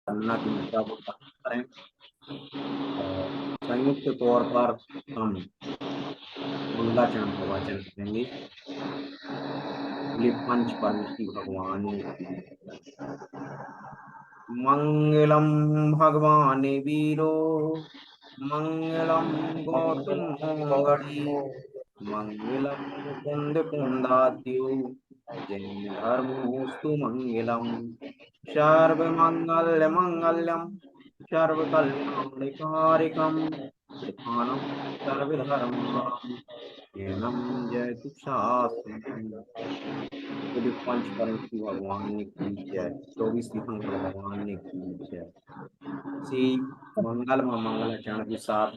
गणना की मुद्रा को प्राप्त करें और संयुक्त तौर पर हम मंगलाचरण का वाचन करेंगे। बोलिए पंच परमेश्वर भगवान की। मंगलम भगवान वीरो मंगलम गौतम मंगली मंगलम मुकुंद कुंदाद्यो जैन धर्मोस्तु मंगलम। सर्वमंगल मंगल्यम सर्वकल्याणकारकम कृष्णं सर्वधर्मां शरणं जयतु शास्त्रम्। बोले पंच परम शिव भगवान की जय। 24 तीर्थंकर भगवान की जय। इसी मंगल में मंगलाचरण के साथ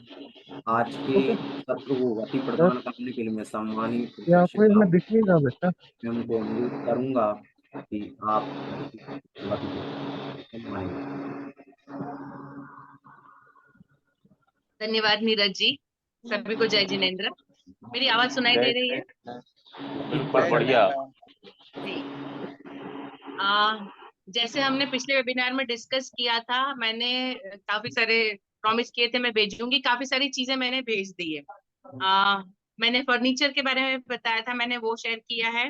आज के ओके सत्र को गति सर, प्रदान करने के लिए मैं सम्मानित ये आपको शिक्षिका इसमें दिखेगा बेटा। मैं उनको अनुरोध करूंगा कि आप गति को सम्मानित। धन्यवाद नीरज जी। सभी को जय जिनेन्द्र। मेरी आवाज सुनाई दे रही है? बिल्कुल बढ़िया। जी। आ, जैसे हमने पिछले वेबिनार में डिस्कस किया था, मैंने काफी सारे प्रॉमिस किए थे मैं भेजूंगी, काफी सारी चीजें मैंने भेज दी है। मैंने फर्नीचर के बारे में बताया था, मैंने वो शेयर किया है।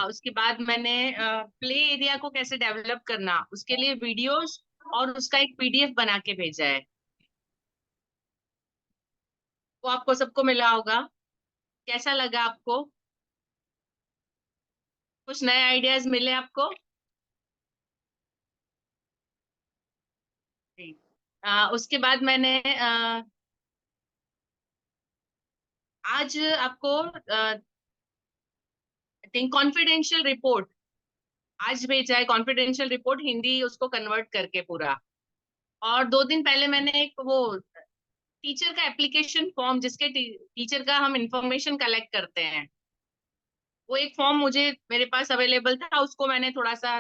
उसके बाद मैंने प्ले एरिया को कैसे डेवलप करना उसके लिए वीडियोस और उसका एक पीडीएफ बना के भेजा है। वो आपको सबको मिला होगा। कैसा लगा आपको? कुछ नए आइडियाज मिले आपको? जी। उसके बाद मैंने आज आपको थिंक कॉन्फिडेंशियल रिपोर्ट आज भेजा है। कॉन्फिडेंशियल रिपोर्ट हिंदी उसको कन्वर्ट करके पूरा। और 2 दिन पहले मैंने एक वो टीचर का एप्लीकेशन फॉर्म जिसके टीचर का हम इंफॉर्मेशन कलेक्ट करते हैं, वो एक फॉर्म मुझे मेरे पास अवेलेबल था, उसको मैंने थोड़ा सा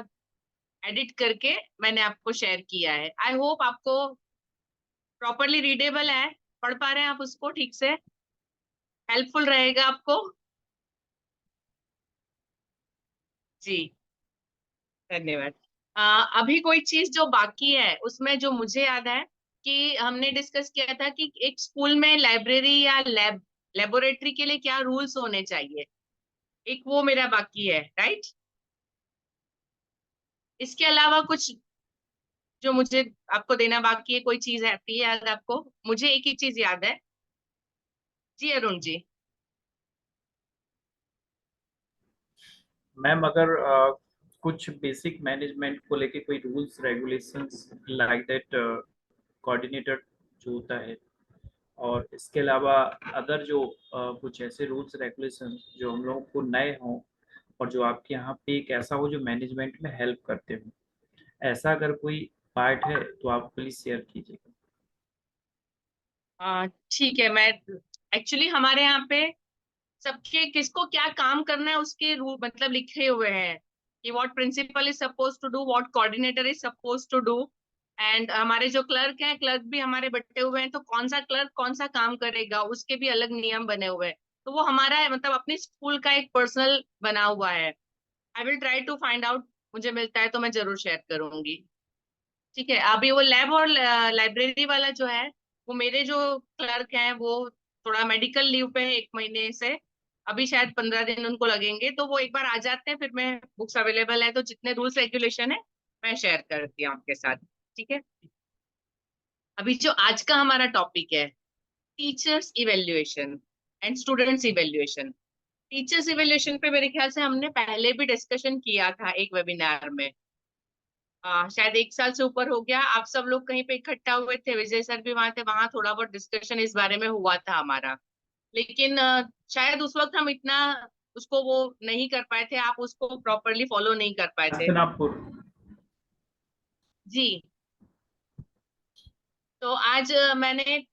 एडिट करके मैंने आपको शेयर किया है। आई होप आपको प्रॉपरली रीडेबल है, पढ़ पा रहे हैं आप उसको ठीक से, हेल्पफुल रहेगा आपको। जी धन्यवाद। अभी कोई चीज जो बाकी है उसमें जो मुझे याद है कि हमने डिस्कस किया था कि एक स्कूल में लाइब्रेरी या लेबोरेटरी के लिए क्या रूल्स होने चाहिए, एक वो मेरा बाकी है, राइट? इसके अलावा कुछ जो मुझे आपको देना बाकी है, कोई चीज आती है याद आपको? मुझे एक ही चीज याद है। जी अरुण जी। मैम अगर कुछ बेसिक मैनेजमेंट को लेके कोई rules regulations like that coordinator जो होता है, और इसके अलावा अदर जो कुछ ऐसे रूल्स रेगुलेशंस जो हम लोगों को नए हों और जो आपके यहाँ पे एक ऐसा हो जो मैनेजमेंट में हेल्प करते हो, ऐसा अगर कोई पार्ट है तो आप प्लीज शेयर कीजिएगा। ठीक है। मैं एक्चुअली हमारे यहाँ पे सबके किसको क्या काम करना है उसके रूल मतलब लिखे हुए हैं कि what principal is suppose to do, what coordinator is suppose to do. And हमारे जो क्लर्क हैं, क्लर्क भी हमारे बटे हुए हैं, तो कौन सा क्लर्क कौन सा काम करेगा उसके भी अलग नियम बने हुए हैं। तो वो हमारा है, मतलब अपनी स्कूल का एक पर्सनल बना हुआ है। I will try to find out, मुझे मिलता है तो मैं जरूर शेयर करूंगी। ठीक है। अभी वो लैब और लाइब्रेरी वाला जो है, वो मेरे जो क्लर्क हैं वो थोड़ा मेडिकल लीव पे है 1 महीने से। अभी शायद 15 दिन उनको लगेंगे, तो वो एक बार आ जाते हैं, फिर मैं बुक्स अवेलेबल है तो जितने रूल्स रेगुलेशन है मैं शेयर करती हूँ आपके साथ। ठीक है। अभी जो आज का हमारा टॉपिक है, teachers evaluation and students evaluation. Teachers evaluation पे मेरे ख्याल से हमने पहले भी डिस्कशन किया था एक वेबिनार में। शायद 1 साल से ऊपर हो गया। आप सब लोग कहीं पे इकट्ठा हुए थे, विजय सर भी वहां थे, वहां थोड़ा बहुत डिस्कशन इस बारे में हुआ था हमारा। लेकिन शायद उस वक्त हम इतना उसको वो नहीं कर पाए थे, आप उसको प्रॉपरली फॉलो नहीं कर पाए थे। हस्तिनापुर। जी। तो आज मैंने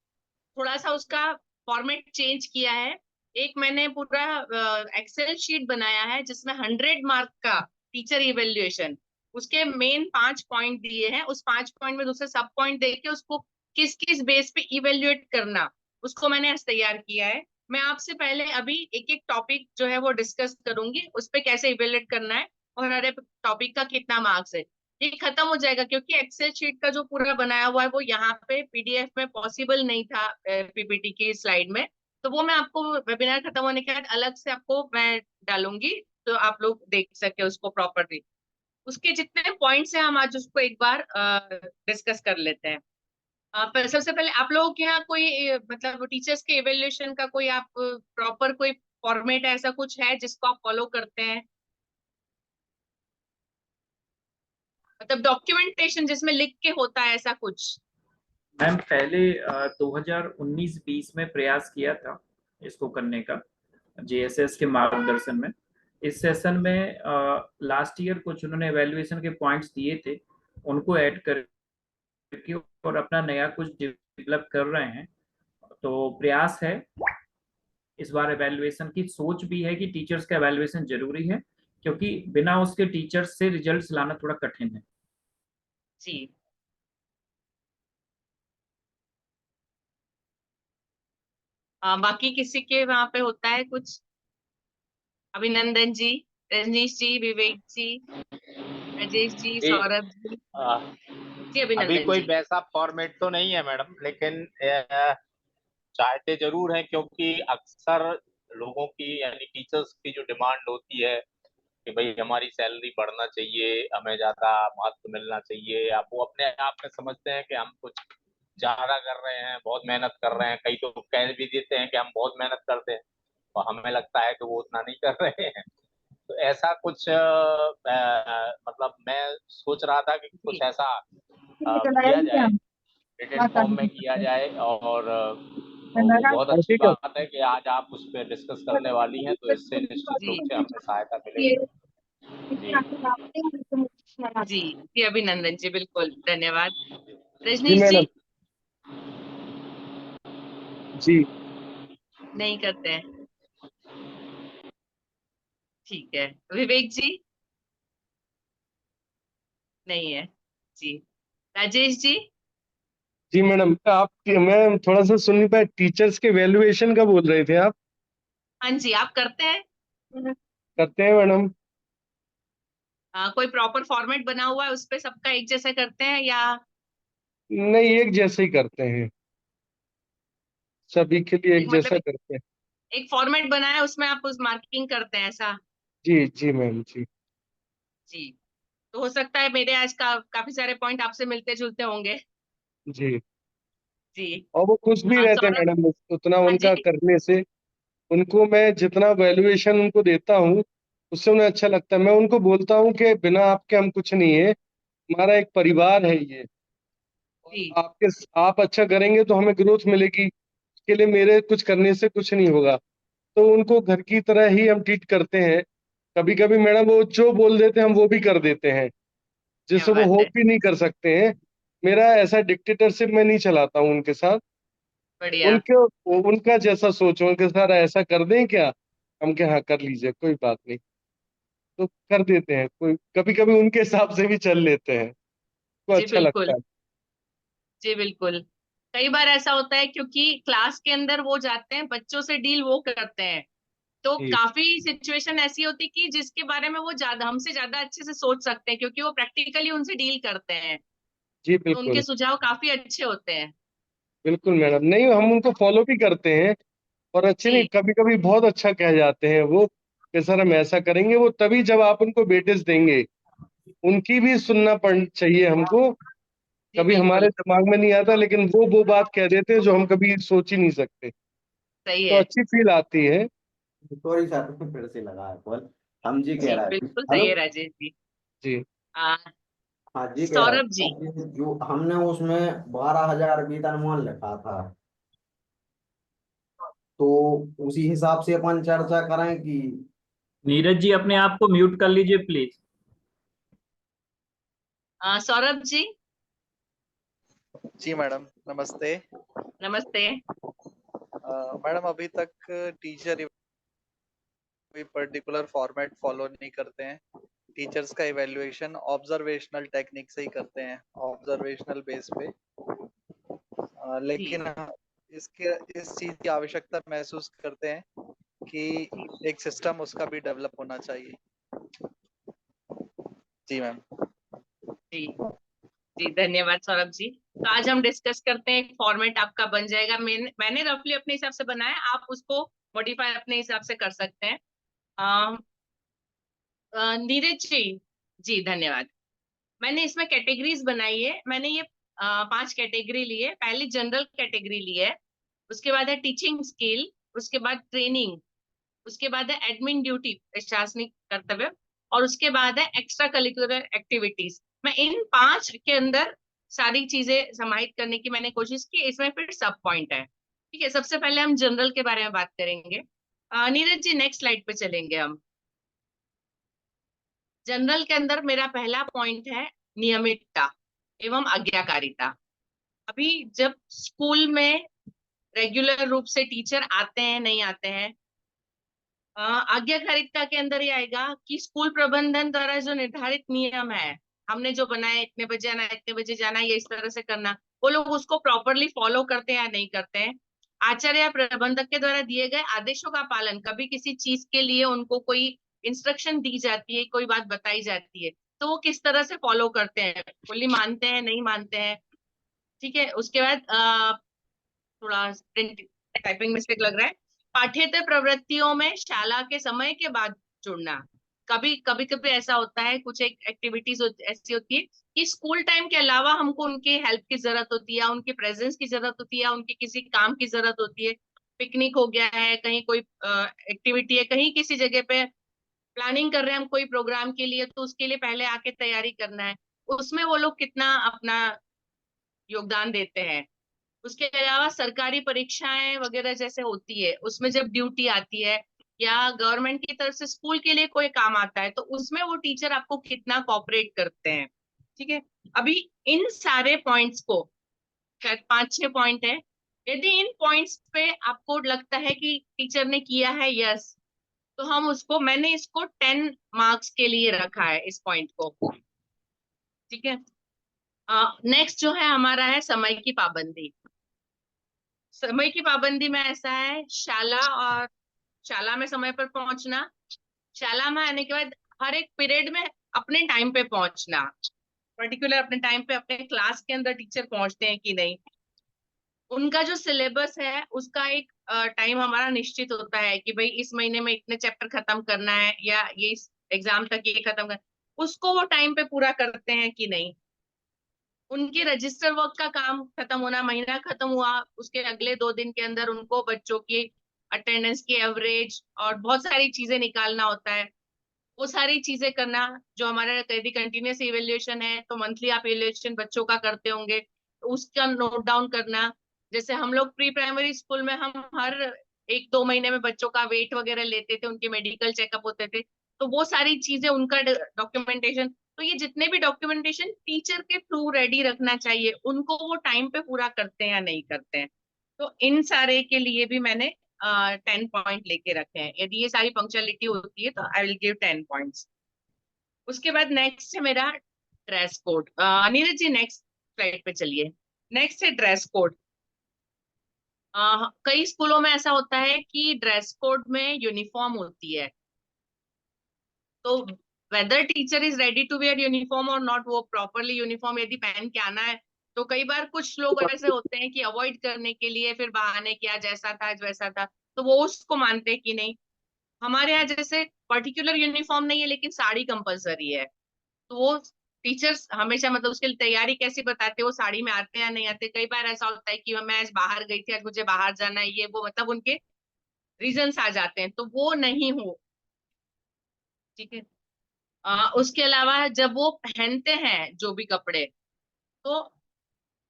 थोड़ा सा उसका फॉर्मेट चेंज किया है। एक मैंने पूरा एक्सेल शीट बनाया है जिसमें 100 मार्क का टीचर इवेल्युएशन, उसके मेन 5 पॉइंट दिए हैं, उस 5 पॉइंट में दूसरे सब पॉइंट देके उसको किस किस बेस पे इवेल्युएट करना, उसको मैंने आज तैयार किया है। मैं आपसे पहले अभी एक एक टॉपिक जो है वो डिस्कस करूंगी, उस पे कैसे इवेल्युएट करना है और हर एक टॉपिक का कितना मार्क्स है। ये खत्म हो जाएगा, क्योंकि एक्सेल शीट का जो पूरा बनाया हुआ है वो यहाँ पे पीडीएफ में पॉसिबल नहीं था पीपीटी की स्लाइड में। तो वो मैं आपको वेबिनार खत्म होने के बाद अलग से आपको मैं डालूंगी, तो आप लोग देख सके उसको प्रॉपरली। उसके जितने पॉइंट्स हैं हम आज उसको एक बार डिस्कस कर लेते हैं। पर सबसे पहले आप लोगों के यहाँ कोई मतलब टीचर्स के इवेल्युएशन का कोई आप प्रॉपर कोई फॉर्मेट ऐसा कुछ है जिसको आप फॉलो करते हैं, मतलब डॉक्यूमेंटेशन जिसमें लिख के होता है ऐसा कुछ? मैम पहले 2019-20 में प्रयास किया था इसको करने का, जेएसएस के मार्गदर्शन में। इस सेशन में लास्ट ईयर कुछ उन्होंने एवेल्युएशन के पॉइंट्स दिए थे, उनको ऐड करके और अपना नया कुछ डेवलप कर रहे हैं। तो प्रयास है इस बार एवेल्युएशन की, सोच भी है कि टीचर्स का एवेल्युएशन जरूरी है, क्योंकि बिना उसके टीचर्स से रिजल्ट्स लाना थोड़ा कठिन है। जी। बाकी किसी के वहां पे होता है कुछ? अभिनंदन जी, रजनीश जी, विवेक जी, राजेश जी, जी, सौरभ जी। आ, जी अभी अभिनंदन कोई जी। वैसा फॉर्मेट तो नहीं है मैडम, लेकिन चाहते जरूर हैं, क्योंकि अक्सर लोगों की यानी टीचर्स की जो डिमांड होती है कि भाई हमारी सैलरी बढ़ना चाहिए, हमें ज्यादा महत्व मिलना चाहिए। आप वो अपने आप में समझते हैं कि हम कुछ ज्यादा कर रहे हैं, बहुत मेहनत कर रहे हैं। कई तो कह भी देते हैं कि हम बहुत मेहनत करते हैं, और हमें लगता है कि वो उतना नहीं कर रहे हैं। तो ऐसा कुछ मतलब मैं सोच रहा था कि कुछ जी ऐसा किया जाए, रिटन फॉर्म में किया जाए। और वो बहुत अच्छी बात है कि आज आप उस पर डिस्कस करने वाली हैं, तो इससे निश्चित जी रूप से हमें सहायता मिलेगी। जी जी। जी अभिनंदन जी, बिल्कुल धन्यवाद। जी रजनीश जी मैडम। जी नहीं करते हैं, ठीक है। विवेक जी नहीं है। जी। राजेश जी। जी मैडम, आप मैं थोड़ा सा सुन नहीं पाया, टीचर्स के वैल्यूएशन का बोल रहे थे आप? हाँ जी, आप करते हैं? करते हैं मैडम। कोई प्रॉपर फॉर्मेट बना हुआ है उस पे सबका एक जैसा करते हैं या? नहीं, एक जैसे ही करते हैं, सभी के लिए एक मतलब जैसा करते हैं। एक फॉर्मेट बना है उसमें आप उस मार्किंग करते हैं ऐसा? जी जी मैम जी। जी। तो हो सकता है मेरे आज का काफी सारे पॉइंट आपसे मिलते जुलते होंगे। जी, जी। और वो खुश भी रहते हैं सौरभ। मैडम उतना हाँ जी। उनका करने से। उनको मैं जितना वैल्यूएशन उनको देता हूँ, उससे उन्हें अच्छा लगता है। मैं उनको बोलता हूँ कि बिना आपके हम कुछ नहीं है, हमारा एक परिवार है ये, और जी। आपके आप अच्छा करेंगे तो हमें ग्रोथ मिलेगी। उसके लिए मेरे कुछ करने से कुछ नहीं होगा। तो उनको घर की तरह ही हम ट्रीट करते हैं। कभी कभी मैडम वो जो बोल देते हैं हम वो भी कर देते हैं, क्या जिससे वो बात होप है। भी नहीं कर सकते हैं। मेरा ऐसा डिक्टेटरशिप मैं नहीं चलाता हूँ उनके साथ। बढ़िया। उनके उनका जैसा सोचो, उनके साथ ऐसा कर दें क्या, हम क्या, हाँ कर लीजिए कोई बात नहीं, तो कर देते हैं। कोई कभी कभी उनके हिसाब से भी चल लेते हैं, तो जी अच्छा लगता बिल्कुल। है। जी बिल्कुल। कई बार ऐसा होता है क्योंकि क्लास के अंदर वो जाते हैं, बच्चों से डील वो करते हैं, तो जी काफी सिचुएशन ऐसी होती है कि जिसके बारे में वो ज्यादा हमसे ज्यादा अच्छे से सोच सकते हैं, क्योंकि वो प्रैक्टिकली उनसे डील करते हैं। जी तो उनके बिल्कुल। सुझाव काफी अच्छे होते हैं। बिल्कुल मैडम, नहीं हम उनको फॉलो भी करते हैं। और अच्छे नहीं, जी। कभी कभी बहुत अच्छा कह जाते हैं वो कि सर हम ऐसा करेंगे। वो तभी जब आप उनको वेटेज देंगे, उनकी भी सुनना पड़ चाहिए हमको। जी कभी हमारे बिल्कुल। दिमाग में नहीं आता, लेकिन वो बात कह देते हैं जो हम कभी सोच ही नहीं सकते। सही तो है। अच्छी फील आती है। सॉरी सर, फिर से लगा है कॉल। हम जी कह जी रहा है। बिल्कुल हेलो। सही है राजेश जी। जी आ, हाँ जी कह रहा सौरभ जी। है, जो हमने उसमें 12,000 वेतन अनुमान लिखा था, तो उसी हिसाब से अपन चर्चा करें कि? नीरज जी अपने आप को म्यूट कर लीजिए प्लीज। सौरभ जी। जी मैडम नमस्ते। नमस्ते। मैडम अभी तक टीचर कोई पर्टिकुलर फॉर्मेट फॉलो नहीं करते हैं। टीचर्स का इवैल्यूएशन ऑब्जर्वेशनल टेक्निक से ही करते हैं, ऑब्जर्वेशनल बेस पे। जी। लेकिन इसके इस चीज की आवश्यकता महसूस करते हैं कि जी। एक सिस्टम उसका भी डेवलप होना चाहिए। जी मैम। जी जी, धन्यवाद सौरभ जी। तो आज हम डिस्कस करते हैं, एक फॉर्मेट आपका बन जाएगा। मैंने रफली अपने हिसाब से बनाया, आप उसको मॉडिफाई अपने हिसाब से कर सकते हैं। नीरज जी, जी धन्यवाद। मैंने इसमें कैटेगरीज बनाई है। मैंने ये 5 कैटेगरी ली है। पहली जनरल कैटेगरी ली है, उसके बाद है टीचिंग स्किल, उसके बाद ट्रेनिंग, उसके बाद है एडमिन ड्यूटी प्रशासनिक कर्तव्य, और उसके बाद है एक्स्ट्रा करिकुलर एक्टिविटीज। मैं इन 5 के अंदर सारी चीजें समाहित करने की मैंने कोशिश की। इसमें फिर सब पॉइंट है। ठीक है, सबसे पहले हम जनरल के बारे में बात करेंगे। नीरज जी, नेक्स्ट स्लाइड पे चलेंगे हम। जनरल के अंदर मेरा पहला पॉइंट है नियमितता एवं आज्ञाकारिता। अभी जब स्कूल में रेगुलर रूप से टीचर आते हैं नहीं आते हैं, आज्ञाकारिता के अंदर ये आएगा कि स्कूल प्रबंधन द्वारा जो निर्धारित नियम है, हमने जो बनाया इतने बजे आना इतने बजे जाना, ये इस तरह से करना, वो लोग उसको प्रॉपरली फॉलो करते हैं या नहीं करते हैं। आचार्य या प्रबंधक के द्वारा दिए गए आदेशों का पालन, कभी किसी चीज के लिए उनको कोई इंस्ट्रक्शन दी जाती है, कोई बात बताई जाती है, तो वो किस तरह से फॉलो करते हैं, फुल्ली मानते हैं नहीं मानते हैं। ठीक है, उसके बाद थोड़ा टाइपिंग मिस्टेक लग रहा है। पाठ्येतर प्रवृत्तियों में शाला के समय के बाद जुड़ना। कभी कभी कभी ऐसा होता है, कुछ एक एक्टिविटीज ऐसी होती है कि स्कूल टाइम के अलावा हमको उनकी हेल्प की जरूरत होती है, उनकी प्रेजेंस की जरूरत होती है, उनके किसी काम की जरूरत होती है। पिकनिक हो गया है, कहीं कोई एक्टिविटी है, कहीं किसी जगह पे प्लानिंग कर रहे हैं हम कोई प्रोग्राम के लिए, तो उसके लिए पहले आके तैयारी करना है। उसमें वो लोग कितना अपना योगदान देते हैं। उसके अलावा सरकारी परीक्षाएं वगैरह जैसे होती है, उसमें जब ड्यूटी आती है या गवर्नमेंट की तरफ से स्कूल के लिए कोई काम आता है, तो उसमें वो टीचर आपको कितना कोऑपरेट करते हैं। ठीक है, अभी इन सारे पॉइंट्स को, शायद 5-6 पॉइंट है, यदि इन पॉइंट्स पे आपको लगता है कि टीचर ने किया है यस, तो हम उसको, मैंने इसको 10 मार्क्स के लिए रखा है इस पॉइंट को। ठीक है, नेक्स्ट जो है हमारा है समय की पाबंदी। समय की पाबंदी में ऐसा है, शाला में समय पर पहुंचना, शाला में आने के बाद हर एक पीरियड में अपने टाइम पे पहुंचना, पर्टिकुलर अपने टाइम पे अपने क्लास के अंदर टीचर पहुंचते हैं कि नहीं। उनका जो सिलेबस है उसका एक टाइम हमारा निश्चित होता है कि भाई इस महीने में इतने चैप्टर खत्म करना है, या ये इस एग्जाम तक ये खत्म करना, उसको वो टाइम पे पूरा करते हैं कि नहीं। उनके रजिस्टर वर्क का काम खत्म होना, महीना खत्म हुआ, उसके अगले 2 दिन के अंदर उनको बच्चों की अटेंडेंस की एवरेज और बहुत सारी चीजें निकालना होता है। वो सारी चीजें करना, जो हमारा यदि कंटिन्यूस इवेल्युएशन है तो मंथली आप इवेल्युएशन बच्चों का करते होंगे, तो उसका नोट डाउन करना। जैसे हम लोग प्री प्राइमरी स्कूल में हम हर 1-2 महीने में बच्चों का वेट वगैरह लेते थे, उनके मेडिकल चेकअप होते थे, तो वो सारी चीजें, उनका डॉक्यूमेंटेशन, तो ये जितने भी डॉक्यूमेंटेशन टीचर के थ्रू रेडी रखना चाहिए, उनको वो टाइम पे पूरा करते हैं या नहीं करते हैं। तो इन सारे के लिए भी मैंने 10 पॉइंट लेके रखे हैं। यदि ये सारी पंक्चुअलिटी होती है तो आई विल गिव 10 पॉइंट्स। उसके बाद नेक्स्ट है मेरा dress code. Neeraj ji, next slide पे चलिए। नेक्स्ट है ड्रेस कोड। कई स्कूलों में ऐसा होता है कि ड्रेस कोड में यूनिफॉर्म होती है, तो whether teacher is ready to wear uniform और नॉट, वो प्रॉपरली यूनिफॉर्म यदि पहन के आना है, तो कई बार कुछ लोग ऐसे होते हैं कि अवॉइड करने के लिए फिर बहाने किया जैसा था वैसा था, तो वो उसको मानते कि नहीं। हमारे यहाँ जैसे पर्टिकुलर यूनिफॉर्म नहीं है लेकिन साड़ी कंपलसरी है, तो वो टीचर्स हमेशा, मतलब उसके लिए तैयारी कैसी बताते हैं, वो साड़ी में आते हैं या नहीं आते। कई बार ऐसा होता है कि मैं आज बाहर गई थी, आज मुझे बाहर जाना है, ये वो, मतलब उनके रीजंस आ जाते हैं, तो वो नहीं हो। ठीक है, उसके अलावा जब वो पहनते हैं जो भी कपड़े, तो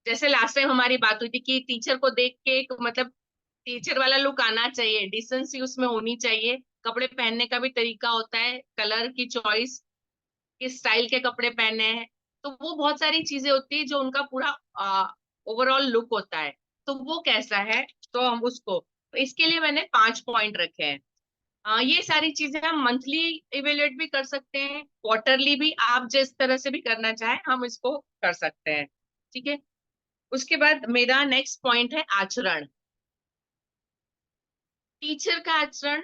जैसे लास्ट टाइम हमारी बात हुई थी कि टीचर को देख के एक, मतलब टीचर वाला लुक आना चाहिए, डिसेंसी उसमें होनी चाहिए। कपड़े पहनने का भी तरीका होता है, कलर की चॉइस, किस स्टाइल के कपड़े पहने हैं, तो वो बहुत सारी चीजें होती है जो उनका पूरा ओवरऑल लुक होता है, तो वो कैसा है, तो हम उसको, तो इसके लिए मैंने 5 पॉइंट रखे हैं। ये सारी चीजें हम मंथली इवेल्युएट भी कर सकते हैं, क्वार्टरली भी, आप जिस तरह से भी करना चाहें हम इसको कर सकते हैं। ठीक है, उसके बाद मेरा नेक्स्ट पॉइंट है आचरण। टीचर का आचरण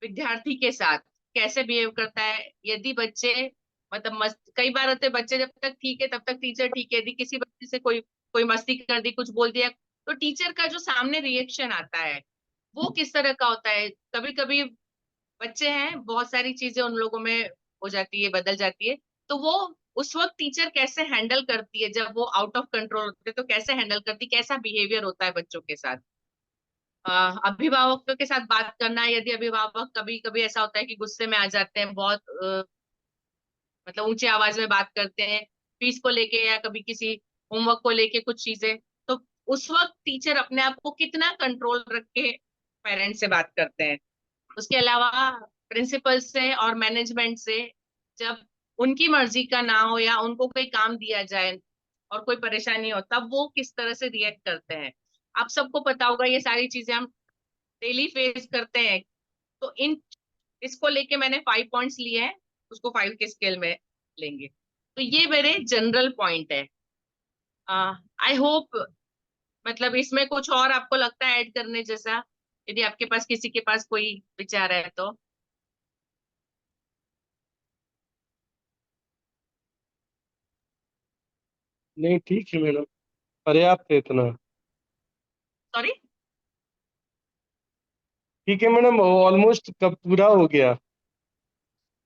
विद्यार्थी के साथ कैसे बिहेव करता है। यदि बच्चे मतलब कई बार होते हैं बच्चे जब तक ठीक है तब तक टीचर ठीक है, यदि किसी बच्चे से कोई कोई मस्ती कर दी, कुछ बोल दिया, तो टीचर का जो सामने रिएक्शन आता है वो किस तरह का होता है। कभी कभी बच्चे हैं, बहुत सारी चीजें उन लोगों में हो जाती है, बदल जाती है, तो वो उस वक्त टीचर कैसे हैंडल करती है, जब वो आउट ऑफ कंट्रोल होते हैं तो कैसे हैंडल करती, कैसा बिहेवियर होता है बच्चों के साथ। अभिभावकों के साथ बात करना, यदि अभिभावक कभी कभी ऐसा होता है कि गुस्से में आ जाते हैं, बहुत मतलब ऊंची आवाज में बात करते हैं फीस को लेके या कभी किसी होमवर्क को लेके कुछ चीजें, तो उस वक्त टीचर अपने आप को कितना कंट्रोल रख के पेरेंट्स से बात करते हैं। उसके अलावा प्रिंसिपल से और मैनेजमेंट से जब उनकी मर्जी का ना हो या उनको कोई काम दिया जाए और कोई परेशानी हो, तब वो किस तरह से रिएक्ट करते हैं। आप सबको पता होगा, ये सारी चीजें हम डेली फेस करते हैं। तो इन इसको लेके मैंने 5 पॉइंट्स लिए हैं, उसको 5 के स्केल में लेंगे। तो ये मेरे जनरल पॉइंट है। आई होप मतलब इसमें कुछ और आपको लगता है ऐड करने जैसा, यदि आपके पास किसी के पास कोई विचार है तो। नहीं ठीक है मैडम, पर्याप्त है इतना। सॉरी। ठीक है मैडम, ऑलमोस्ट कब पूरा हो गया।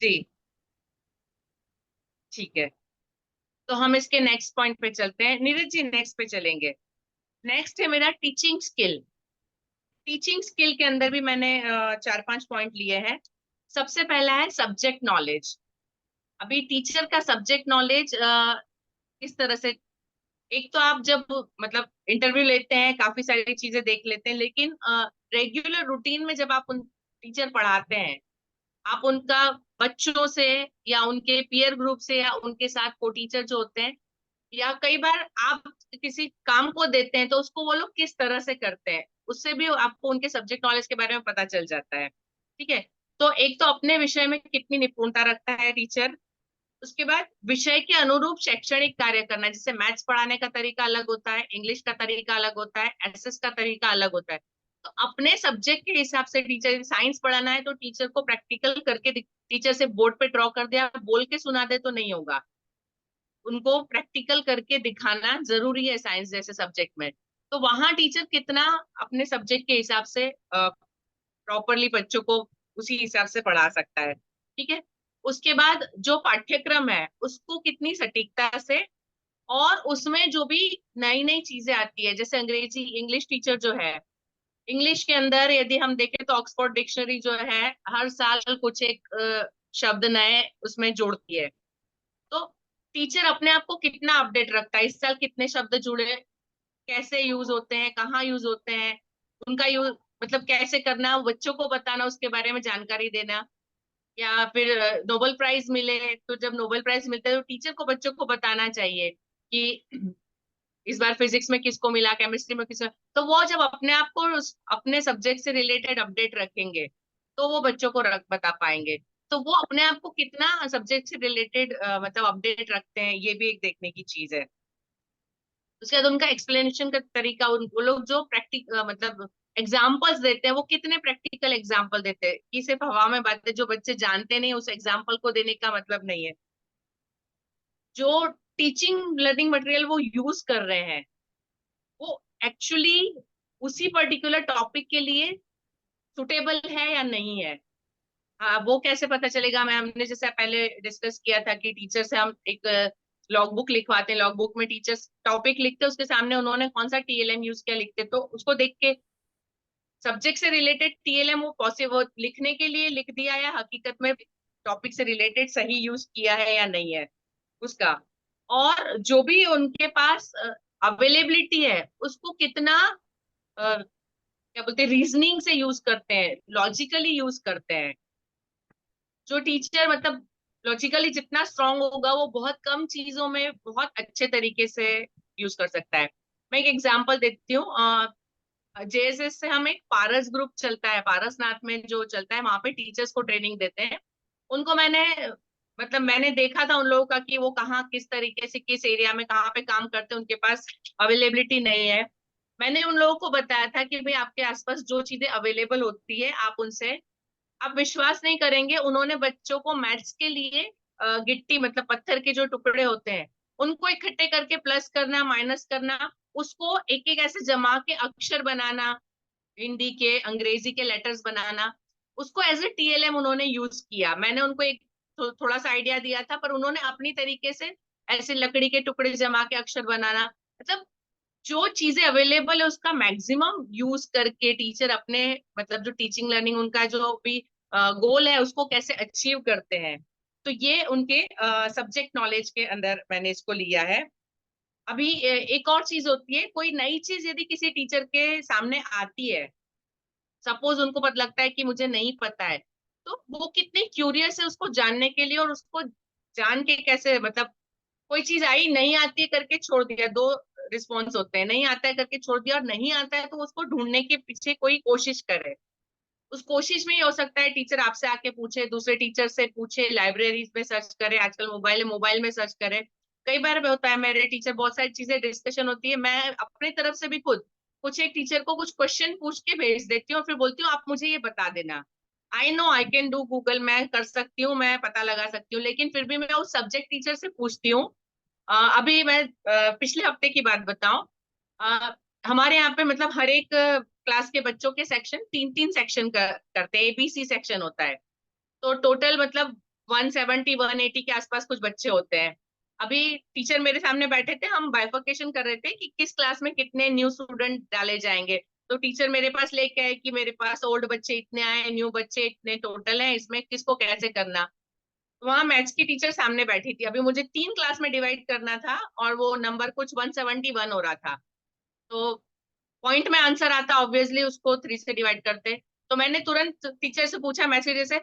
जी ठीक है, तो हम इसके नेक्स्ट पॉइंट पे चलते हैं। नीरज जी नेक्स्ट पे चलेंगे। नेक्स्ट है मेरा टीचिंग स्किल। टीचिंग स्किल के अंदर भी मैंने 4-5 पॉइंट लिए हैं। सबसे पहला है सब्जेक्ट नॉलेज। अभी टीचर का सब्जेक्ट नॉलेज किस तरह से, एक तो आप जब मतलब इंटरव्यू लेते हैं काफी सारी चीजें देख लेते हैं, लेकिन रेगुलर रूटीन में जब आप उन टीचर पढ़ाते हैं, आप उनका बच्चों से या उनके पीयर ग्रुप से या उनके साथ को टीचर जो होते हैं, या कई बार आप किसी काम को देते हैं तो उसको वो लोग किस तरह से करते हैं, उससे भी आपको उनके सब्जेक्ट नॉलेज के बारे में पता चल जाता है। ठीक है, तो एक तो अपने विषय में कितनी निपुणता रखता है टीचर। उसके बाद विषय के अनुरूप शैक्षणिक कार्य करना, जैसे मैथ्स पढ़ाने का तरीका अलग होता है, इंग्लिश का तरीका अलग होता है, एसएस का तरीका अलग होता है। तो अपने सब्जेक्ट के हिसाब से टीचर, साइंस पढ़ाना है तो टीचर को प्रैक्टिकल करके टीचर से बोर्ड पे ड्रॉ कर दिया, बोल के सुना दे तो नहीं होगा, उनको प्रैक्टिकल करके दिखाना जरूरी है साइंस जैसे सब्जेक्ट में। तो वहां टीचर कितना अपने सब्जेक्ट के हिसाब से प्रॉपरली बच्चों को उसी हिसाब से पढ़ा सकता है। ठीक है, उसके बाद जो पाठ्यक्रम है उसको कितनी सटीकता से, और उसमें जो भी नई नई चीजें आती है, जैसे अंग्रेजी इंग्लिश टीचर जो है, इंग्लिश के अंदर यदि हम देखें तो ऑक्सफोर्ड डिक्शनरी जो है हर साल कुछ एक शब्द नए उसमें जोड़ती है। तो टीचर अपने आप को कितना अपडेट रखता है, इस साल कितने शब्द जुड़े, कैसे यूज होते हैं, कहाँ यूज होते हैं, उनका यूज मतलब कैसे करना, बच्चों को बताना, उसके बारे में जानकारी देना। या फिर नोबेल प्राइज मिले तो जब नोबेल प्राइज मिलता है तो टीचर को बच्चों को बताना चाहिए कि इस बार फिजिक्स में किसको मिला, केमिस्ट्री में किसको। तो वो जब अपने आप को अपने सब्जेक्ट से रिलेटेड अपडेट रखेंगे तो वो बच्चों को बता पाएंगे। तो वो अपने आप को कितना सब्जेक्ट से रिलेटेड मतलब अपडेट रखते हैं, ये भी एक देखने की चीज है। उसके बाद उनका एक्सप्लेनेशन का तरीका, वो लोग जो प्रैक्टिक मतलब एग्जाम्पल्स देते हैं वो कितने प्रैक्टिकल एग्जाम्पल देते हैं, कि सिर्फ हवा में बातें जो बच्चे जानते नहीं उस एग्जाम्पल को देने का मतलब नहीं है। जो टीचिंग लर्निंग मटेरियल वो यूज कर रहे हैं वो एक्चुअली उसी पर्टिकुलर टॉपिक के लिए सुटेबल है या नहीं है। हाँ, वो कैसे पता चलेगा, मैं हमने जैसे पहले डिस्कस किया था कि टीचर से हम एक लॉग बुक लिखवाते हैं, लॉग बुक में टीचर्स टॉपिक लिखते हैं, उसके सामने उन्होंने कौन सा टीएलएम यूज किया लिखते, तो उसको देख के सब्जेक्ट से रिलेटेड टीएलएम वो पॉसिबल लिखने के लिए लिख दिया या हकीकत में टॉपिक से रिलेटेड सही यूज किया है या नहीं है उसका। और जो भी उनके पास अवेलेबिलिटी है उसको कितना क्या बोलते हैं, रीजनिंग से यूज करते हैं, लॉजिकली यूज करते हैं। जो टीचर मतलब लॉजिकली जितना स्ट्रांग होगा वो बहुत कम चीजों में बहुत अच्छे तरीके से यूज कर सकता है। मैं एक एग्जांपल देती हूँ। जेएसएस से हम एक पारस ग्रुप चलता है, पारसनाथ में जो चलता है, वहां पे टीचर्स को ट्रेनिंग देते हैं। उनको मैंने मतलब मैंने देखा था उन लोगों का कि वो कहाँ किस तरीके से किस एरिया में कहाँ पे काम करते हैं, उनके पास अवेलेबिलिटी नहीं है। मैंने उन लोगों को बताया था कि भाई आपके आसपास जो चीजें अवेलेबल होती है आप उनसे, आप विश्वास नहीं करेंगे, उन्होंने बच्चों को मैथ्स के लिए गिट्टी मतलब पत्थर के जो टुकड़े होते हैं उनको इकट्ठे करके प्लस करना माइनस करना, उसको एक एक ऐसे जमा के अक्षर बनाना, हिंदी के अंग्रेजी के लेटर्स बनाना, उसको एज ए टीएलएम उन्होंने यूज किया। मैंने उनको एक थोड़ा सा आइडिया दिया था, पर उन्होंने अपनी तरीके से ऐसे लकड़ी के टुकड़े जमा के अक्षर बनाना, मतलब जो चीजें अवेलेबल है उसका मैक्सिमम यूज करके टीचर अपने मतलब जो टीचिंग लर्निंग उनका जो भी गोल है उसको कैसे अचीव करते हैं। तो ये उनके सब्जेक्ट नॉलेज के अंदर मैंने इसको लिया है। अभी एक और चीज होती है, कोई नई चीज यदि किसी टीचर के सामने आती है, सपोज उनको पता लगता है कि मुझे नहीं पता है, तो वो कितने क्यूरियस है उसको जानने के लिए, और उसको जान के कैसे मतलब कोई चीज आई नहीं आती है करके छोड़ दिया, दो रिस्पॉन्स होते हैं, नहीं आता है करके छोड़ दिया, और नहीं आता है तो उसको ढूंढने के पीछे कोई कोशिश करे। उस कोशिश में ये हो सकता है टीचर आपसे आके पूछे, दूसरे टीचर से पूछे, लाइब्रेरीज में सर्च करे, आजकल मोबाइल है मोबाइल में सर्च करे। कई बार में होता है मेरे टीचर बहुत सारी चीजें डिस्कशन होती है, मैं अपने तरफ से भी खुद कुछ एक टीचर को कुछ क्वेश्चन पूछ के भेज देती हूँ और फिर बोलती हूँ आप मुझे ये बता देना। I know I can do Google, मैं कर सकती हूँ, मैं पता लगा सकती हूँ, लेकिन फिर भी मैं उस सब्जेक्ट टीचर से पूछती हूँ। अभी मैं पिछले हफ्ते की बात बताऊं, अ, हमारे यहाँ पे मतलब हर एक क्लास के बच्चों के सेक्शन तीन तीन सेक्शन करते हैं, एबीसी सेक्शन होता है, तो टोटल मतलब 170 180 के आसपास कुछ बच्चे होते हैं। अभी टीचर मेरे सामने बैठे थे, हम बाइफर्केशन कर रहे थे कि किस क्लास में कितने न्यू स्टूडेंट डाले जाएंगे। तो टीचर मेरे पास लेके आए कि मेरे पास ओल्ड बच्चे इतने आए, न्यू बच्चे इतने टोटल हैं, इसमें किसको कैसे करना। वहां मैथ्स की टीचर सामने बैठी थी, अभी मुझे तीन क्लास में डिवाइड करना था और वो नंबर कुछ 171 हो रहा था। तो पॉइंट में आंसर आता ऑब्वियसली उसको 3 से डिवाइड करते। तो मैंने तुरंत टीचर से पूछा मैसेज से,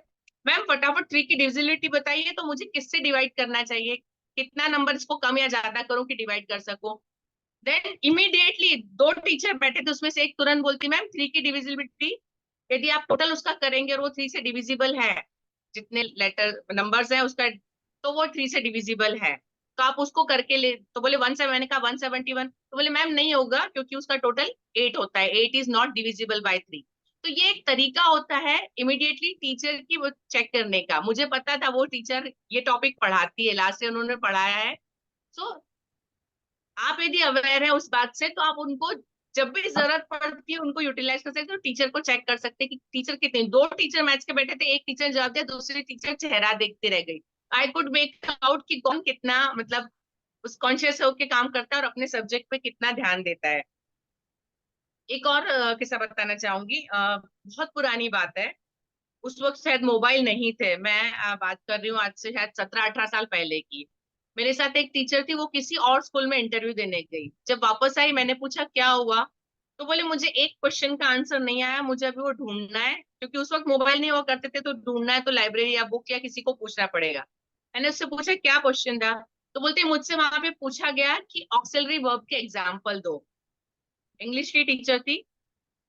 मैम फटाफट 3 की डिविजिबिलिटी बताइए, तो मुझे किससे डिवाइड करना चाहिए, कितना नंबर इसको कम या ज्यादा करूं कि डिवाइड कर सकूं। देन इमीडिएटली दो टीचर बैठे थे, उसमें से एक तुरंत बोलती, मैम 3 की डिविजिबिलिटी यदि आप टोटल उसका करेंगे और वो 3 से डिविजिबल है, जितने लेटर नंबर्स है उसका, तो वो 3 से डिविजिबल है, तो आप उसको करके ले। तो बोले 17, मैंने कहा 171, तो बोले मैम नहीं होगा क्योंकि उसका टोटल 8 होता है, 8 इज नॉट डिविजिबल बाय 3। तो ये एक तरीका होता है इमीडिएटली टीचर की वो चेक करने का। मुझे पता था वो टीचर ये टॉपिक पढ़ाती है, लास्ट ईयर उन्होंने पढ़ाया है। सो आप यदि अवेयर है उस बात से तो आप उनको जब भी जरूरत पड़ती है उनको यूटिलाइज कर सकते हो, टीचर को चेक कर सकते हैं कि टीचर कितने। दो टीचर मैथ्स के बैठे थे, एक टीचर जवाब दिया, दूसरी टीचर चेहरा देखते रह गई। आई कुड मेक आउट कि कौन कितना मतलब उस कॉन्शियस होकर काम करता है और अपने सब्जेक्ट पे कितना ध्यान देता है। एक और किस्सा बताना चाहूंगी, बहुत पुरानी बात है, उस वक्त शायद मोबाइल नहीं थे, मैं बात कर रही हूँ आज से शायद 17-18 साल पहले की। मेरे साथ एक टीचर थी, वो किसी और स्कूल में इंटरव्यू देने गई, जब वापस आई मैंने पूछा क्या हुआ, तो बोले मुझे एक क्वेश्चन का आंसर नहीं आया, मुझे अभी वो ढूंढना है, क्योंकि उस वक्त मोबाइल नहीं हुआ करते थे, तो ढूंढना है तो लाइब्रेरी या बुक या किसी को पूछना पड़ेगा। मैंने उससे पूछा क्या क्वेश्चन था, तो बोलते मुझसे वहां पे पूछा गया कि ऑक्सिलरी वर्ब के एग्जाम्पल दो। इंग्लिश की टीचर थी,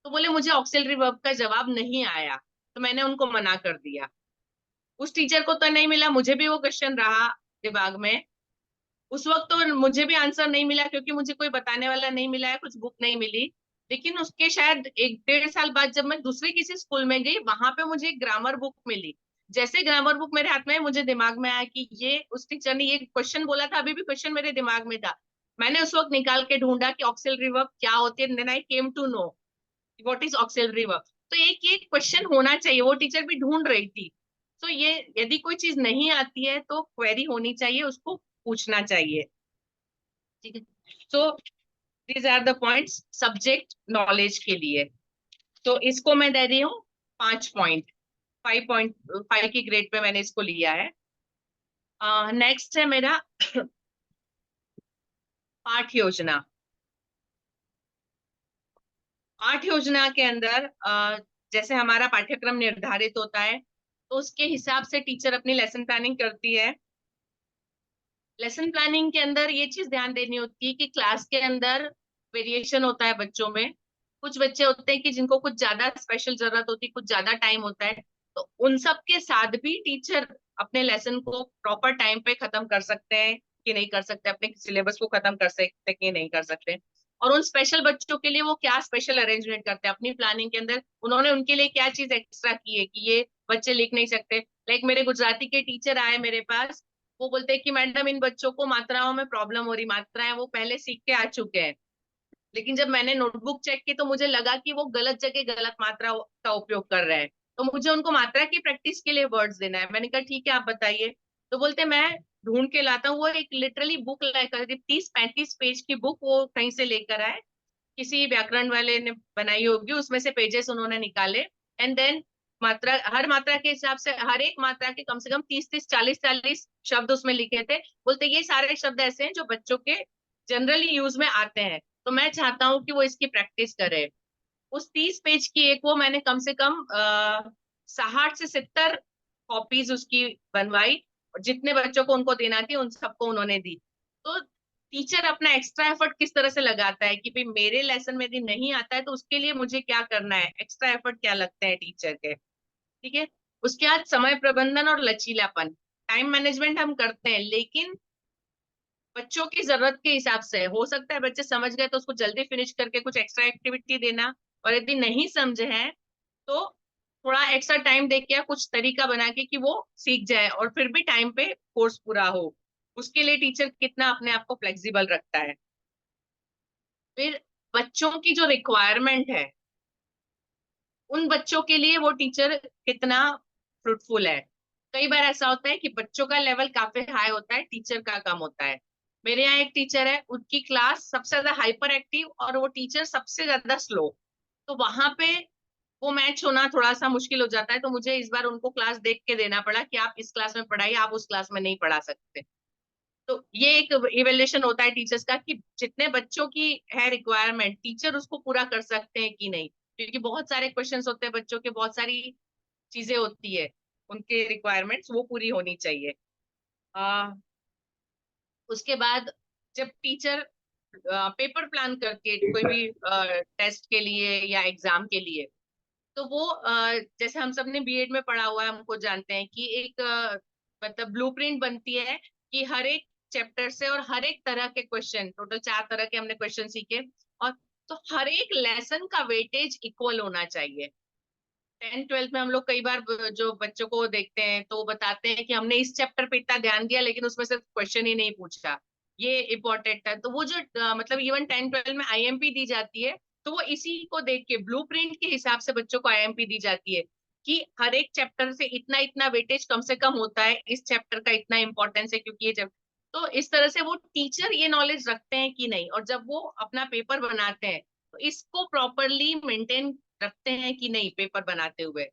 तो बोले मुझे ऑक्सिलरी वर्ब का जवाब नहीं आया, तो मैंने उनको मना कर दिया। उस टीचर को तो नहीं मिला, मुझे भी वो क्वेश्चन रहा दिमाग में। उस वक्त तो मुझे भी आंसर नहीं मिला क्योंकि मुझे कोई बताने वाला नहीं मिला है, कुछ बुक नहीं मिली। लेकिन उसके शायद 1-1.5 साल बाद जब मैं दूसरे किसी स्कूल में गई, वहां पे मुझे एक ग्रामर बुक मिली। जैसे ग्रामर बुक मेरे हाथ में है, मुझे दिमाग में आया कि ये उस टीचर ने ये क्वेश्चन बोला था, अभी भी क्वेश्चन मेरे दिमाग में था। मैंने उस वक्त निकाल के ढूंढा कि ऑक्सिलरी वर्ब क्या होती है, then I came to know what is auxiliary verb. तो एक ये क्वेश्चन होना चाहिए, वो टीचर भी ढूंढ रही थी। तो ये यदि कोई चीज नहीं आती है तो क्वेरी होनी चाहिए, उसको पूछना चाहिए। ठीक है, so these are the points subject knowledge के लिए। तो इसको मैं दे रही हूँ 5 पॉइंट, 5.5 की ग्रेड पे मैंने इसको लिया है। नेक्स्ट है मेरा पाठ योजना। पाठ योजना के अंदर जैसे हमारा पाठ्यक्रम निर्धारित होता है, तो उसके हिसाब से टीचर अपनी लेसन प्लानिंग करती है। लेसन प्लानिंग के अंदर ये चीज ध्यान देनी होती है कि क्लास के अंदर वेरिएशन होता है बच्चों में। कुछ बच्चे होते हैं कि जिनको कुछ ज्यादा स्पेशल जरूरत होती है, कुछ ज्यादा टाइम होता है, तो उन सब के साथ भी टीचर अपने लेसन को प्रॉपर टाइम पे खत्म कर सकते हैं कि नहीं कर सकते, अपने सिलेबस को खत्म कर सकते हैं कि नहीं कर सकते। और उन स्पेशल बच्चों के लिए वो क्या स्पेशल अरेंजमेंट करते हैं अपनी प्लानिंग के अंदर, उन्होंने उनके लिए क्या चीज एक्स्ट्रा की है कि ये बच्चे लिख नहीं सकते। लाइक मेरे गुजराती के टीचर आए मेरे पास, वो बोलते हैं कि मैडम इन बच्चों को मात्राओं में प्रॉब्लम हो रही, मात्राएं वो पहले सीख के आ चुके हैं, लेकिन जब मैंने नोटबुक चेक की तो मुझे लगा कि वो गलत जगह गलत मात्रा का उपयोग कर रहे हैं, तो मुझे उनको मात्रा की प्रैक्टिस के लिए वर्ड्स देना है। मैंने कहा ठीक है आप बताइए, तो बोलते मैं ढूंढ के लाता हूँ। वो एक लिटरली बुक लाकर 30-35 पेज की बुक वो कहीं से लेकर आए, किसी व्याकरण वाले ने बनाई होगी, उसमें से पेजेस उन्होंने निकाले, एंड देन मात्रा, हर मात्रा के हिसाब से हर एक मात्रा के कम से कम 30-30 40-40 शब्द उसमें लिखे थे। बोलते ये सारे शब्द ऐसे हैं जो बच्चों के जनरली यूज में आते हैं, तो मैं चाहता हूँ कि वो इसकी प्रैक्टिस करे। उस 30 पेज की एक वो मैंने कम से कम 60 से 70 कॉपीज उसकी बनवाई, और जितने बच्चों को उनको देना थी उन सबको उन्होंने दी। तो टीचर अपना एक्स्ट्रा एफर्ट किस तरह से लगाता है कि भाई मेरे लेसन में यदि नहीं आता है तो उसके लिए मुझे क्या करना है, एक्स्ट्रा एफर्ट क्या लगते हैं टीचर के, ठीक है। उसके बाद समय प्रबंधन और लचीलापन, टाइम मैनेजमेंट हम करते हैं, लेकिन बच्चों की जरूरत के हिसाब से। हो सकता है बच्चे समझ गए तो उसको जल्दी फिनिश करके कुछ एक्स्ट्रा एक्टिविटी देना, और यदि नहीं समझे हैं तो थोड़ा एक्स्ट्रा टाइम दे के या कुछ तरीका बना के कि वो सीख जाए और फिर भी टाइम पे कोर्स पूरा हो। उसके लिए टीचर कितना अपने आप को फ्लेक्सिबल रखता है। फिर बच्चों की जो रिक्वायरमेंट है, उन बच्चों के लिए वो टीचर कितना फ्रूटफुल है। कई बार ऐसा होता है कि बच्चों का लेवल काफी हाई होता है, टीचर का कम होता है। मेरे यहाँ एक टीचर है, उनकी क्लास सबसे ज्यादा हाइपर एक्टिव और वो टीचर सबसे ज्यादा स्लो, तो वहां पे वो मैच होना थोड़ा सा मुश्किल हो जाता है। तो मुझे इस बार उनको क्लास देख के देना पड़ा कि आप इस क्लास में पढ़ाइए, आप उस क्लास में नहीं पढ़ा सकते। तो ये एक इवेल्युएशन होता है टीचर्स का कि जितने बच्चों की है रिक्वायरमेंट, टीचर उसको पूरा कर सकते हैं कि नहीं, क्योंकि बहुत सारे क्वेश्चंस होते हैं बच्चों के, बहुत सारी चीजें होती है, उनके रिक्वायरमेंट्स वो पूरी होनी चाहिए। उसके बाद जब टीचर पेपर प्लान करके कोई भी टेस्ट के लिए या एग्जाम के लिए, तो वो जैसे हम सब ने बीएड में पढ़ा हुआ है, हमको जानते हैं कि एक मतलब ब्लूप्रिंट बनती है कि हर एक चैप्टर से और हर एक तरह के क्वेश्चन, टोटल 4 तरह के हमने क्वेश्चन सीखे, और तो हर एक लेसन का वेटेज इक्वल होना चाहिए। 10th-12th में हम लोग कई बार जो बच्चों को देखते हैं तो वो बताते हैं कि हमने इस चैप्टर पे इतना ध्यान दिया लेकिन उसमें से क्वेश्चन ही नहीं पूछा, ये इम्पोर्टेंट है। तो वो जो मतलब इवन 10th-12th में आईएमपी दी जाती है, तो वो इसी को देख के ब्लूप्रिंट के हिसाब से बच्चों को आईएमपी दी जाती है कि हर एक चैप्टर से इतना इतना वेटेज कम से कम होता है, इस चैप्टर का इतना इंपॉर्टेंस है क्योंकि ये तो इस तरह से वो टीचर ये नॉलेज रखते हैं कि नहीं, और जब वो अपना पेपर बनाते हैं तो इसको प्रॉपरली मेंटेन रखते हैं कि नहीं पेपर बनाते हुए,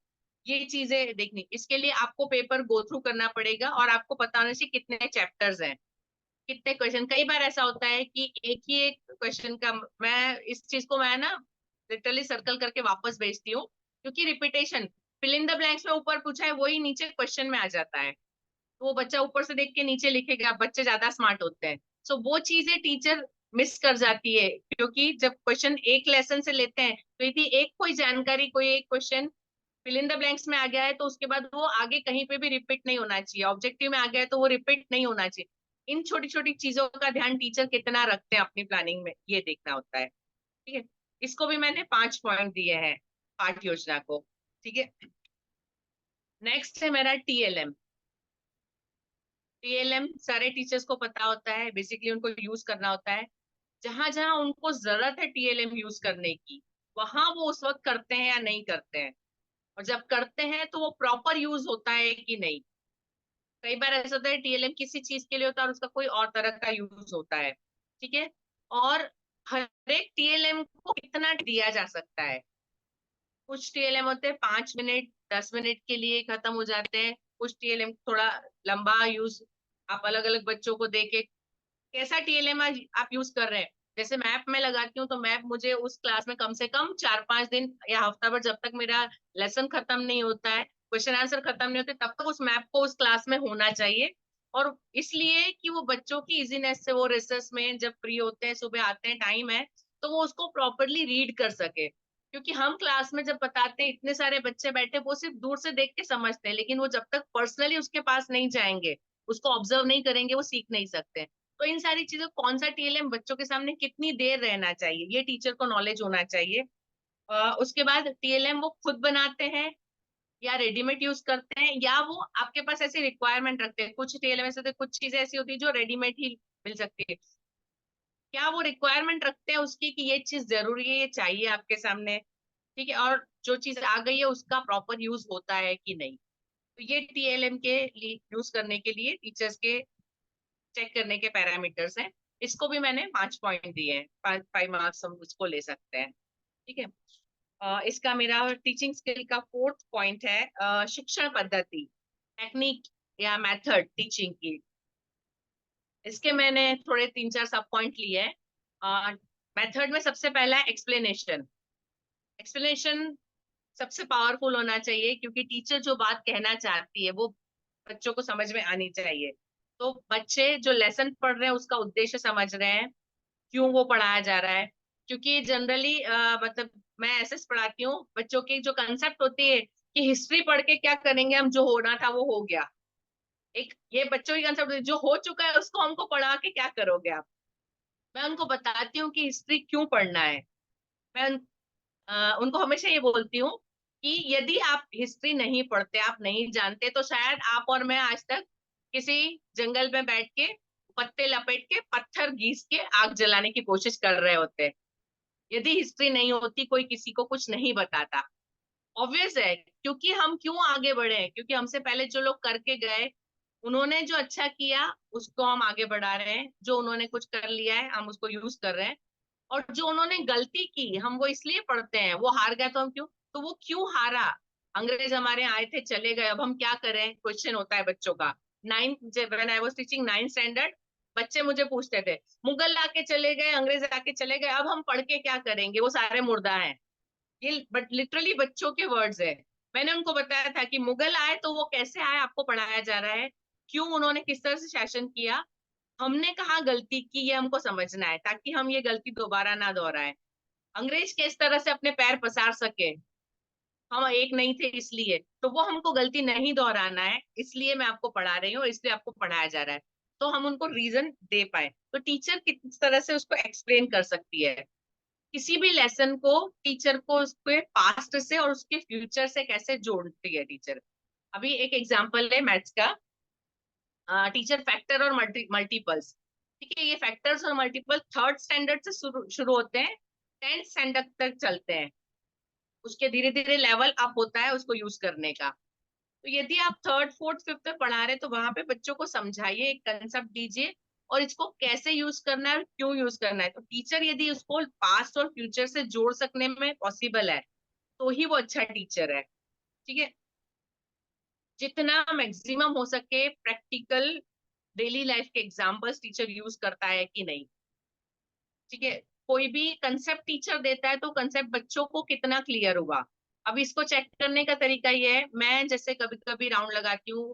ये चीजें देखनी। इसके लिए आपको पेपर गो थ्रू करना पड़ेगा और आपको पता होना चाहिए कितने चैप्टर्स हैं, कितने क्वेश्चन। कई बार ऐसा होता है कि एक ही एक क्वेश्चन का, मैं इस चीज को मैं ना लिटरली सर्कल करके वापस भेजती हूँ, क्योंकि repetition, fill in the blanks में ऊपर पूछा है वही नीचे क्वेश्चन में आ जाता है, तो वो बच्चा ऊपर से देख के नीचे लिखेगा, बच्चे ज्यादा स्मार्ट होते हैं। सो वो चीजें टीचर मिस कर जाती है, क्योंकि जब क्वेश्चन एक लेसन से लेते हैं तो यदि एक कोई जानकारी, कोई एक question fill in the blanks में आ गया है तो उसके बाद वो आगे कहीं पे भी रिपीट नहीं होना चाहिए, ऑब्जेक्टिव में आ गया है तो वो रिपीट नहीं होना चाहिए। इन छोटी छोटी चीजों का ध्यान टीचर कितना रखते हैं अपनी प्लानिंग में, ये देखना होता है, ठीक है। इसको भी मैंने 5 पॉइंट दिए हैं पाठ योजना को, ठीक है। नेक्स्ट है मेरा टीएलएम। टीएलएम सारे टीचर्स को पता होता है, बेसिकली उनको यूज करना होता है। जहां जहां उनको जरूरत है टीएलएम यूज करने की, वहां वो उस वक्त करते हैं या नहीं करते हैं, और जब करते हैं तो वो प्रॉपर यूज होता है कि नहीं। कई बार ऐसा होता है टीएलएम किसी चीज के लिए होता है और उसका कोई और तरह का यूज होता है, ठीक है। और हर एक टीएलएम को कितना दिया जा सकता है, कुछ टीएलएम होते हैं 5 मिनट 10 मिनट के लिए खत्म हो जाते हैं, कुछ टीएलएम थोड़ा लंबा यूज, आप अलग अलग बच्चों को देके कैसा टीएलएम आप यूज कर रहे हैं। जैसे मैप में लगाती हूँ तो मैप मुझे उस क्लास में कम से कम 4-5 दिन या हफ्ता भर, जब तक मेरा लेसन खत्म नहीं होता है, क्वेश्चन आंसर खत्म नहीं होते, तब तक उस मैप को उस क्लास में होना चाहिए। और इसलिए कि वो बच्चों की इजीनेस से, वो रिसर्च में जब फ्री होते हैं, सुबह आते हैं, टाइम है, तो वो उसको प्रॉपरली रीड कर सके। क्योंकि हम क्लास में जब बताते हैं, इतने सारे बच्चे बैठे, वो सिर्फ दूर से देख के समझते हैं, लेकिन वो जब तक पर्सनली उसके पास नहीं जाएंगे, उसको ऑब्जर्व नहीं करेंगे, वो सीख नहीं सकते। तो इन सारी चीजों, कौन सा टीएलएम बच्चों के सामने कितनी देर रहना चाहिए, ये टीचर को नॉलेज होना चाहिए। उसके बाद टीएलएम वो खुद बनाते हैं या रेडीमेड यूज करते हैं, या वो आपके पास ऐसी रिक्वायरमेंट रखते हैं। कुछ टीएलएमएस होते हैं, कुछ चीजें ऐसी होती है जो रेडीमेड ही मिल सकती है। क्या वो रिक्वायरमेंट रखते हैं उसकी कि ये चीज जरूरी है, ये चाहिए आपके सामने, ठीक है, और जो चीज आ गई है उसका प्रॉपर यूज होता है कि नहीं। तो ये टीएलएम के लिए यूज करने के लिए टीचर्स के चेक करने के पैरामीटर्स हैं। इसको भी मैंने 5 पॉइंट दिए हैं, 5 मार्क्स हम उसको ले सकते हैं, ठीक है। इसका मेरा टीचिंग स्किल का 4th पॉइंट है शिक्षण पद्धति, टेक्निक या मेथड टीचिंग की। इसके मैंने थोड़े 3-4 सब पॉइंट लिए हैं। मेथड में सबसे पहला है एक्सप्लेनेशन। एक्सप्लेनेशन सबसे पावरफुल होना चाहिए, क्योंकि टीचर जो बात कहना चाहती है वो बच्चों को समझ में आनी चाहिए। तो बच्चे जो लेसन पढ़ रहे हैं उसका उद्देश्य समझ रहे हैं, क्यों वो पढ़ाया जा रहा है। क्योंकि जनरली मतलब मैं ऐसे पढ़ाती हूँ, बच्चों की जो कंसेप्ट होती है कि हिस्ट्री पढ़ के क्या करेंगे हम, जो होना था वो हो गया। एक ये बच्चों की कंसेप्ट, जो हो चुका है उसको हमको पढ़ा के क्या करोगे आप। मैं उनको बताती हूँ कि हिस्ट्री क्यों पढ़ना है। मैं उनको हमेशा ये बोलती हूँ कि यदि आप हिस्ट्री नहीं पढ़ते, आप नहीं जानते, तो शायद आप और मैं आज तक किसी जंगल में बैठ के पत्ते लपेट के पत्थर घीस के आग जलाने की कोशिश कर रहे होते। यदि हिस्ट्री नहीं होती, कोई किसी को कुछ नहीं बताता। ऑब्वियस है, क्योंकि हम क्यों आगे बढ़े हैं, क्योंकि हमसे पहले जो लोग करके गए उन्होंने जो अच्छा किया उसको हम आगे बढ़ा रहे हैं, जो उन्होंने कुछ कर लिया है हम उसको यूज कर रहे हैं, और जो उन्होंने गलती की हम वो इसलिए पढ़ते हैं। वो हार गया तो हम क्यों, तो वो क्यों हारा, अंग्रेज हमारे आए थे चले गए, अब हम क्या करें, क्वेश्चन होता है बच्चों का। 9th when I was teaching 9th standard, बच्चे मुझे पूछते थे मुगल आके चले गए, अंग्रेज आके चले गए, अब हम पढ़ के क्या करेंगे, वो सारे मुर्दा हैं। ये बट लिटरली बच्चों के वर्ड्स है। मैंने उनको बताया था कि मुगल आए तो वो कैसे आए आपको पढ़ाया जा रहा है, क्यों उन्होंने किस तरह से शासन किया, हमने कहाँ गलती की, ये हमको समझना है, ताकि हम ये गलती दोबारा ना दोहराए। अंग्रेज किस तरह से अपने पैर पसार सके, हम एक नहीं थे इसलिए, तो वो हमको गलती नहीं दोहराना है, इसलिए मैं आपको पढ़ा रही हूँ, इसलिए आपको पढ़ाया जा रहा है। तो हम उनको रीजन दे पाए, तो टीचर किस तरह से उसको एक्सप्लेन कर सकती है। किसी भी लेसन को टीचर को उसके पास्ट से और उसके फ्यूचर से कैसे जोड़ती है टीचर। अभी एक एग्जांपल है मैथ्स का, टीचर फैक्टर और मल्टीपल्स, ठीक है। ये फैक्टर्स और मल्टीपल 3rd स्टैंडर्ड से शुरू होते हैं, 10th स्टैंडर्ड तक चलते हैं, उसके धीरे धीरे लेवल अप होता है उसको यूज करने का। तो यदि आप 3rd 4th 5th में पढ़ा रहे तो वहां पे बच्चों को समझाइए, एक कंसेप्ट दीजिए, और इसको कैसे यूज करना है और क्यों यूज करना है। तो टीचर यदि उसको पास्ट और फ्यूचर से जोड़ सकने में पॉसिबल है तो ही वो अच्छा टीचर है, ठीक है। जितना मैक्सिमम हो सके प्रैक्टिकल डेली लाइफ के एग्जांपल्स टीचर यूज करता है कि नहीं, ठीक है। कोई भी कंसेप्ट टीचर देता है तो कंसेप्ट बच्चों को कितना क्लियर हुआ। अब इसको चेक करने का तरीका ये है, मैं जैसे कभी कभी राउंड लगाती हूँ,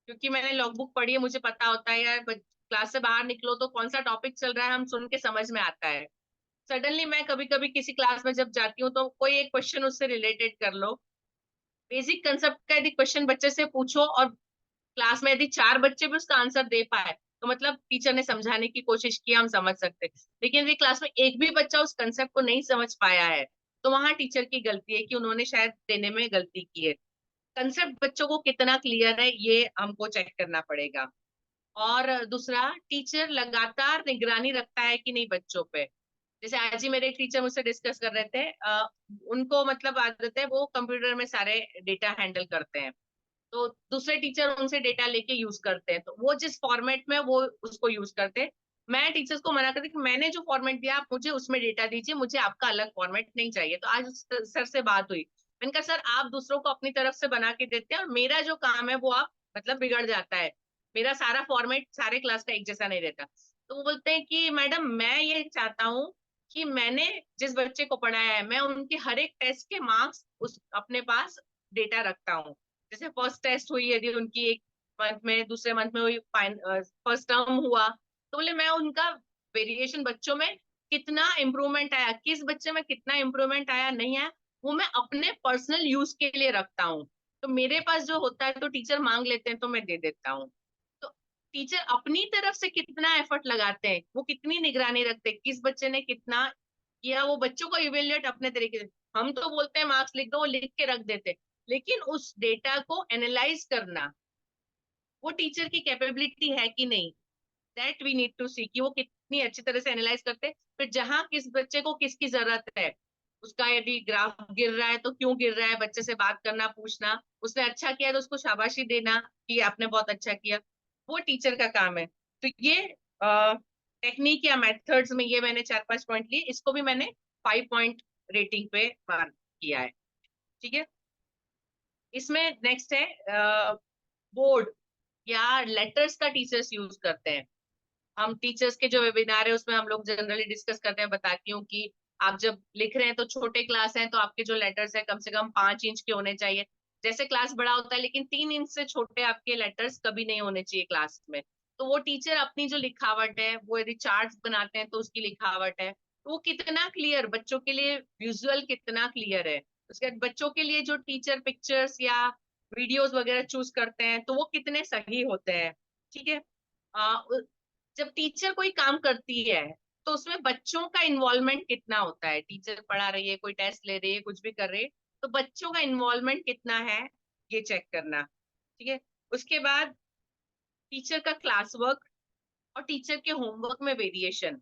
क्योंकि मैंने लॉगबुक पढ़ी है, मुझे पता होता है यार क्लास से बाहर निकलो तो कौन सा टॉपिक चल रहा है हम सुन के समझ में आता है। सडनली मैं कभी कभी किसी क्लास में जब जाती हूँ तो कोई एक क्वेश्चन उससे रिलेटेड कर लो, बेसिक कंसेप्ट का यदि क्वेश्चन बच्चे से पूछो और क्लास में यदि 4 बच्चे भी उसका आंसर दे पाए तो मतलब टीचर ने समझाने की कोशिश की, हम समझ सकते। लेकिन यदि क्लास में एक भी बच्चा उस कंसेप्ट को नहीं समझ पाया है तो वहां टीचर की गलती है कि उन्होंने शायद देने में गलती की है। कंसेप्ट बच्चों को कितना क्लियर है ये हमको चेक करना पड़ेगा। और दूसरा, टीचर लगातार निगरानी रखता है कि नहीं बच्चों पे। जैसे आज ही मेरे एक टीचर मुझसे डिस्कस कर रहे थे, उनको मतलब आदत है वो कंप्यूटर में सारे डेटा हैंडल करते हैं, तो दूसरे टीचर उनसे डेटा लेके यूज करते हैं, तो वो जिस फॉर्मेट में वो उसको यूज करते हैं, मैं टीचर्स को मना करती कि मैंने जो फॉर्मेट दिया आप मुझे उसमें डेटा दीजिए, मुझे आपका अलग फॉर्मेट नहीं चाहिए। तो आज सर से बात हुई, मैंने कहा सर आप दूसरों को अपनी तरफ से बना के देते हैं और मेरा जो काम है वो आप मतलब बिगड़ जाता है, मेरा सारा फॉर्मेट सारे क्लास का एक जैसा नहीं रहता। तो वो बोलते हैं कि मैडम मैं ये चाहता हूँ कि मैंने जिस बच्चे को पढ़ाया है मैं उनके हर एक टेस्ट के मार्क्स उस अपने पास डेटा रखता हूँ। जैसे फर्स्ट टेस्ट हुई यदि उनकी एक मंथ में, दूसरे मंथ में हुई, फर्स्ट टर्म हुआ, तो बोले मैं उनका वेरिएशन बच्चों में कितना इम्प्रूवमेंट आया, किस बच्चे में कितना इम्प्रूवमेंट आया नहीं आया, वो मैं अपने पर्सनल यूज के लिए रखता हूँ। तो मेरे पास जो होता है तो टीचर मांग लेते हैं तो मैं दे देता हूँ। तो टीचर अपनी तरफ से कितना एफर्ट लगाते हैं, वो कितनी निगरानी रखते हैं किस बच्चे ने कितना किया, वो बच्चों को इवेल्युएट अपने तरीके से। हम तो बोलते हैं मार्क्स लिख दो, वो लिख के रख देते, लेकिन उस डेटा को एनालाइज करना वो टीचर की कैपेबिलिटी है कि नहीं, दैट वी नीड टू सी कि वो कितनी अच्छी तरह से एनालाइज करते हैं। फिर जहां किस बच्चे को किसकी जरूरत है, उसका यदि ग्राफ गिर रहा है तो क्यों गिर रहा है, बच्चे से बात करना, पूछना, उसने अच्छा किया तो उसको शाबाशी देना कि आपने बहुत अच्छा किया, वो टीचर का काम है। तो ये टेक्निक या मेथड्स में ये मैंने 4-5 पॉइंट लिए, इसको भी मैंने 5 पॉइंट रेटिंग पे मार्क किया है। ठीक है, इसमें नेक्स्ट है बोर्ड या लेटर्स का टीचर्स यूज करते हैं। हम टीचर्स के जो वेबिनार है उसमें हम लोग जनरली डिस्कस करते हैं, बताती हूँ कि आप जब लिख रहे हैं तो छोटे क्लास हैं तो आपके जो लेटर्स है कम से कम 5 इंच के होने चाहिए। जैसे क्लास बड़ा होता है लेकिन 3 इंच से छोटे आपके लेटर्स कभी नहीं होने चाहिए क्लास में। तो वो टीचर अपनी जो लिखावट है, वो यदि चार्ट बनाते हैं तो उसकी लिखावट है, तो वो कितना क्लियर, बच्चों के लिए विजुअल कितना क्लियर है। उसके बाद बच्चों के लिए जो टीचर पिक्चर्स या वीडियोस वगैरह चूज करते हैं तो वो कितने सही होते हैं। ठीक है, जब टीचर कोई काम करती है तो उसमें बच्चों का इन्वॉल्वमेंट कितना होता है। टीचर पढ़ा रही है, कोई टेस्ट ले रही है, कुछ भी कर रही है, तो बच्चों का इन्वॉल्वमेंट कितना है ये चेक करना। ठीक है, उसके बाद टीचर का क्लास वर्क और टीचर के होमवर्क में वेरिएशन।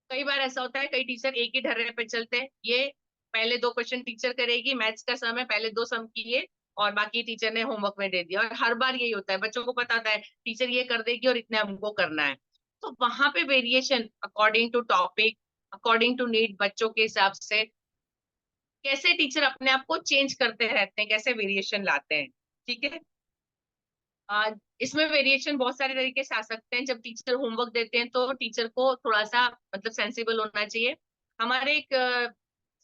कई बार ऐसा होता है, कई टीचर एक ही ढर्रे पे चलते हैं, ये पहले 2 क्वेश्चन टीचर करेगी, मैथ्स का सम है, पहले 2 सम किए और बाकी टीचर ने होमवर्क में दे दिया। और हर बार यही होता है, बच्चों को पता होता है टीचर ये कर देगी और इतने हमको करना है। तो वहां पे variation according to topic, according to need, बच्चों के हिसाब से कैसे टीचर अपने आप को चेंज करते रहते हैं, कैसे वेरिएशन लाते हैं। ठीक है, इसमें वेरिएशन बहुत सारे तरीके से आ सकते हैं। जब टीचर होमवर्क देते हैं तो टीचर को थोड़ा सा मतलब सेंसिबल होना चाहिए। हमारे एक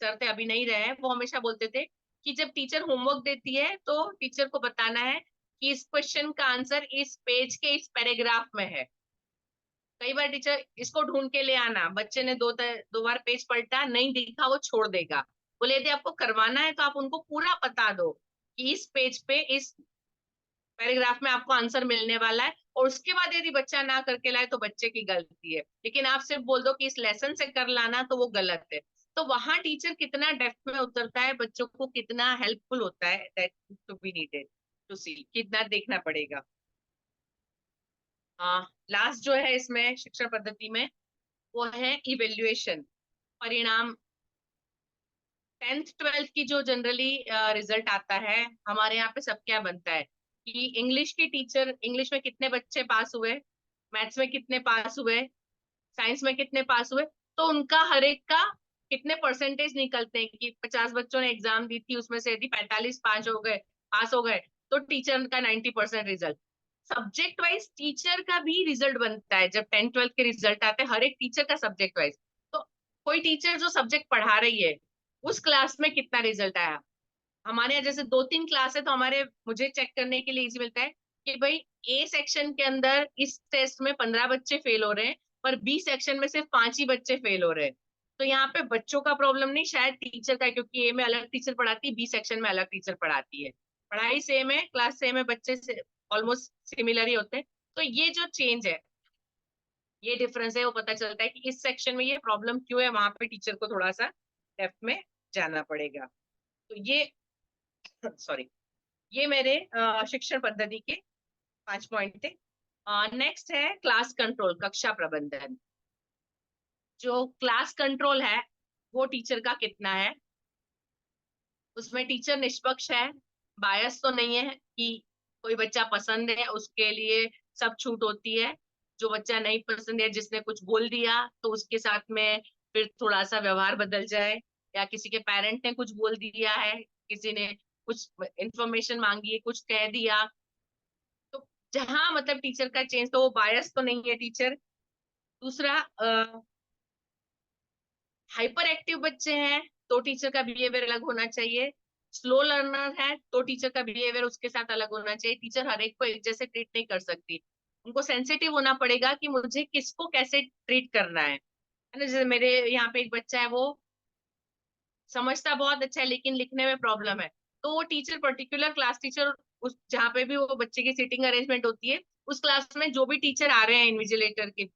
सर थे, अभी नहीं रहे हैं, वो हमेशा बोलते थे कि जब टीचर होमवर्क देती है तो टीचर को बताना है कि इस क्वेश्चन का आंसर इस पेज के इस पैराग्राफ में है। कई बार टीचर इसको ढूंढ के ले आना, बच्चे ने 2 बार पेज पलटा, नहीं दिखा, वो छोड़ देगा। बोले यदि आपको करवाना है तो आप उनको पूरा बता दो कि इस पेज पे इस पैराग्राफ में आपको आंसर मिलने वाला है, और उसके बाद यदि बच्चा ना करके लाए तो बच्चे की गलती है। लेकिन आप सिर्फ बोल दो कि इस लेसन से कर लाना, तो वो गलत है। तो वहां टीचर कितना डेप्थ में उतरता है, बच्चों को कितना हेल्पफुल होता है, that to be needed to see, कितना देखना पड़ेगा। लास्ट जो है इसमें शिक्षण पद्धति में वो है इवेल्युएशन, परिणाम। 10th 12th की जो जनरली रिजल्ट आता है, हमारे यहाँ पे सब क्या बनता है कि इंग्लिश की टीचर, इंग्लिश में कितने बच्चे पास हुए, मैथ्स में कितने पास हुए, साइंस में कितने पास हुए, तो उनका हर एक का कितने परसेंटेज निकलते हैं कि 50 बच्चों ने एग्जाम दी थी, उसमें से यदि 45 पास हो गए तो टीचर का 90% रिजल्ट। सब्जेक्ट वाइज टीचर का भी रिजल्ट बनता है जब 10th 12th के रिजल्ट आते हैं, हर एक टीचर का सब्जेक्ट वाइज। तो कोई टीचर जो सब्जेक्ट पढ़ा रही है उस क्लास में कितना रिजल्ट आया। हमारे यहाँ जैसे 2-3 क्लास है तो हमारे, मुझे चेक करने के लिए इजी मिलता है कि भाई ए सेक्शन के अंदर इस टेस्ट में 15 बच्चे फेल हो रहे हैं, पर बी सेक्शन में सिर्फ 5 ही बच्चे फेल हो रहे हैं। तो यहाँ पे बच्चों का प्रॉब्लम नहीं, शायद टीचर का, क्योंकि ए में अलग टीचर पढ़ाती है, बी सेक्शन में अलग टीचर पढ़ाती है, पढ़ाई सेम है, क्लास सेम है, बच्चे से ऑलमोस्ट सिमिलर ही होते हैं। तो ये जो चेंज है, ये डिफरेंस है, वो पता चलता है कि इस सेक्शन में ये प्रॉब्लम क्यों है, वहां पे टीचर को थोड़ा सा डेप्थ में जाना पड़ेगा। तो ये सॉरी, ये मेरे शिक्षण पद्धति के 5 पॉइंट थे। नेक्स्ट है क्लास कंट्रोल, कक्षा प्रबंधन। जो क्लास कंट्रोल है वो टीचर का कितना है, उसमें टीचर निष्पक्ष है, बायस तो नहीं है कि कोई बच्चा पसंद है उसके लिए सब छूट होती है, जो बच्चा नहीं पसंद है, जिसने कुछ बोल दिया तो उसके साथ में फिर थोड़ा सा व्यवहार बदल जाए, या किसी के पेरेंट ने कुछ बोल दिया है, किसी ने कुछ इंफॉर्मेशन मांगी है, कुछ कह दिया, तो जहां मतलब टीचर का चेंज, तो वो बायस तो नहीं है टीचर। दूसरा, हाइपर एक्टिव बच्चे हैं तो टीचर का बिहेवियर अलग होना चाहिए, स्लो लर्नर है तो टीचर का बिहेवियर उसके साथ अलग होना चाहिए। टीचर हर एक को एक जैसे ट्रीट नहीं कर सकती, उनको सेंसिटिव होना पड़ेगा कि मुझे किसको कैसे ट्रीट करना है ना। जैसे मेरे यहाँ पे एक बच्चा है, वो समझता बहुत अच्छा है लेकिन लिखने में प्रॉब्लम है, तो वो टीचर, पर्टिकुलर क्लास टीचर, उस जहाँ पे भी वो बच्चे की सीटिंग अरेंजमेंट होती है, उस क्लास में जो भी टीचर आ रहे हैं इन्विजिलेटर के,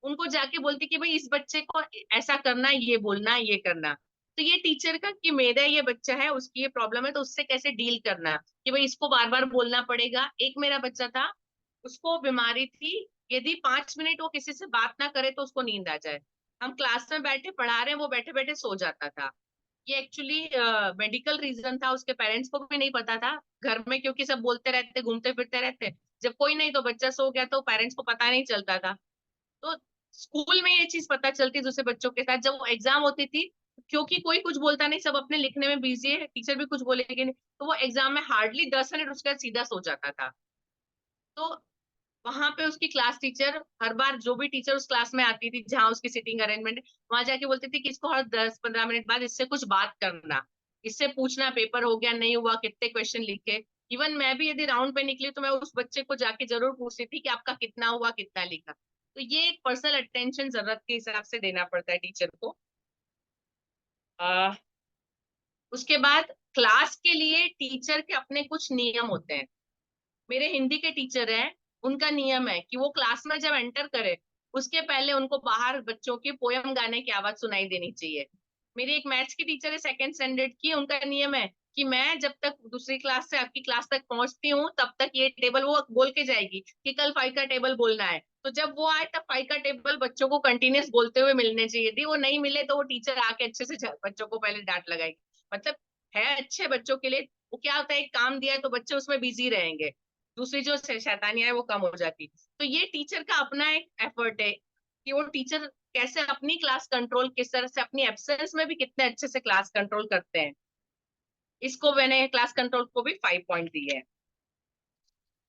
उनको जाके बोलती कि भाई इस बच्चे को ऐसा करना है, ये बोलना है, ये करना। तो ये टीचर का कि मेरा ये बच्चा है, उसकी ये प्रॉब्लम है, तो उससे कैसे डील करना है कि भाई इसको बार बार बोलना पड़ेगा। एक मेरा बच्चा था, उसको बीमारी थी, यदि 5 मिनट वो किसी से बात ना करे तो उसको नींद आ जाए। हम क्लास में बैठे पढ़ा रहे हैं, वो बैठे बैठे सो जाता था। ये एक्चुअली मेडिकल रीजन था, उसके पेरेंट्स को भी नहीं पता था घर में, क्योंकि सब बोलते रहते, घूमते फिरते रहते, जब कोई नहीं तो बच्चा सो गया तो पेरेंट्स को पता नहीं चलता था। तो स्कूल में ये चीज पता चलती दूसरे बच्चों के साथ, जब वो एग्जाम होती थी, क्योंकि कोई कुछ बोलता नहीं, सब अपने लिखने में बिजी है, टीचर भी कुछ बोलेगी नहीं, तो वो एग्जाम में हार्डली 10 मिनट उसके बाद सीधा सो जाता था। तो वहां पे उसकी क्लास टीचर हर बार, जो भी टीचर उस क्लास में आती थी जहाँ उसकी सीटिंग अरेंजमेंट, वहां जाके बोलती थी कि इसको हर 10-15 मिनट बाद इससे कुछ बात करना, इससे पूछना पेपर हो गया नहीं हुआ, कितने क्वेश्चन लिखे। इवन मैं भी यदि राउंड पे निकली तो मैं उस बच्चे को जाके जरूर पूछती थी कि आपका कितना हुआ, कितना लिखा। तो ये एक पर्सनल अटेंशन जरूरत के हिसाब से देना पड़ता है टीचर को। आ, उसके बाद क्लास के लिए टीचर के अपने कुछ नियम होते हैं। मेरे हिंदी के टीचर हैं, उनका नियम है कि वो क्लास में जब एंटर करे उसके पहले उनको बाहर बच्चों की पोयम गाने की आवाज सुनाई देनी चाहिए। मेरी एक मैथ्स की टीचर है, सेकंड स्टैंडर्ड की, उनका नियम है कि मैं जब तक दूसरी क्लास से आपकी क्लास तक पहुंचती हूँ तब तक ये टेबल, वो बोल के जाएगी कि कल 5 का टेबल बोलना है, तो जब वो आए तब 5 का टेबल बच्चों को कंटिन्यूस बोलते हुए मिलने चाहिए। यदि वो नहीं मिले तो वो टीचर आके अच्छे से बच्चों को पहले डांट लगाएगी। मतलब है अच्छे बच्चों के लिए। वो क्या होता है, एक काम दिया है तो बच्चे उसमें बिजी रहेंगे, दूसरी जो शैतानियां है वो कम हो जाती। तो ये टीचर का अपना एक एफर्ट है कि वो टीचर कैसे अपनी क्लास कंट्रोल, किस तरह से अपनी एब्सेंस में भी कितने अच्छे से क्लास कंट्रोल करते हैं। इसको मैंने क्लास कंट्रोल को भी 5 पॉइंट दिए हैं।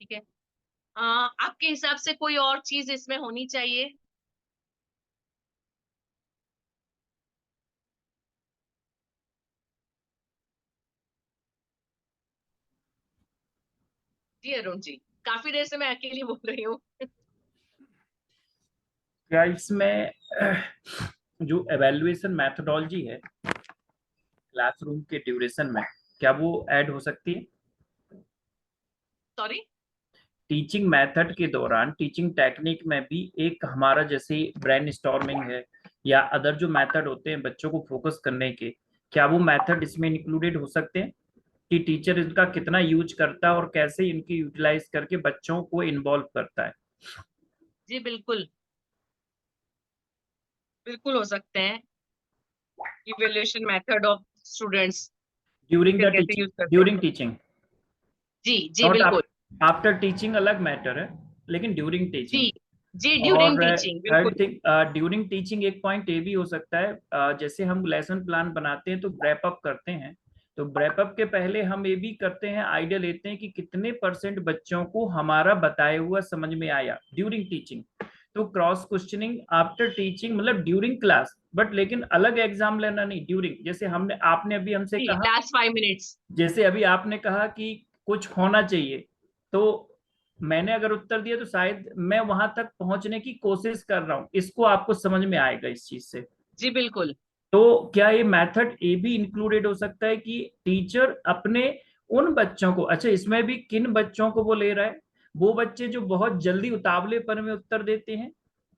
ठीक है, आपके हिसाब से कोई और चीज इसमें होनी चाहिए? जी अरुण जी, काफी देर से मैं अकेली बोल रही हूँ। क्या इसमें जो एवेल्युएशन मैथोडोलॉजी है क्लासरूम के ड्यूरेशन में, क्या वो ऐड हो सकती है? सॉरी? टीचिंग मेथड के दौरान टीचिंग टेक्निक में भी एक हमारा जैसे ब्रेन स्टॉर्मिंग है या अदर जो मेथड होते हैं बच्चों को फोकस करने के, क्या वो मेथड इसमें इंक्लूडेड हो सकते हैं कि टीचर इनका कितना यूज करता है और कैसे इनकी यूटिलाइज करके बच्चों को इन्वॉल्व करता है? जी बिल्कुल, बिल्कुल हो सकते हैं। Evaluation method of students during the कैसे यूज टीचिंग, करते हैं। ड्यूरिंग टीचिंग, जी जी नॉट बिल्कुल। आफ्टर टीचिंग अलग मैटर है, लेकिन ड्यूरिंग जी टीचिंग। जी, और ड्यूरिंग टीचिंग थर्ड बिल्कुल। थिंग, ड्यूरिंग टीचिंग एक पॉइंट ये भी हो सकता है, जैसे हम लेसन प्लान बनाते हैं तो ब्रेप अप करते हैं, तो ब्रेप अप के पहले हम ये भी करते हैं, आइडिया लेते हैं कि कितने % बच्चों को हमारा बताया हुआ समझ में आया ड्यूरिंग टीचिंग। तो क्रॉस क्वेश्चनिंग आफ्टर टीचिंग मतलब ड्यूरिंग क्लास, बट लेकिन अलग एग्जाम लेना नहीं, ड्यूरिंग। जैसे हमने, आपने अभी हमसे जी, कहा, लास्ट 5 मिनट्स। जैसे अभी आपने कहा कि कुछ होना चाहिए, तो मैंने अगर उत्तर दिया तो शायद मैं वहां तक पहुंचने की कोशिश कर रहा हूं, इसको आपको समझ में आएगा इस चीज से। जी बिल्कुल। तो क्या ये मेथड ये भी इंक्लूडेड हो सकता है कि टीचर अपने उन बच्चों को, अच्छा इसमें भी किन बच्चों को वो ले रहा है, वो बच्चे जो बहुत जल्दी उतावलेपन में उत्तर देते हैं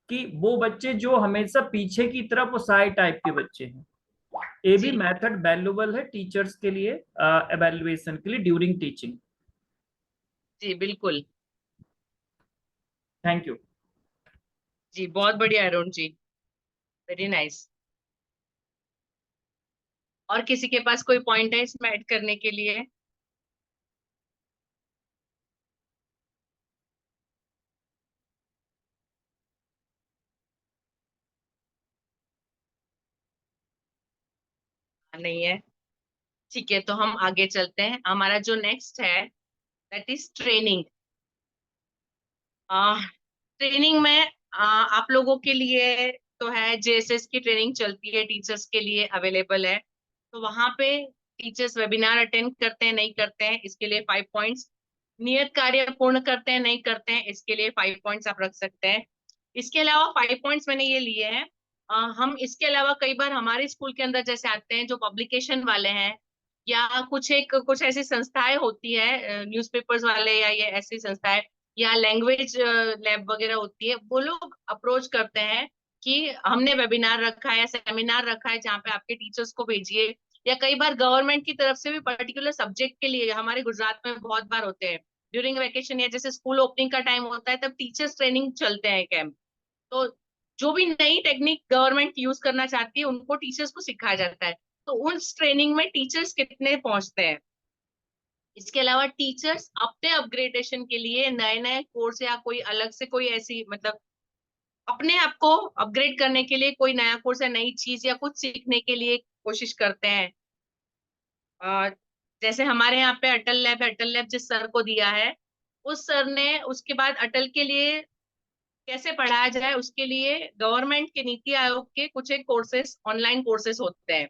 कि वो बच्चे जो हमेशा पीछे की तरफ वो साई टाइप के बच्चे हैं? ये भी जी मेथड वैल्यूबल है टीचर्स के लिए एवेल्युएशन के लिए ड्यूरिंग टीचिंग। जी बिल्कुल। Thank you. जी बहुत बढ़िया अरुण जी, वेरी नाइस। और किसी के पास कोई पॉइंट है इसमें ऐड करने के लिए? नहीं है? ठीक है, तो हम आगे चलते हैं। हमारा जो नेक्स्ट है दैट इज ट्रेनिंग। ट्रेनिंग में आप लोगों के लिए तो है, जेएसएस की ट्रेनिंग चलती है, टीचर्स के लिए अवेलेबल है। तो वहां पे टीचर्स वेबिनार अटेंड करते हैं नहीं करते हैं, इसके लिए 5 पॉइंट्स। नियत कार्य पूर्ण करते हैं नहीं करते हैं, इसके लिए 5 पॉइंट्स आप रख सकते हैं। इसके अलावा 5 पॉइंट्स मैंने ये लिए हैं। हम इसके अलावा कई बार हमारे स्कूल के अंदर जैसे आते हैं जो पब्लिकेशन वाले हैं, या कुछ ऐसी संस्थाएं होती है, न्यूज़पेपर्स वाले या ये ऐसी संस्थाएं, या लैंग्वेज लैब वगैरह होती है, वो लोग अप्रोच करते हैं कि हमने वेबिनार रखा है या सेमिनार रखा है जहाँ पे आपके टीचर्स को भेजिए, या कई बार गवर्नमेंट की तरफ से भी पर्टिकुलर सब्जेक्ट के लिए, हमारे गुजरात में बहुत बार होते हैं ड्यूरिंग वेकेशन या जैसे स्कूल ओपनिंग का टाइम होता है तब टीचर्स ट्रेनिंग चलते हैं कैंप। तो जो भी नई टेक्निक गवर्नमेंट यूज करना चाहती है उनको टीचर्स को सिखाया जाता है। तो उस ट्रेनिंग में टीचर्स कितने पहुंचते हैं। इसके अलावा टीचर्स अपने अपग्रेडेशन के लिए नए नए कोर्स या कोई अलग से कोई ऐसी मतलब अपने आप को अपग्रेड करने के लिए कोई नया कोर्स या नई चीज या कुछ सीखने के लिए कोशिश करते हैं। अ, जैसे हमारे यहाँ पे अटल लैब है, अटल लैब जिस सर को दिया है उस सर ने उसके बाद अटल के लिए कैसे पढ़ाया जाए उसके लिए गवर्नमेंट के नीति आयोग के कुछ एक कोर्सेस ऑनलाइन कोर्सेस होते हैं।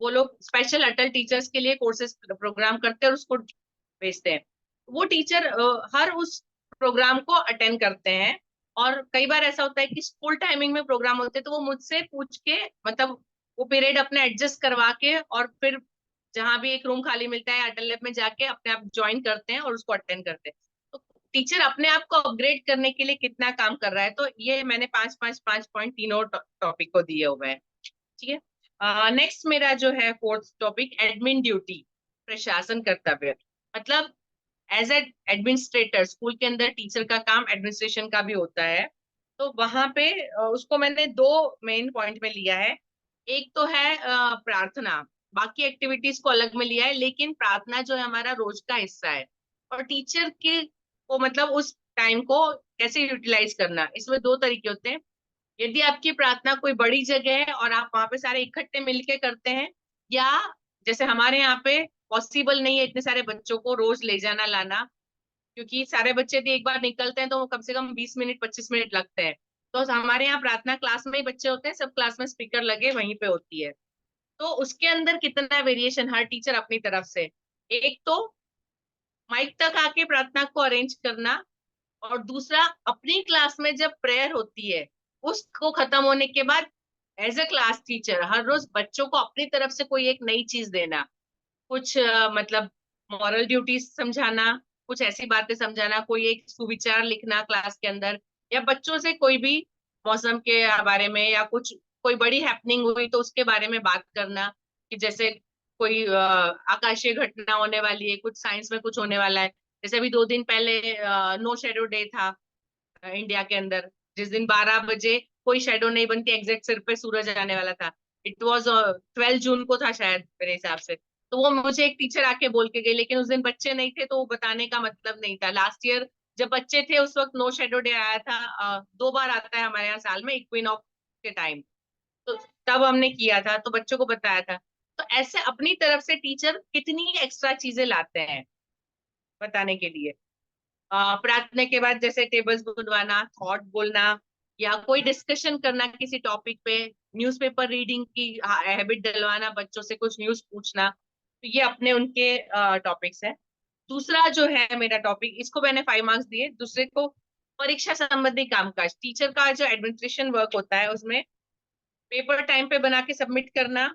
वो लोग स्पेशल अटल टीचर्स के लिए कोर्सेस प्रोग्राम करते हैं और उसको भेजते हैं। वो टीचर हर उस प्रोग्राम को अटेंड करते हैं। और कई बार ऐसा होता है कि स्कूल टाइमिंग में प्रोग्राम होते हैं तो वो मुझसे पूछ के मतलब वो पीरियड अपने एडजस्ट करवा के और फिर जहां भी एक रूम खाली मिलता है अटल लैब में जाके अपने आप ज्वाइन करते हैं और उसको अटेंड करते हैं। तो टीचर अपने आप को अपग्रेड करने के लिए कितना काम कर रहा है, तो ये मैंने 5 पॉइंट तीनों टॉपिक को दिए हुए हैं। ठीक है। नेक्स्ट मेरा जो है फोर्थ टॉपिक एडमिन ड्यूटी, प्रशासन कर्तव्य। मतलब एज ए एडमिनिस्ट्रेटर स्कूल के अंदर टीचर का काम एडमिनिस्ट्रेशन का भी होता है। तो वहां पे उसको मैंने दो मेन पॉइंट में लिया है। एक तो है प्रार्थना, बाकी एक्टिविटीज को अलग में लिया है, लेकिन प्रार्थना जो है हमारा रोज का हिस्सा है। और टीचर के को मतलब उस टाइम को कैसे यूटिलाइज करना, इसमें दो तरीके होते हैं। यदि आपकी प्रार्थना कोई बड़ी जगह है और आप वहां पे सारे इकट्ठे मिलके करते हैं, या जैसे हमारे यहाँ पे पॉसिबल नहीं है इतने सारे बच्चों को रोज ले जाना लाना, क्योंकि सारे बच्चे यदि एक बार निकलते हैं तो वो कम से कम 20 मिनट 25 मिनट लगते हैं। तो हमारे यहाँ प्रार्थना क्लास में ही बच्चे होते हैं, सब क्लास में स्पीकर लगे वहीं पे होती है। तो उसके अंदर कितना वेरिएशन हर टीचर अपनी तरफ से, एक तो माइक तक आके प्रार्थना को अरेंज करना, और दूसरा अपनी क्लास में जब प्रेयर होती है उसको खत्म होने के बाद एज ए क्लास टीचर हर रोज बच्चों को अपनी तरफ से कोई एक नई चीज देना, कुछ मतलब मॉरल ड्यूटीज समझाना, कुछ ऐसी बातें समझाना, कोई एक सुविचार लिखना क्लास के अंदर, या बच्चों से कोई भी मौसम के बारे में या कुछ कोई बड़ी हैपनिंग हुई तो उसके बारे में बात करना, कि जैसे कोई आकाशीय घटना होने वाली है, कुछ साइंस में कुछ होने वाला है। जैसे अभी 2 दिन पहले नो शेडो डे था इंडिया के अंदर, जिस दिन 12 बजे कोई शेडो नहीं बनती, एग्जैक्ट सिर पे सूरज आने वाला था। इट वॉज 12 जून को था शायद मेरे हिसाब से। तो वो मुझे एक टीचर आके बोल के गई, लेकिन उस दिन बच्चे नहीं थे तो वो बताने का मतलब नहीं था। लास्ट ईयर जब बच्चे थे उस वक्त नो शेडो डे आया था। 2 बार आता है हमारे यहाँ साल में इक्विनॉक्स के टाइम। तो तब हमने किया था तो बच्चों को बताया था। तो ऐसे अपनी तरफ से टीचर कितनी एक्स्ट्रा चीजें लाते हैं बताने के लिए। प्रार्थना के बाद जैसे टेबल्स बुनवाना, थॉट बोलना, या कोई डिस्कशन करना किसी टॉपिक पे, न्यूज़पेपर रीडिंग की हैबिट डलवाना, बच्चों से कुछ न्यूज पूछना। तो ये अपने उनके टॉपिक्स है। दूसरा जो है मेरा टॉपिक, इसको मैंने 5 मार्क्स दिए। दूसरे को परीक्षा संबंधी कामकाज, टीचर का जो एडमिनिस्ट्रेशन वर्क होता है उसमें पेपर टाइम पे बना के सबमिट करना,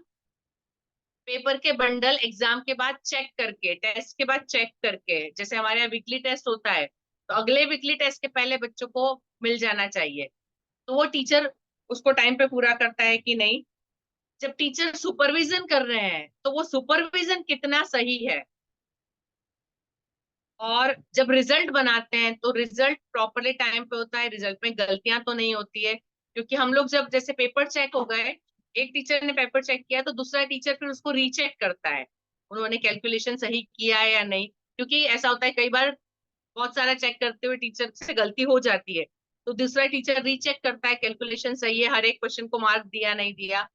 पेपर के बंडल एग्जाम के बाद चेक करके, टेस्ट के बाद चेक करके, जैसे हमारे यहाँ वीकली टेस्ट होता है तो अगले वीकली टेस्ट के पहले बच्चों को मिल जाना चाहिए। तो वो टीचर उसको टाइम पे पूरा करता है कि नहीं। जब टीचर सुपरविजन कर रहे हैं तो वो सुपरविजन कितना सही है। और जब रिजल्ट बनाते हैं तो रिजल्ट प्रॉपरली टाइम पे होता है, रिजल्ट में गलतियां तो नहीं होती है। क्योंकि हम लोग जब जैसे पेपर चेक हो गए, एक टीचर ने पेपर चेक किया तो दूसरा टीचर फिर उसको रीचेक करता है उन्होंने कैलकुलेशन सही किया है या नहीं। क्योंकि ऐसा होता है कई बार बहुत सारा चेक करते हुए टीचर से गलती हो जाती है, तो दूसरा टीचर रीचेक करता है कैलकुलेशन सही है, हर एक क्वेश्चन को मार्क दिया नहीं दिया।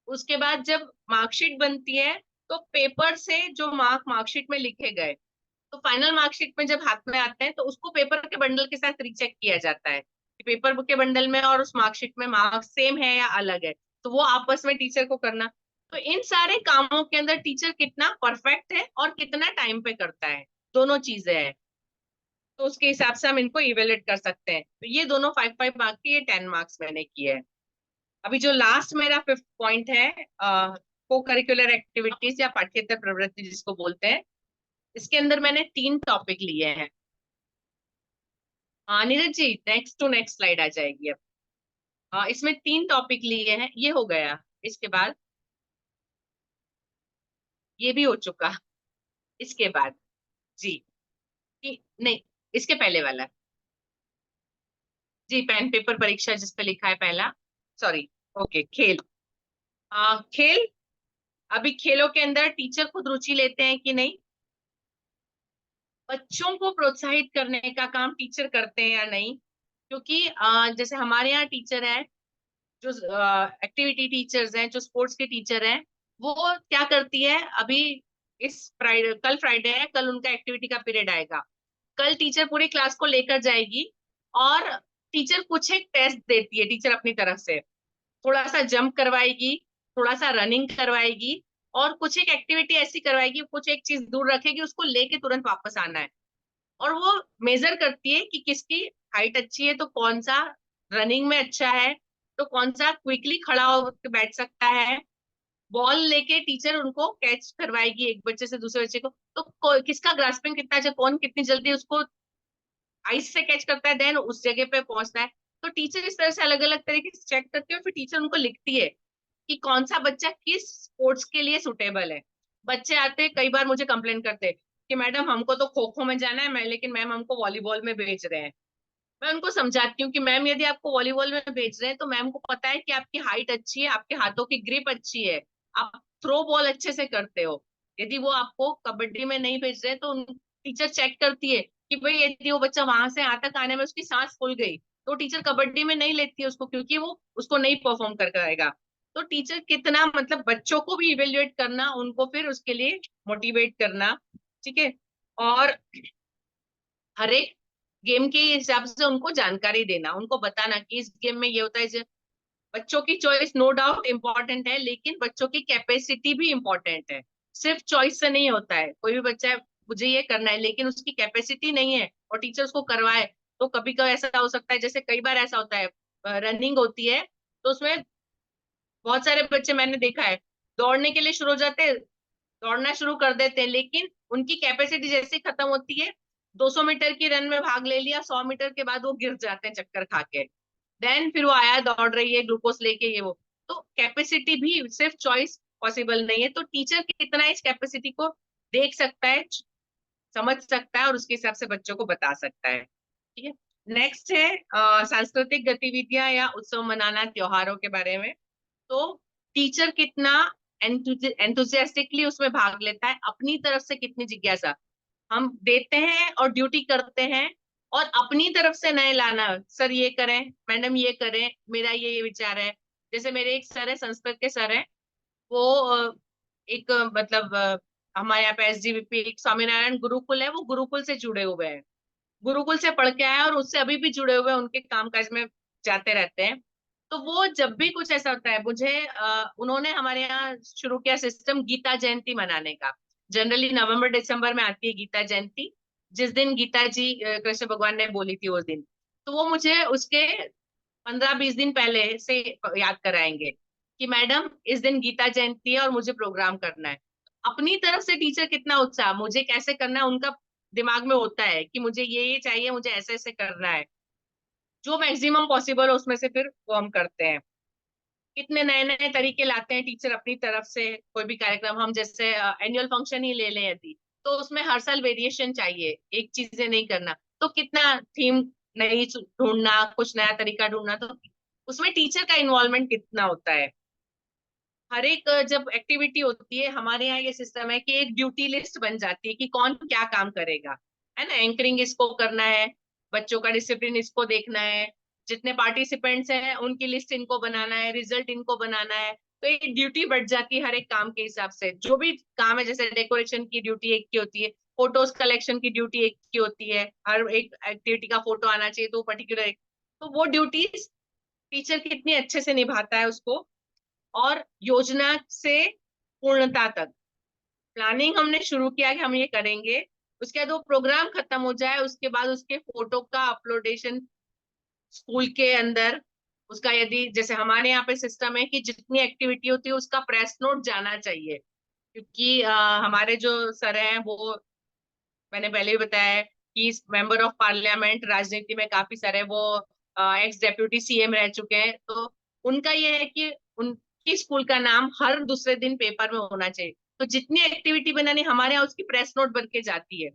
उसके बाद जब मार्कशीट बनती है तो पेपर से जो मार्कशीट में लिखे गए, तो फाइनल मार्कशीट में जब हाथ में आते हैं तो उसको पेपर के बंडल के साथ रीचेक किया जाता है कि पेपर के बंडल में और उस मार्कशीट में मार्क्स सेम है या अलग है। तो वो आपस में टीचर को करना। तो इन सारे कामों के अंदर टीचर कितना परफेक्ट है और कितना टाइम पे करता है, दोनों चीजें हैं। तो उसके हिसाब से हम इनको इवेल्युएट कर सकते हैं। तो ये दोनों 5 5 मार्क्स के, ये 10 मार्क्स मैंने किए हैं। अभी जो लास्ट मेरा 5th पॉइंट है, को करिकुलर एक्टिविटीज या पाठ्येतर प्रवृत्ति जिसको बोलते हैं, इसके अंदर मैंने 3 टॉपिक लिए हैं। Neeraj ji next to next slide आ जाएगी अब। इसमें 3 टॉपिक लिए हैं, ये हो गया। इसके बाद ये भी हो चुका। इसके बाद जी, नहीं, इसके पहले वाला जी, पेन पेपर परीक्षा जिस पे लिखा है पहला, सॉरी। ओके, खेल। खेल, अभी खेलों के अंदर टीचर खुद रुचि लेते हैं कि नहीं, बच्चों को प्रोत्साहित करने का काम टीचर करते हैं या नहीं। क्योंकि जैसे हमारे यहाँ टीचर है, जो एक्टिविटी टीचर्स हैं, जो स्पोर्ट्स के टीचर हैं, वो क्या करती है, अभी इस फ्राइडे, कल फ्राइडे है, कल उनका एक्टिविटी का पीरियड आएगा। कल टीचर पूरी क्लास को लेकर जाएगी और टीचर कुछ एक टेस्ट देती है, टीचर अपनी तरफ से थोड़ा सा जंप करवाएगी, थोड़ा सा रनिंग करवाएगी, और कुछ एक एक्टिविटी ऐसी करवाएगी, कुछ एक चीज दूर रखेगी, उसको लेके तुरंत वापस आना है। और वो मेजर करती है कि किसकी हाइट अच्छी है तो कौन सा रनिंग में अच्छा है, तो कौन सा क्विकली खड़ा होकर बैठ सकता है। बॉल लेके टीचर उनको कैच करवाएगी एक बच्चे से दूसरे बच्चे को, तो किसका ग्रास्पिंग कितना अच्छा, कौन कितनी जल्दी उसको आइस से कैच करता है, देन उस जगह पे पहुंचता है। तो टीचर इस तरह से अलग अलग तरीके से चेक करती है, और फिर टीचर उनको लिखती है कि कौन सा बच्चा किस स्पोर्ट्स के लिए सुटेबल है। बच्चे आते हैं, कई बार मुझे कंप्लेन करते हैं कि मैडम हमको तो खो खो में जाना है, मैं लेकिन मैम हमको वॉलीबॉल में भेज रहे हैं। मैं उनको समझाती हूँ कि मैम यदि आपको वॉलीबॉल में भेज रहे हैं तो मैम को पता है कि आपकी हाइट अच्छी है, आपके हाथों की ग्रिप अच्छी है, आप थ्रो बॉल अच्छे से करते हो। यदि वो आपको कबड्डी में नहीं भेज रहे तो टीचर चेक करती है कि भाई यदि वो बच्चा वहां से यहाँ तक आने में उसकी सांस फूल गई तो टीचर कबड्डी में नहीं लेती है उसको, क्योंकि वो उसको नहीं परफॉर्म कर पाएगा। तो टीचर कितना, मतलब बच्चों को भी इवेल्युएट करना, उनको फिर उसके लिए मोटिवेट करना, ठीक है। और हर एक गेम के हिसाब से उनको जानकारी देना, उनको बताना कि इस गेम में ये होता है। बच्चों की चॉइस नो डाउट इम्पोर्टेंट है, लेकिन बच्चों की कैपेसिटी भी इम्पोर्टेंट है। सिर्फ चॉइस से नहीं होता है, कोई भी बच्चा है मुझे ये करना है लेकिन उसकी कैपेसिटी नहीं है और टीचर उसको करवाए, तो कभी कभी ऐसा हो सकता है, जैसे कई बार ऐसा होता है, रनिंग होती है तो उसमें बहुत सारे बच्चे मैंने देखा है दौड़ने के लिए शुरू हो जाते हैं, दौड़ना शुरू कर देते हैं, लेकिन उनकी कैपेसिटी जैसे खत्म होती है, 200 मीटर की रन में भाग ले लिया, 100 मीटर के बाद वो गिर जाते हैं चक्कर खा के। देन फिर वो आया, दौड़ रही है ग्लूकोज लेके, ये वो। तो कैपेसिटी भी, सिर्फ चॉइस पॉसिबल नहीं है, तो टीचर कितना इस कैपेसिटी को देख सकता है, समझ सकता है और उसके हिसाब से बच्चों को बता सकता है, ठीक है। नेक्स्ट है सांस्कृतिक गतिविधियां या उत्सव मनाना, त्योहारों के बारे में। तो टीचर कितना एंथुजियास्टिकली उसमें भाग लेता है, अपनी तरफ से कितनी जिज्ञासा हम देते हैं और ड्यूटी करते हैं, और अपनी तरफ से नए लाना, सर ये करें, मैडम ये करें, मेरा ये विचार है। जैसे मेरे एक सर है, संस्कृत के सर है, वो एक मतलब हमारे यहाँ पे एसजीवीपी एक स्वामीनारायण गुरुकुल है, वो गुरुकुल से जुड़े हुए हैं, गुरुकुल से पढ़ के आए और उससे अभी भी जुड़े हुए हैं, उनके कामकाज में जाते रहते हैं। तो वो जब भी कुछ ऐसा होता है, मुझे उन्होंने हमारे यहाँ शुरू किया सिस्टम गीता जयंती मनाने का। जनरली नवंबर दिसंबर में आती है गीता जयंती, जिस दिन गीता जी कृष्ण भगवान ने बोली थी उस दिन। तो वो मुझे उसके 15-20 दिन पहले से याद कराएंगे कि मैडम इस दिन गीता जयंती है और मुझे प्रोग्राम करना है। अपनी तरफ से टीचर कितना उत्साह, मुझे कैसे करना है, उनका दिमाग में होता है कि मुझे ये चाहिए, मुझे ऐसे ऐसे करना है, जो मैक्सिमम पॉसिबल है उसमें से फिर वो हम करते हैं। कितने नए नए तरीके लाते हैं टीचर अपनी तरफ से। कोई भी कार्यक्रम, हम जैसे एनुअल फंक्शन ही ले लें यदि, तो उसमें हर साल वेरिएशन चाहिए, एक चीजें नहीं करना, तो कितना थीम नई ढूंढना, कुछ नया तरीका ढूंढना, तो उसमें टीचर का इन्वॉल्वमेंट कितना होता है। हर एक जब एक्टिविटी होती है, हमारे यहाँ ये सिस्टम है कि एक ड्यूटी लिस्ट बन जाती है कि कौन क्या काम करेगा, है ना। एंकरिंग इसको करना है, बच्चों का डिसिप्लिन इसको देखना है, जितने पार्टिसिपेंट्स हैं उनकी लिस्ट इनको बनाना है, रिजल्ट इनको बनाना है। तो एक ड्यूटी बढ़ जाती है हर एक काम के हिसाब से, जो भी काम है, जैसे डेकोरेशन की ड्यूटी एक की होती है, फोटोज कलेक्शन की ड्यूटी एक की होती है, हर एक एक्टिविटी का फोटो आना चाहिए तो पर्टिकुलर। तो वो ड्यूटीज टीचर कितनी अच्छे से निभाता है उसको, और योजना से पूर्णता तक प्लानिंग हमने शुरू किया कि हम ये करेंगे, उसके बाद वो प्रोग्राम खत्म हो जाए, उसके बाद उसके फोटो का अपलोडेशन स्कूल के अंदर, उसका यदि जैसे हमारे यहाँ पे सिस्टम है कि जितनी एक्टिविटी होती है उसका प्रेस नोट जाना चाहिए। क्योंकि हमारे जो सर हैं वो, मैंने पहले भी बताया है कि मेंबर ऑफ पार्लियामेंट, राजनीति में काफी सारे वो एक्स डेप्यूटी सीएम रह चुके हैं, तो उनका ये है कि उनकी स्कूल का नाम हर दूसरे दिन पेपर में होना चाहिए। तो जितनी एक्टिविटी बनानी हमारे यहाँ उसकी प्रेस नोट बन के जाती है।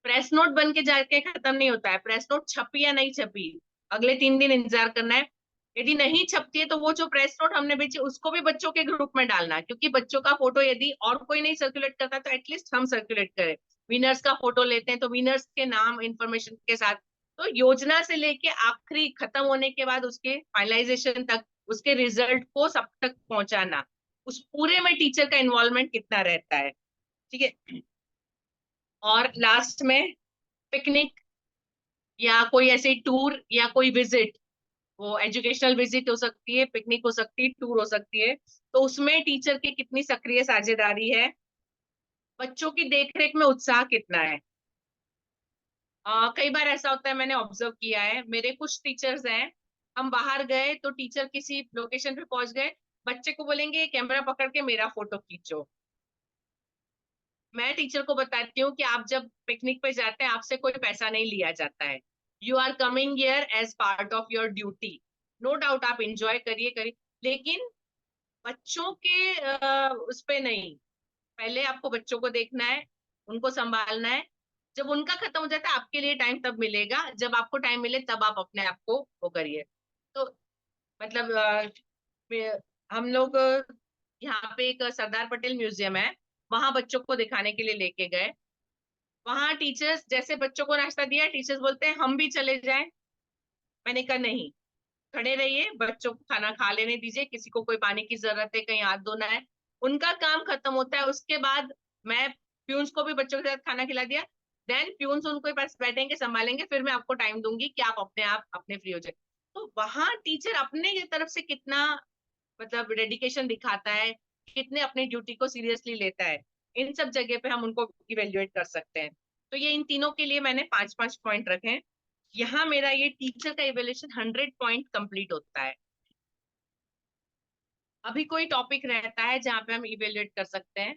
प्रेस नोट बन के जाके खत्म नहीं होता है, प्रेस नोट छपी या नहीं छपी अगले 3 दिन इंतजार करना है। यदि नहीं छपती है तो वो जो प्रेस नोट हमने भेजी उसको भी बच्चों के ग्रुप में डालना है, क्योंकि बच्चों का फोटो यदि और कोई नहीं सर्कुलेट करता तो एटलीस्ट हम सर्कुलेट करें। विनर्स का फोटो लेते हैं तो विनर्स के नाम इंफॉर्मेशन के साथ। तो योजना से लेके आखिरी खत्म होने के बाद उसके फाइनलाइजेशन तक, उसके रिजल्ट को सब तक पहुंचाना, उस पूरे में टीचर का इन्वॉल्वमेंट कितना रहता है। ठीक है। और लास्ट में पिकनिक या कोई ऐसे टूर या कोई विजिट, वो एजुकेशनल विजिट हो सकती है, पिकनिक हो सकती है, टूर हो सकती है, तो उसमें टीचर की कितनी सक्रिय साझेदारी है, बच्चों की देखरेख में उत्साह कितना है। कई बार ऐसा होता है, मैंने ऑब्जर्व किया है, मेरे कुछ टीचर्स हैं, हम बाहर गए तो टीचर किसी लोकेशन पे पहुंच गए, बच्चे को बोलेंगे कैमरा पकड़ के मेरा फोटो खींचो। मैं टीचर को बताती हूँ कि आप जब पिकनिक पे जाते हैं आपसे कोई पैसा नहीं लिया जाता है, you are coming here as part of your duty. No doubt आप इंजॉय करिए करिए, लेकिन बच्चों के उस पे नहीं। पहले आपको बच्चों को देखना है, उनको संभालना है। जब उनका खत्म हो जाता है आपके लिए टाइम तब मिलेगा, जब आपको टाइम मिले तब आप अपने आप को वो करिए। तो मतलब हम लोग यहाँ पे एक सरदार पटेल म्यूजियम है, वहां बच्चों को दिखाने के लिए लेके गए। वहां टीचर्स जैसे बच्चों को नाश्ता दिया, टीचर्स बोलते हैं हम भी चले जाएं। मैंने कहा नहीं, खड़े रहिए, बच्चों को खाना खा लेने दीजिए, किसी को कोई पानी की जरूरत है, कहीं हाथ धोना है, उनका काम खत्म होता है। उसके बाद मैं प्यून्स को भी बच्चों के साथ खाना खिला दिया, देन प्यून्स उनको पास बैठेंगे, संभालेंगे, फिर मैं आपको टाइम दूंगी कि आप अपने फ्री हो जाए। तो वहां टीचर अपने की तरफ से कितना मतलब डेडिकेशन दिखाता है, कितने अपनी ड्यूटी को सीरियसली लेता है, इन सब जगह पे हम उनको इवेल्युएट कर सकते हैं। तो ये इन तीनों के लिए मैंने 5-5 पॉइंट रखे हैं। यहाँ मेरा ये टीचर का इवेल्युएशन 100 पॉइंट कंप्लीट होता है। अभी कोई टॉपिक रहता है जहाँ पे हम इवेल्युएट कर सकते हैं?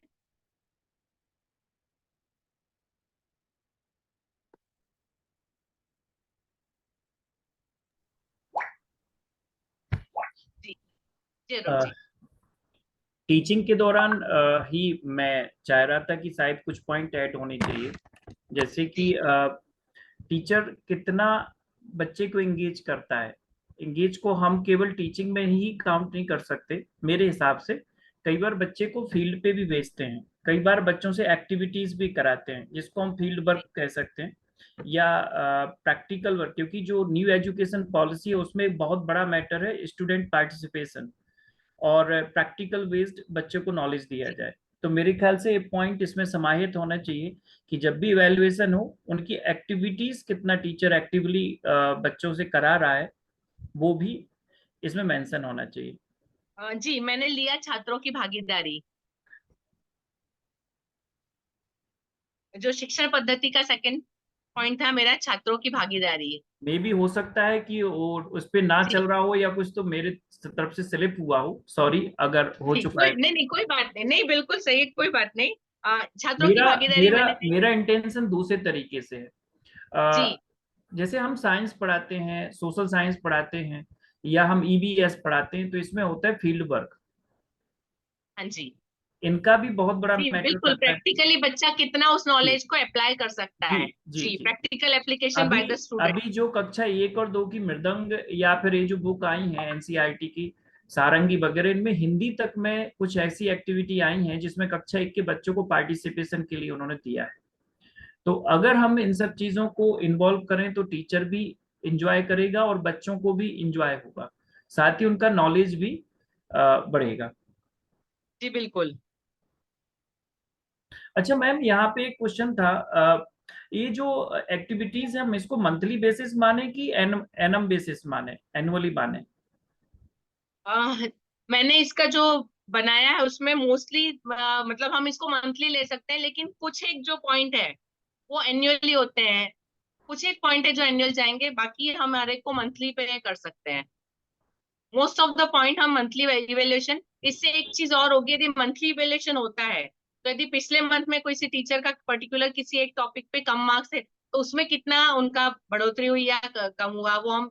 जी जरूर जी। टीचिंग के दौरान ही मैं चाह रहा था कि शायद कुछ पॉइंट ऐड होने चाहिए, जैसे कि टीचर कितना बच्चे को एंगेज करता है। एंगेज को हम केवल टीचिंग में ही काउंट नहीं कर सकते मेरे हिसाब से। कई बार बच्चे को फील्ड पे भी भेजते हैं, कई बार बच्चों से एक्टिविटीज भी कराते हैं जिसको हम फील्ड वर्क कह सकते हैं, या प्रैक्टिकल वर्क, क्योंकि जो न्यू एजुकेशन पॉलिसी है उसमें एक बहुत बड़ा मैटर है स्टूडेंट पार्टिसिपेशन, और प्रैक्टिकल बेस्ड बच्चे को नॉलेज दिया जाए। तो मेरे ख्याल से ये पॉइंट इसमें समाहित होना चाहिए कि जब भी इवैल्यूएशन हो, उनकी एक्टिविटीज कितना टीचर एक्टिवली बच्चों से करा रहा है वो भी इसमें मेंशन होना चाहिए। जी मैंने लिया छात्रों की भागीदारी, जो शिक्षण पद्धति का सेकंड पॉइंट था मेरा, छात्रों की भागीदारी। मे भी हो सकता है कि वो उस पे ना जी चल रहा हो या कुछ, तो मेरे तरफ से स्लिप हुआ हो, सॉरी अगर हो जी, चुका कोई है। नहीं नहीं, कोई बात नहीं, नहीं बिल्कुल सही, कोई बात नहीं। छात्रों की मेरा भागीदारी मेरा मैंने मेरा इंटेंशन दूसरे तरीके से है। जी जैसे हम साइंस पढ़ाते हैं, सोशल साइंस पढ़ाते हैं, या हम ईबीएस पढ़ाते हैं, तो इसमें होता है फील्ड वर्क। हाँ जी इनका भी बहुत बड़ा जी, मैटर बिल्कुल करता है। प्रैक्टिकली बच्चा कितना उस जी नॉलेज को अप्लाई कर सकता जी है। जी जी, जी। प्रैक्टिकल एप्लीकेशन अभी बाय द स्टूडेंट। अभी जो कक्षा 1 और 2 की मृदंग, या फिर ये जो बुक आई है एनसीईआरटी की सारंगी वगैरह, इनमें हिंदी तक में कुछ ऐसी एक्टिविटी आई हैं जिसमें कक्षा 1 के बच्चों को पार्टिसिपेशन के लिए उन्होंने दिया है। तो अगर हम इन सब चीजों को इन्वॉल्व करें तो टीचर भी इंजॉय करेगा और बच्चों को भी इंजॉय होगा, साथ ही उनका नॉलेज भी बढ़ेगा। जी बिल्कुल। अच्छा मैम, यहाँ पे एक क्वेश्चन था, ये जो एक्टिविटीज है हम इसको मंथली बेसिस माने कि एनम बेसिस माने, एनुअली माने? अ, मैंने इसका जो बनाया है उसमें मोस्टली मतलब हम इसको मंथली ले सकते हैं, लेकिन कुछ एक जो पॉइंट है वो एनुअली होते हैं, कुछ एक पॉइंट है जो एनुअल जाएंगे, बाकी हमारे को मंथली पे कर सकते हैं। मोस्ट ऑफ द पॉइंट हम मंथली इवेल्युएशन। इससे एक चीज और होगी, यदि मंथली इवेल्युएशन होता है तो यदि पिछले मंथ में कोई टीचर का पर्टिकुलर किसी एक टॉपिक पे कम मार्क्स है तो उसमें कितना उनका बढ़ोतरी हुई या कम हुआ वो हम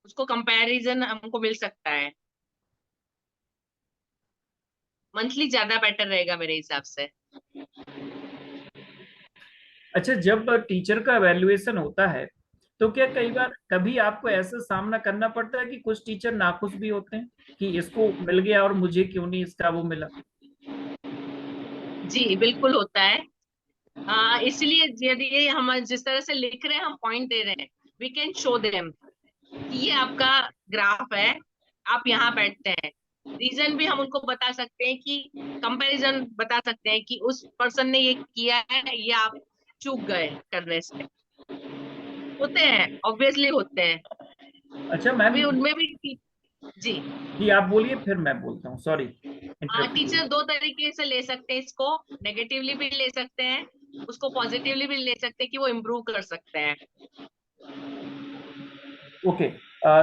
उसको कंपैरिजन हमको मिल सकता है। मंथली ज्यादा बेटर रहेगा मेरे हिसाब से। अच्छा, जब टीचर का एवेल्युएशन होता है तो क्या कई बार कभी आपको ऐसा सामना करना पड़ता है कि कुछ टीचर नाखुश भी होते हैं कि इसको मिल गया और मुझे क्यों नहीं इसका वो मिला? जी बिल्कुल होता है। इसलिए यदि ये हम जिस तरह से लिख रहे हैं, हम पॉइंट दे रहे हैं, वी कैन शो देम कि ये आपका ग्राफ है, आप यहाँ बैठते हैं। रीजन भी हम उनको बता सकते हैं कि कंपैरिजन बता सकते हैं कि उस पर्सन ने ये किया है, ये आप चूक गए करने से। होते हैं, ऑब्वियसली होते हैं। अच्छा मैम, अभी उनमें भी जी जी आप बोलिए फिर मैं बोलता हूँ, सॉरी इंटरप्ट। टीचर दो तरीके से ले सकते हैं इसको। नेगेटिवली भी ले सकते हैं, उसको पॉजिटिवली भी ले सकते हैं कि वो इम्प्रूव कर सकते हैं। ओके,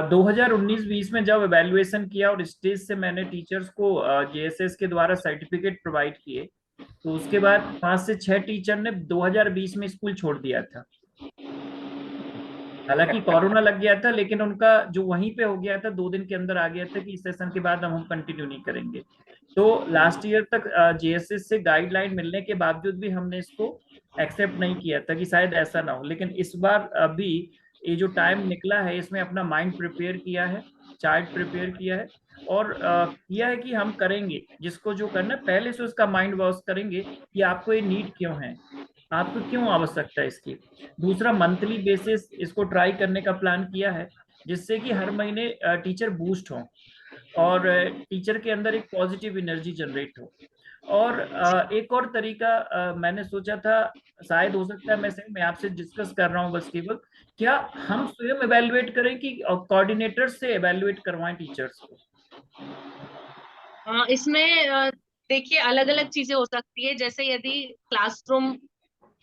2019-20 में जब एवेल्युएशन किया और स्टेज से मैंने टीचर्स को जेएसएस के द्वारा सर्टिफिकेट प्रोवाइड किए, तो उसके बाद 5 से 6 टीचर ने 2020 में स्कूल छोड़ दिया था। हालांकि कोरोना लग गया था, लेकिन उनका जो वहीं पे हो गया था, 2 दिन के अंदर आ गया था कि इस सेशन के बाद हम कंटिन्यू नहीं करेंगे। तो लास्ट ईयर तक जेएसएस से गाइडलाइन मिलने के बावजूद भी हमने इसको एक्सेप्ट नहीं किया था कि शायद ऐसा ना हो, लेकिन इस बार अभी ये जो टाइम निकला है इसमें अपना माइंड प्रिपेयर किया है, चार्ट प्रिपेयर किया है और किया है कि हम करेंगे जिसको जो करना है, पहले से उसका माइंड वॉश करेंगे कि आपको ये नीड क्यों है, आपको क्यों आवश्यकता है इसकी। दूसरा, मंथली बेसिस इसको ट्राई करने का प्लान किया है जिससे कि हर महीने टीचर बूस्ट हो और टीचर के अंदर एक पॉजिटिव एनर्जी जनरेट हो। और एक और तरीका मैंने सोचा था, शायद हो सकता है मैं आपसे डिस्कस कर रहा हूँ बस केवल, क्या हम स्वयं एवेल्युएट करें कि कोऑर्डिनेटर से एवेल्युएट करवाएं टीचर्स को? इसमें देखिए अलग अलग चीजें हो सकती है। जैसे यदि क्लासरूम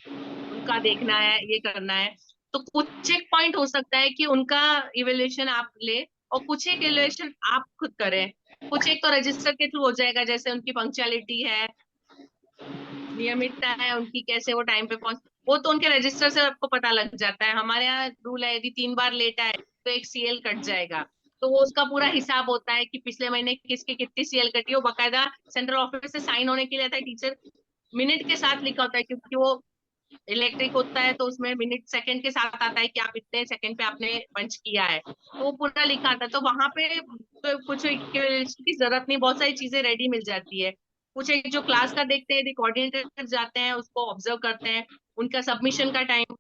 उनका देखना है, ये करना है, तो कुछ एक पॉइंट हो सकता है कि उनका इवेल्युएशन आप ले और कुछ एक इवेल्युएशन आप खुद करें। कुछ एक तो रजिस्टर के थ्रू हो जाएगा, जैसे उनकी पंक्चुअलिटी है, नियमितता है उनकी, कैसे वो टाइम पे पहुंच, वो तो उनके रजिस्टर से आपको पता लग जाता है। हमारे यहाँ रूल है, यदि 3 बार लेट आए तो एक सीएल कट जाएगा। तो वो उसका पूरा हिसाब होता है कि पिछले महीने किसकी कितनी सीएल कटी, वो बकायदा सेंट्रल ऑफिस से साइन होने के लिए आता है। टीचर मिनट के साथ लिखा होता है, क्योंकि वो इलेक्ट्रिक होता है, तो उसमें मिनट सेकंड के साथ आता है कि आप इतने सेकंड पे आपने पंच किया है, तो वो पूरा लिखा आता है। तो वहां पे तो कुछ की जरूरत नहीं, बहुत सारी चीजें रेडी मिल जाती है। कुछ एक जो क्लास का देखते हैं, यदि कोऑर्डिनेटर जाते हैं उसको ऑब्जर्व करते हैं, उनका सबमिशन का टाइम,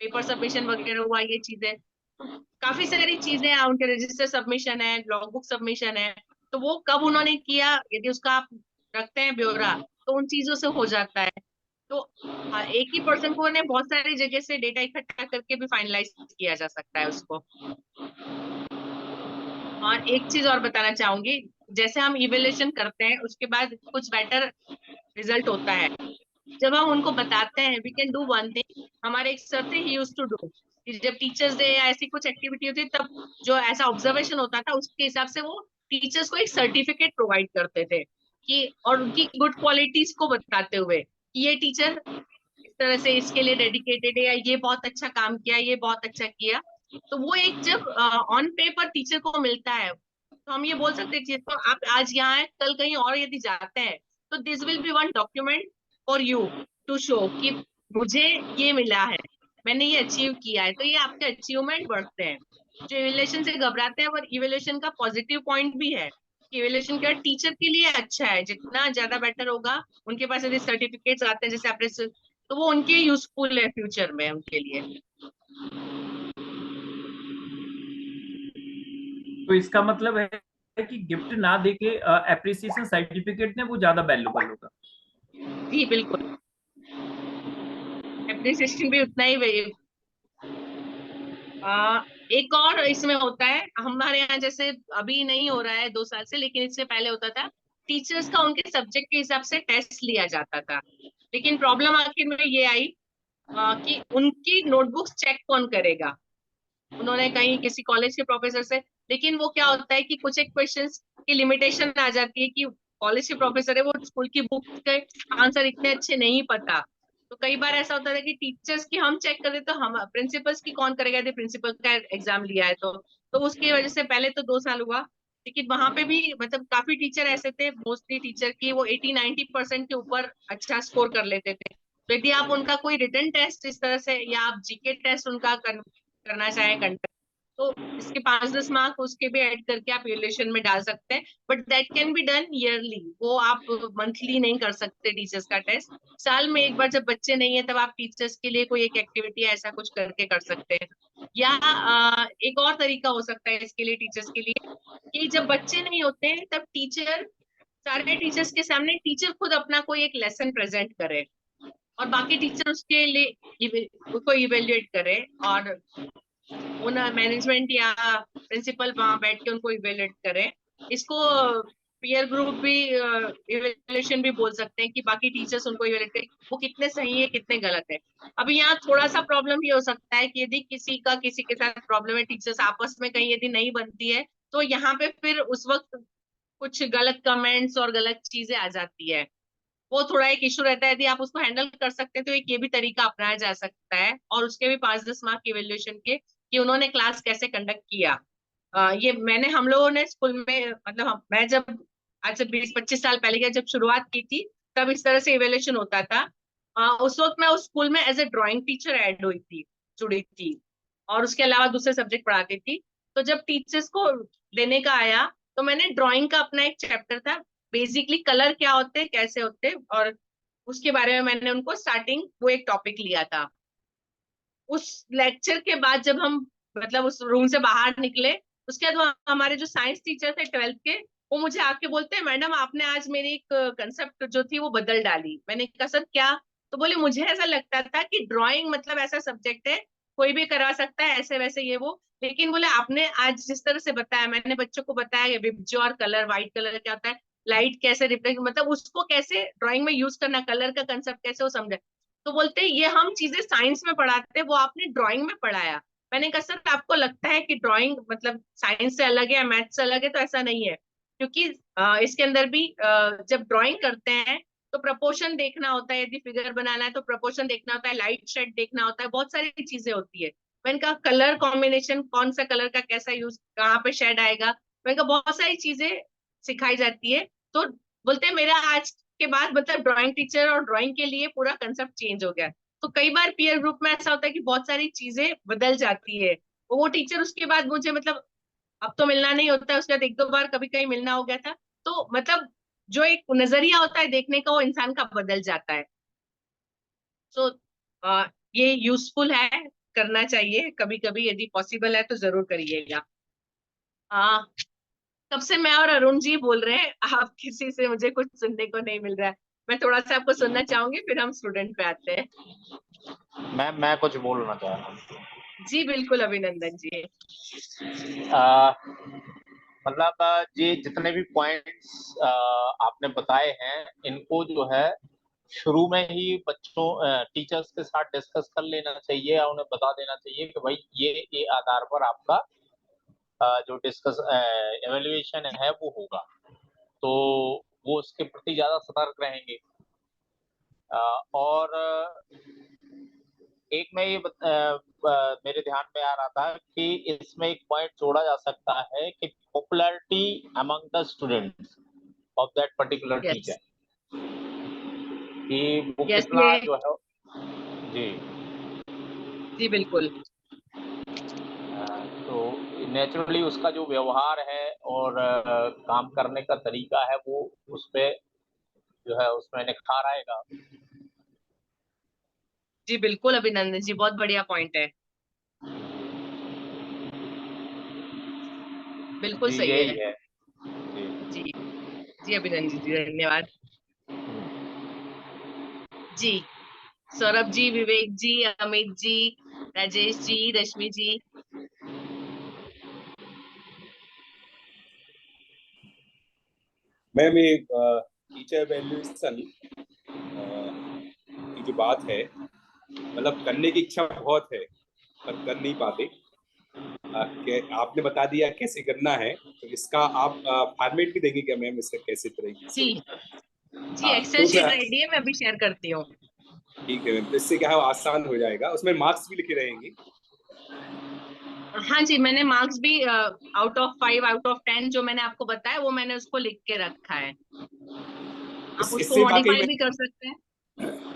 पेपर सबमिशन वगैरह हुआ, ये चीजें, काफी सारी चीजें हैं। उनके रजिस्टर सबमिशन है, लॉग बुक सबमिशन है, तो वो कब उन्होंने किया, यदि उसका आप रखते हैं ब्यौरा, तो उन चीजों से हो जाता है। तो एक ही पर्सन को ने बहुत सारी जगह से डेटा इकट्ठा करके भी फाइनलाइज किया जा सकता है उसको। और एक चीज और बताना चाहूंगी, जैसे हम इवेल्युएशन करते हैं उसके बाद कुछ बेटर रिजल्ट होता है, जब हम उनको बताते हैं we can do one thing. हमारे एक सर थे, ही यूज्ड टू डू, जब टीचर्स डे या ऐसी कुछ एक्टिविटी होती तब जो ऐसा ऑब्जर्वेशन होता था, उसके हिसाब से वो टीचर्स को एक सर्टिफिकेट प्रोवाइड करते थे कि, और उनकी गुड क्वालिटीज को बताते हुए कि ये टीचर इस तरह से इसके लिए डेडिकेटेड है, या ये बहुत अच्छा काम किया, ये बहुत अच्छा किया। तो वो एक जब ऑन पेपर टीचर को मिलता है, तो हम ये बोल सकते हैं तो आप आज यहाँ हैं, कल कहीं और यदि जाते हैं, तो this will be one document for you to show कि मुझे ये मिला है, मैंने ये अचीव किया है। तो ये आपके अचीवमेंट बढ़ते हैं। जो इवेल्युएशन से घबराते हैं, और इवेल्युएशन का पॉजिटिव पॉइंट भी है कि इवेल्युएशन क्या टीचर के लिए अच्छा है, जितना ज्यादा बेटर होगा उनके पास यदि सर्टिफिकेट्स आते हैं जैसे आपने, तो वो उनके यूजफुल है फ्यूचर में उनके लिए। तो इसका मतलब है कि गिफ्ट ना देके एप्रिसिएशन सर्टिफिकेट ने वो ज्यादा वैल्यूबल होगा। जी बिल्कुल, एप्रिसिएशन भी उतना ही एक और इसमें होता है हमारे यहाँ, जैसे अभी नहीं हो रहा है 2 साल से, लेकिन इससे पहले होता था, टीचर्स का उनके सब्जेक्ट के हिसाब से टेस्ट लिया जाता था। लेकिन प्रॉब्लम आखिर में ये आई कि उनकी नोटबुक्स चेक कौन करेगा। उन्होंने कहीं किसी कॉलेज के प्रोफेसर से, लेकिन वो क्या होता है कि कुछ एक क्वेश्चंस की लिमिटेशन आ जाती है कि कॉलेज के प्रोफेसर है, वो स्कूल की बुक के आंसर इतने अच्छे नहीं पता। तो कई बार ऐसा होता था कि टीचर्स की हम चेक कर देते, तो हम प्रिंसिपल्स की कौन करेगा यदि प्रिंसिपल का एग्जाम लिया है तो तो उसकी वजह से पहले तो 2 साल हुआ, लेकिन वहां पे भी मतलब काफी टीचर ऐसे थे, मोस्टली टीचर की वो 80-90% के ऊपर अच्छा स्कोर कर लेते थे। तो यदि आप उनका कोई रिटन टेस्ट इस तरह से या आप जीके टेस्ट उनका करना चाहें कंडक्ट, तो इसके 5-10 मार्क उसके भी ऐड करके आप इवैल्यूएशन में डाल सकते हैं, but that can be done yearly, वो आप मंथली नहीं कर सकते टीचर्स का टेस्ट। साल में एक बार जब बच्चे नहीं है तब आप टीचर्स के लिए कोई एक एक्टिविटी ऐसा कुछ करके कर सकते हैं। या एक और तरीका हो सकता है इसके लिए टीचर्स के लिए, कि जब बच्चे नहीं होते हैं तब टीचर, सारे टीचर्स के सामने टीचर खुद अपना कोई एक लेसन प्रेजेंट करे और बाकी टीचर उसके लिए उसको इवेल्युएट करे, और उन मैनेजमेंट या प्रिंसिपल वहां बैठ के उनको इवेल्युएट करे। इसको पीयर ग्रुप भी इवेल्युएशन भी बोल सकते हैं, कि बाकी टीचर्स उनको इवेल्युएट करें वो कितने सही है कितने गलत है। अभी यहाँ थोड़ा सा प्रॉब्लम ये हो सकता है कि यदि किसी के साथ प्रॉब्लम है, टीचर्स आपस में कहीं यदि नहीं बनती है, तो यहाँ पे फिर उस वक्त कुछ गलत कमेंट्स और गलत चीजें आ जाती है, वो थोड़ा एक इशू रहता है। यदि आप उसको हैंडल कर सकते हैं तो एक ये भी तरीका अपनाया जा सकता है, और उसके भी 5-10 मार्क की इवैल्यूएशन के, कि उन्होंने क्लास कैसे कंडक्ट किया। ये मैंने हम लोगों ने स्कूल में मतलब मैं जब आज से 20-25 साल पहले की जब शुरुआत की थी, तब इस तरह से इवैल्यूएशन होता था। उस वक्त मैं उस स्कूल में as a drawing teacher add हुई थी, जुड़ी थी, और उसके अलावा दूसरे सब्जेक्ट पढ़ाती थी। तो जब टीचर्स को देने का आया, तो मैंने ड्राइंग का अपना एक चैप्टर था, बेसिकली कलर क्या होते हैं कैसे होते हैं, और उसके बारे में मैंने उनको स्टार्टिंग वो एक टॉपिक लिया था। उस लेक्चर के बाद जब हम मतलब उस रूम से बाहर निकले, उसके बाद हमारे जो साइंस टीचर थे 12th के, वो मुझे आके बोलते हैं, मैडम आपने आज मेरी एक कंसेप्ट जो थी वो बदल डाली। मैंने कहा सर क्या? तो बोले मुझे ऐसा लगता था कि ड्राइंग मतलब ऐसा सब्जेक्ट है कोई भी करवा सकता है ऐसे वैसे ये वो, लेकिन बोले आपने आज जिस तरह से बताया, मैंने बच्चों को बताया विबज्यो और कलर, व्हाइट कलर क्या होता है, लाइट कैसे रिफ्लेक्ट, मतलब उसको कैसे ड्राइंग में यूज करना, कलर का कंसेप्ट कैसे वो समझे। तो बोलते हैं ये हम चीजें साइंस में पढ़ाते हैं, वो आपने ड्राइंग में पढ़ाया। मैंने कहा सर आपको लगता है कि ड्राइंग मतलब साइंस से अलग है या मैथ से अलग है? तो ऐसा नहीं है, क्योंकि इसके अंदर भी जब ड्राइंग करते हैं तो प्रपोर्शन देखना होता है, यदि फिगर बनाना है तो प्रपोर्शन देखना होता है, लाइट शेड देखना होता है, बहुत सारी चीजें होती है। मैंने कहा कलर कॉम्बिनेशन, कौन सा कलर का कैसा यूज, कहाँ पे शेड आएगा, मैंने कहा बहुत सारी चीजें सिखाई जाती है। तो बोलते हैं मेरा आज के बाद मतलब ड्राइंग टीचर और ड्राइंग के लिए पूरा कंसेप्ट चेंज हो गया। तो कई बार पीयर ग्रुप में ऐसा होता है कि बहुत सारी चीजें बदल जाती है, वो टीचर उसके बाद मुझे मतलब अब तो मिलना नहीं होता है, उसके बाद 1-2 बार कभी कहीं मिलना हो गया था। तो मतलब जो एक नजरिया होता है देखने का वो इंसान का बदल जाता है। सो ये यूजफुल है, करना चाहिए कभी कभी, यदि पॉसिबल है तो जरूर करिएगा। तब से मैं और अरुण जी बोल रहे हैं, आप किसी से मुझे कुछ सुनने को नहीं मिल रहा है। मैं थोड़ा सा आपको सुनना चाहूंगी, फिर हम स्टूडेंट पे आते हैं। मैं कुछ बोलना चाह रहा हूँ। जी बिल्कुल अभिनंदन जी। मतलब ये जितने भी पॉइंट्स आपने बताए हैं, इनको जो है शुरू में ही बच्चों टीचर्स के साथ डिस्कस कर लेना चाहिए, या उन्हें बता देना चाहिए कि भाई ये आधार पर आपका जो डिस्कस एवेल्युएशन है वो होगा, तो वो उसके प्रति ज्यादा सतर्क रहेंगे। और एक मैं ये मेरे ध्यान में आ रहा था कि इसमें एक पॉइंट जोड़ा जा सकता है कि popularity among the students of that particular teacher, कि वो कितना जो है। जी जी बिल्कुल। तो नेचुरली उसका जो व्यवहार है और काम करने का तरीका है वो उसपे जो है उसमें निखार आएगा। जी बिल्कुल अभिनंदन जी, बहुत बढ़िया पॉइंट है, बिल्कुल जी सही यही है। है। जी जी जी अभिनंदन जी धन्यवाद। जी सौरभ जी, विवेक जी, अमित जी, राजेश जी, रश्मि जी। मैम ये टीचर वैल्यूएशन की जो बात है, मतलब करने की इच्छा बहुत है पर कर नहीं पाते। आपने बता दिया कैसे करना है, तो इसका आप फॉर्मेट भी देंगे क्या मैम, इसका कैसे तरीके से? जी जी हाँ एक्सेल तो शीट रेडी है, मैं अभी शेयर करती हूँ। ठीक है मैम, तो इससे क्या है आसान हो जाएगा, उसमें मार्क्स भी लिखे रहेंगे। हाँ जी, मैंने मार्क्स भी आउट ऑफ 5 आउट ऑफ 10 जो मैंने आपको बताया वो मैंने उसको लिख के रखा है। आप उसको इससे वाकई मॉडिफाई में भी कर सकते हैं।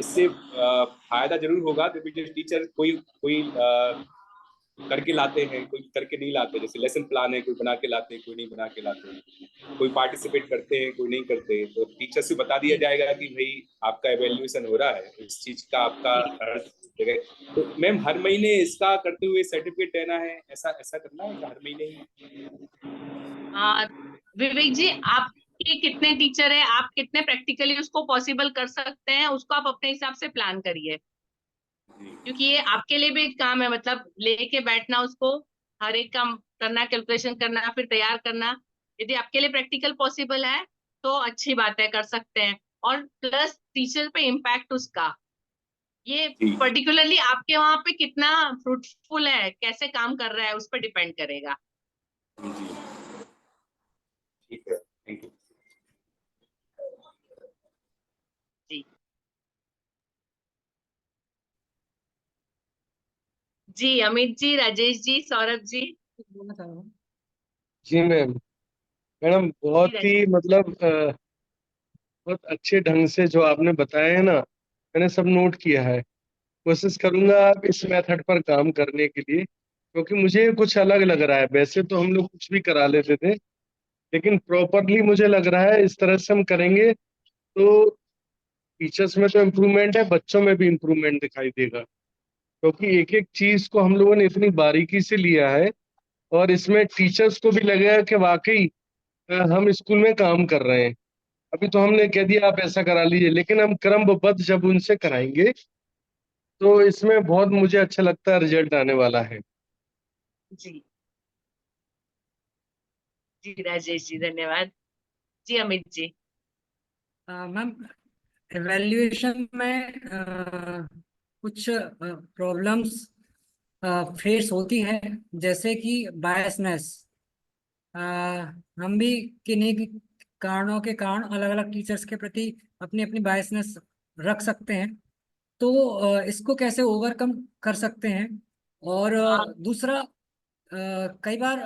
इससे फायदा जरूर होगा, क्योंकि जो टीचर कोई कोई करके लाते हैं, कोई करके नहीं लाते, जैसे लेसन प्लान है, कोई बना के लाते हैं, कोई नहीं बना के लाते हैं, कोई पार्टिसिपेट करते हैं, कोई नहीं करते, तो टीचर से बता दिया जाएगा कि भाई आपका एवेल्यूएशन हो रहा है, इस चीज का आपका हर जगह। तो मैम हर महीने इसका करते हुए सर्टिफिकेट देना है, ऐसा ऐसा करना है हर महीने ही? विवेक जी, आपके कितने टीचर है, आप कितने प्रैक्टिकली उसको पॉसिबल कर सकते हैं, उसको आप अपने हिसाब से प्लान करिए, क्योंकि ये आपके लिए भी एक काम है, मतलब लेके बैठना उसको, हर एक काम करना, कैलकुलेशन करना, फिर तैयार करना। यदि आपके लिए प्रैक्टिकल पॉसिबल है तो अच्छी बात है, कर सकते हैं। और प्लस टीचर पे इम्पैक्ट उसका, ये जी पर्टिकुलरली आपके वहां पे कितना फ्रूटफुल है, कैसे काम कर रहा है, उस पर डिपेंड करेगा। जी जी, ठीक है, थैंक यू। जी जी, अमित जी, राजेश जी, सौरभ जी। जी मैम। मैडम जी बहुत ही राजेश। मतलब बहुत अच्छे ढंग से जो आपने बताया है ना, मैंने सब नोट किया है। कोशिश करूंगा आप इस मेथड पर काम करने के लिए, क्योंकि मुझे कुछ अलग लग रहा है। वैसे तो हम लोग कुछ भी करा लेते थे, लेकिन प्रॉपरली मुझे लग रहा है इस तरह से हम करेंगे तो टीचर्स में तो इम्प्रूवमेंट है, बच्चों में भी इम्प्रूवमेंट दिखाई देगा, क्योंकि एक एक चीज को हम लोगों ने इतनी बारीकी से लिया है। और इसमें टीचर्स को भी लगेगा कि वाकई हम स्कूल में काम कर रहे हैं। अभी तो हमने कह दिया आप ऐसा करा लीजिए, लेकिन हम क्रमबद्ध जब उनसे कराएंगे तो इसमें बहुत मुझे अच्छा लगता है रिजल्ट आने वाला है। जी जी राजेश जी, धन्यवाद। जी अमित जी। मैम, एवेल्युएशन में कुछ प्रॉब्लम्स फेस होती हैं, जैसे कि बायसनेस। हम भी किन्हीं के कारणों के कारण अलग अलग टीचर्स के प्रति अपनी अपनी बायसनेस रख सकते हैं। तो इसको कैसे ओवरकम कर सकते हैं? और दूसरा, कई बार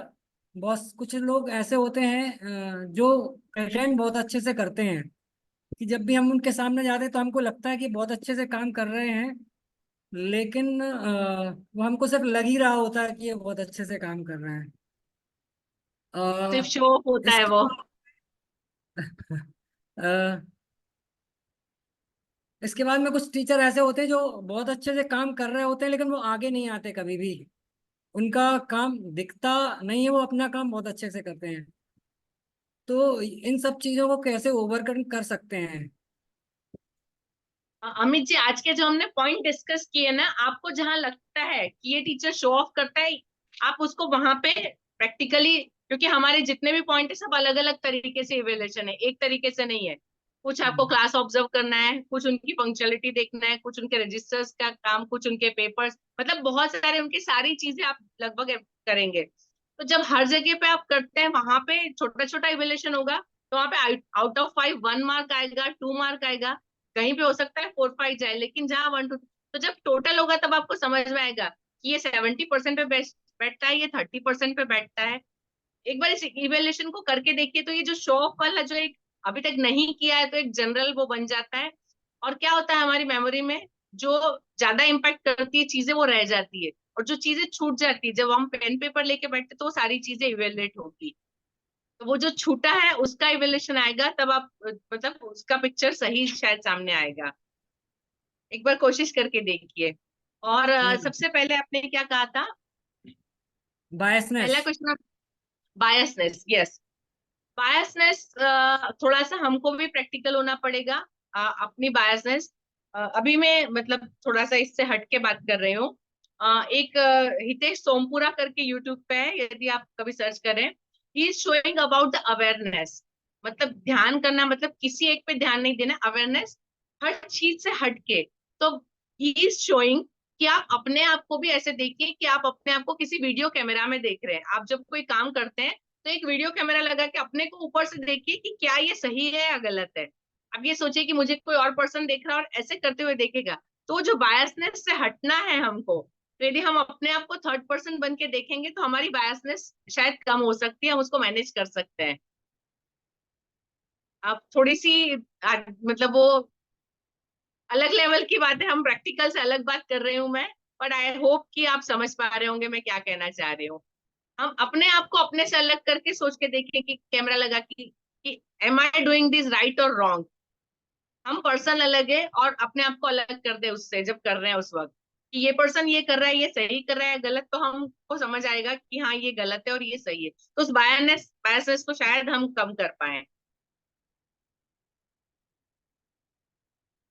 बॉस कुछ लोग ऐसे होते हैं जो प्रेजेंट बहुत अच्छे से करते हैं, कि जब भी हम उनके सामने जाते हैं तो हमको लगता है कि बहुत अच्छे से काम कर रहे हैं, लेकिन वो हमको सिर्फ लग ही रहा होता है कि ये बहुत अच्छे से काम कर रहे हैं। सिर्फ अ, शो ऑफ होता है इसके वो। अ, इसके बाद में कुछ टीचर ऐसे होते हैं जो बहुत अच्छे से काम कर रहे होते हैं, लेकिन वो आगे नहीं आते कभी भी। उनका काम दिखता नहीं है, वो अपना काम बहुत अच्छे से करते हैं। तो इन सब चीजों को कैसे ओवरकम कर सकते हैं? अमित जी, आज के जो हमने पॉइंट डिस्कस किए ना, आपको जहां लगता है कि ये टीचर शो ऑफ करता है, आप उसको वहां पे प्रैक्टिकली, क्योंकि हमारे जितने भी पॉइंट है सब अलग अलग तरीके से इवेल्युएशन है, एक तरीके से नहीं है। कुछ आपको क्लास ऑब्जर्व करना है, कुछ उनकी पंक्चुअलिटी देखना है, कुछ उनके रजिस्टर्स का काम, कुछ उनके पेपर्स, मतलब बहुत सारे उनकी सारी चीजें आप लगभग करेंगे। तो जब हर जगह पे आप करते हैं, वहां पे छोटा छोटा इवेल्युएशन होगा, तो वहां पे आउट ऑफ 5 1 मार्क आएगा, 2 मार्क आएगा, कहीं पे हो सकता है 4 5 जाए, लेकिन जहां 1 2, तो जब टोटल होगा तब आपको समझ में आएगा कि ये 70% पे बैठता है, ये 30% पे बैठता है। एक बार इस इवेल्युएशन को करके देखिए, तो ये जो शो ऑफ वाला जो एक अभी तक नहीं किया है, तो एक जनरल वो बन जाता है। और क्या होता है, हमारी मेमोरी में जो ज्यादा इम्पैक्ट करती है चीजें वो रह जाती है, और जो चीजें छूट जाती है, जब हम पेन पेपर लेके बैठते तो वो सारी चीजें इवेल्युएट होगी। तो वो जो छूटा है उसका इवेल्युएशन आएगा, तब आप मतलब उसका पिक्चर सही शायद सामने आएगा। एक बार कोशिश करके देखिए। और सबसे पहले आपने क्या कहा था? बायसनेस। पहला क्वेश्चन, बायसनेस। यस, बायसनेस थोड़ा सा हमको भी प्रैक्टिकल होना पड़ेगा। अपनी बायसनेस, अभी मैं मतलब थोड़ा सा इससे हट के बात कर रही हूँ। एक हितेश सोमपुरा करके यूट्यूब पे है, यदि आप कभी सर्च करें, he is showing about the awareness. मतलब ध्यान करना, मतलब किसी एक पे ध्यान नहीं देना, अवेयरनेस हर चीज से हट के। तो ही इज शोइंग कि आप अपने आप को भी ऐसे देखिए कि आप अपने आप को किसी वीडियो कैमरा में देख रहे हैं। आप जब कोई काम करते हैं तो एक वीडियो कैमरा लगा के अपने को ऊपर से देखिए कि क्या ये सही है या गलत है। अब ये सोचिए कि मुझे कोई और पर्सन देख रहा है और ऐसे करते हुए देखेगा, तो जो बायसनेस से हटना है हमको, तो यदि हम अपने आप को थर्ड पर्सन बन के देखेंगे तो हमारी बायसनेस शायद कम हो सकती है, हम उसको मैनेज कर सकते हैं। अब थोड़ी सी मतलब वो अलग लेवल की बात है, हम प्रैक्टिकल से अलग बात कर रही हूँ मैं, बट आई होप कि आप समझ पा रहे होंगे मैं क्या कहना चाह रही हूँ। हम अपने आप को अपने से अलग करके सोच के देखें कि कैमरा लगा कि am I doing this right और रॉन्ग। हम पर्सन अलग है और अपने आप को अलग कर दे उससे जब कर रहे हैं उस वक्त, कि ये पर्सन ये कर रहा है, ये सही कर रहा है गलत, तो हमको समझ आएगा कि हाँ ये गलत है और ये सही है। तो उस बायसनेस को शायद हम कम कर पाए।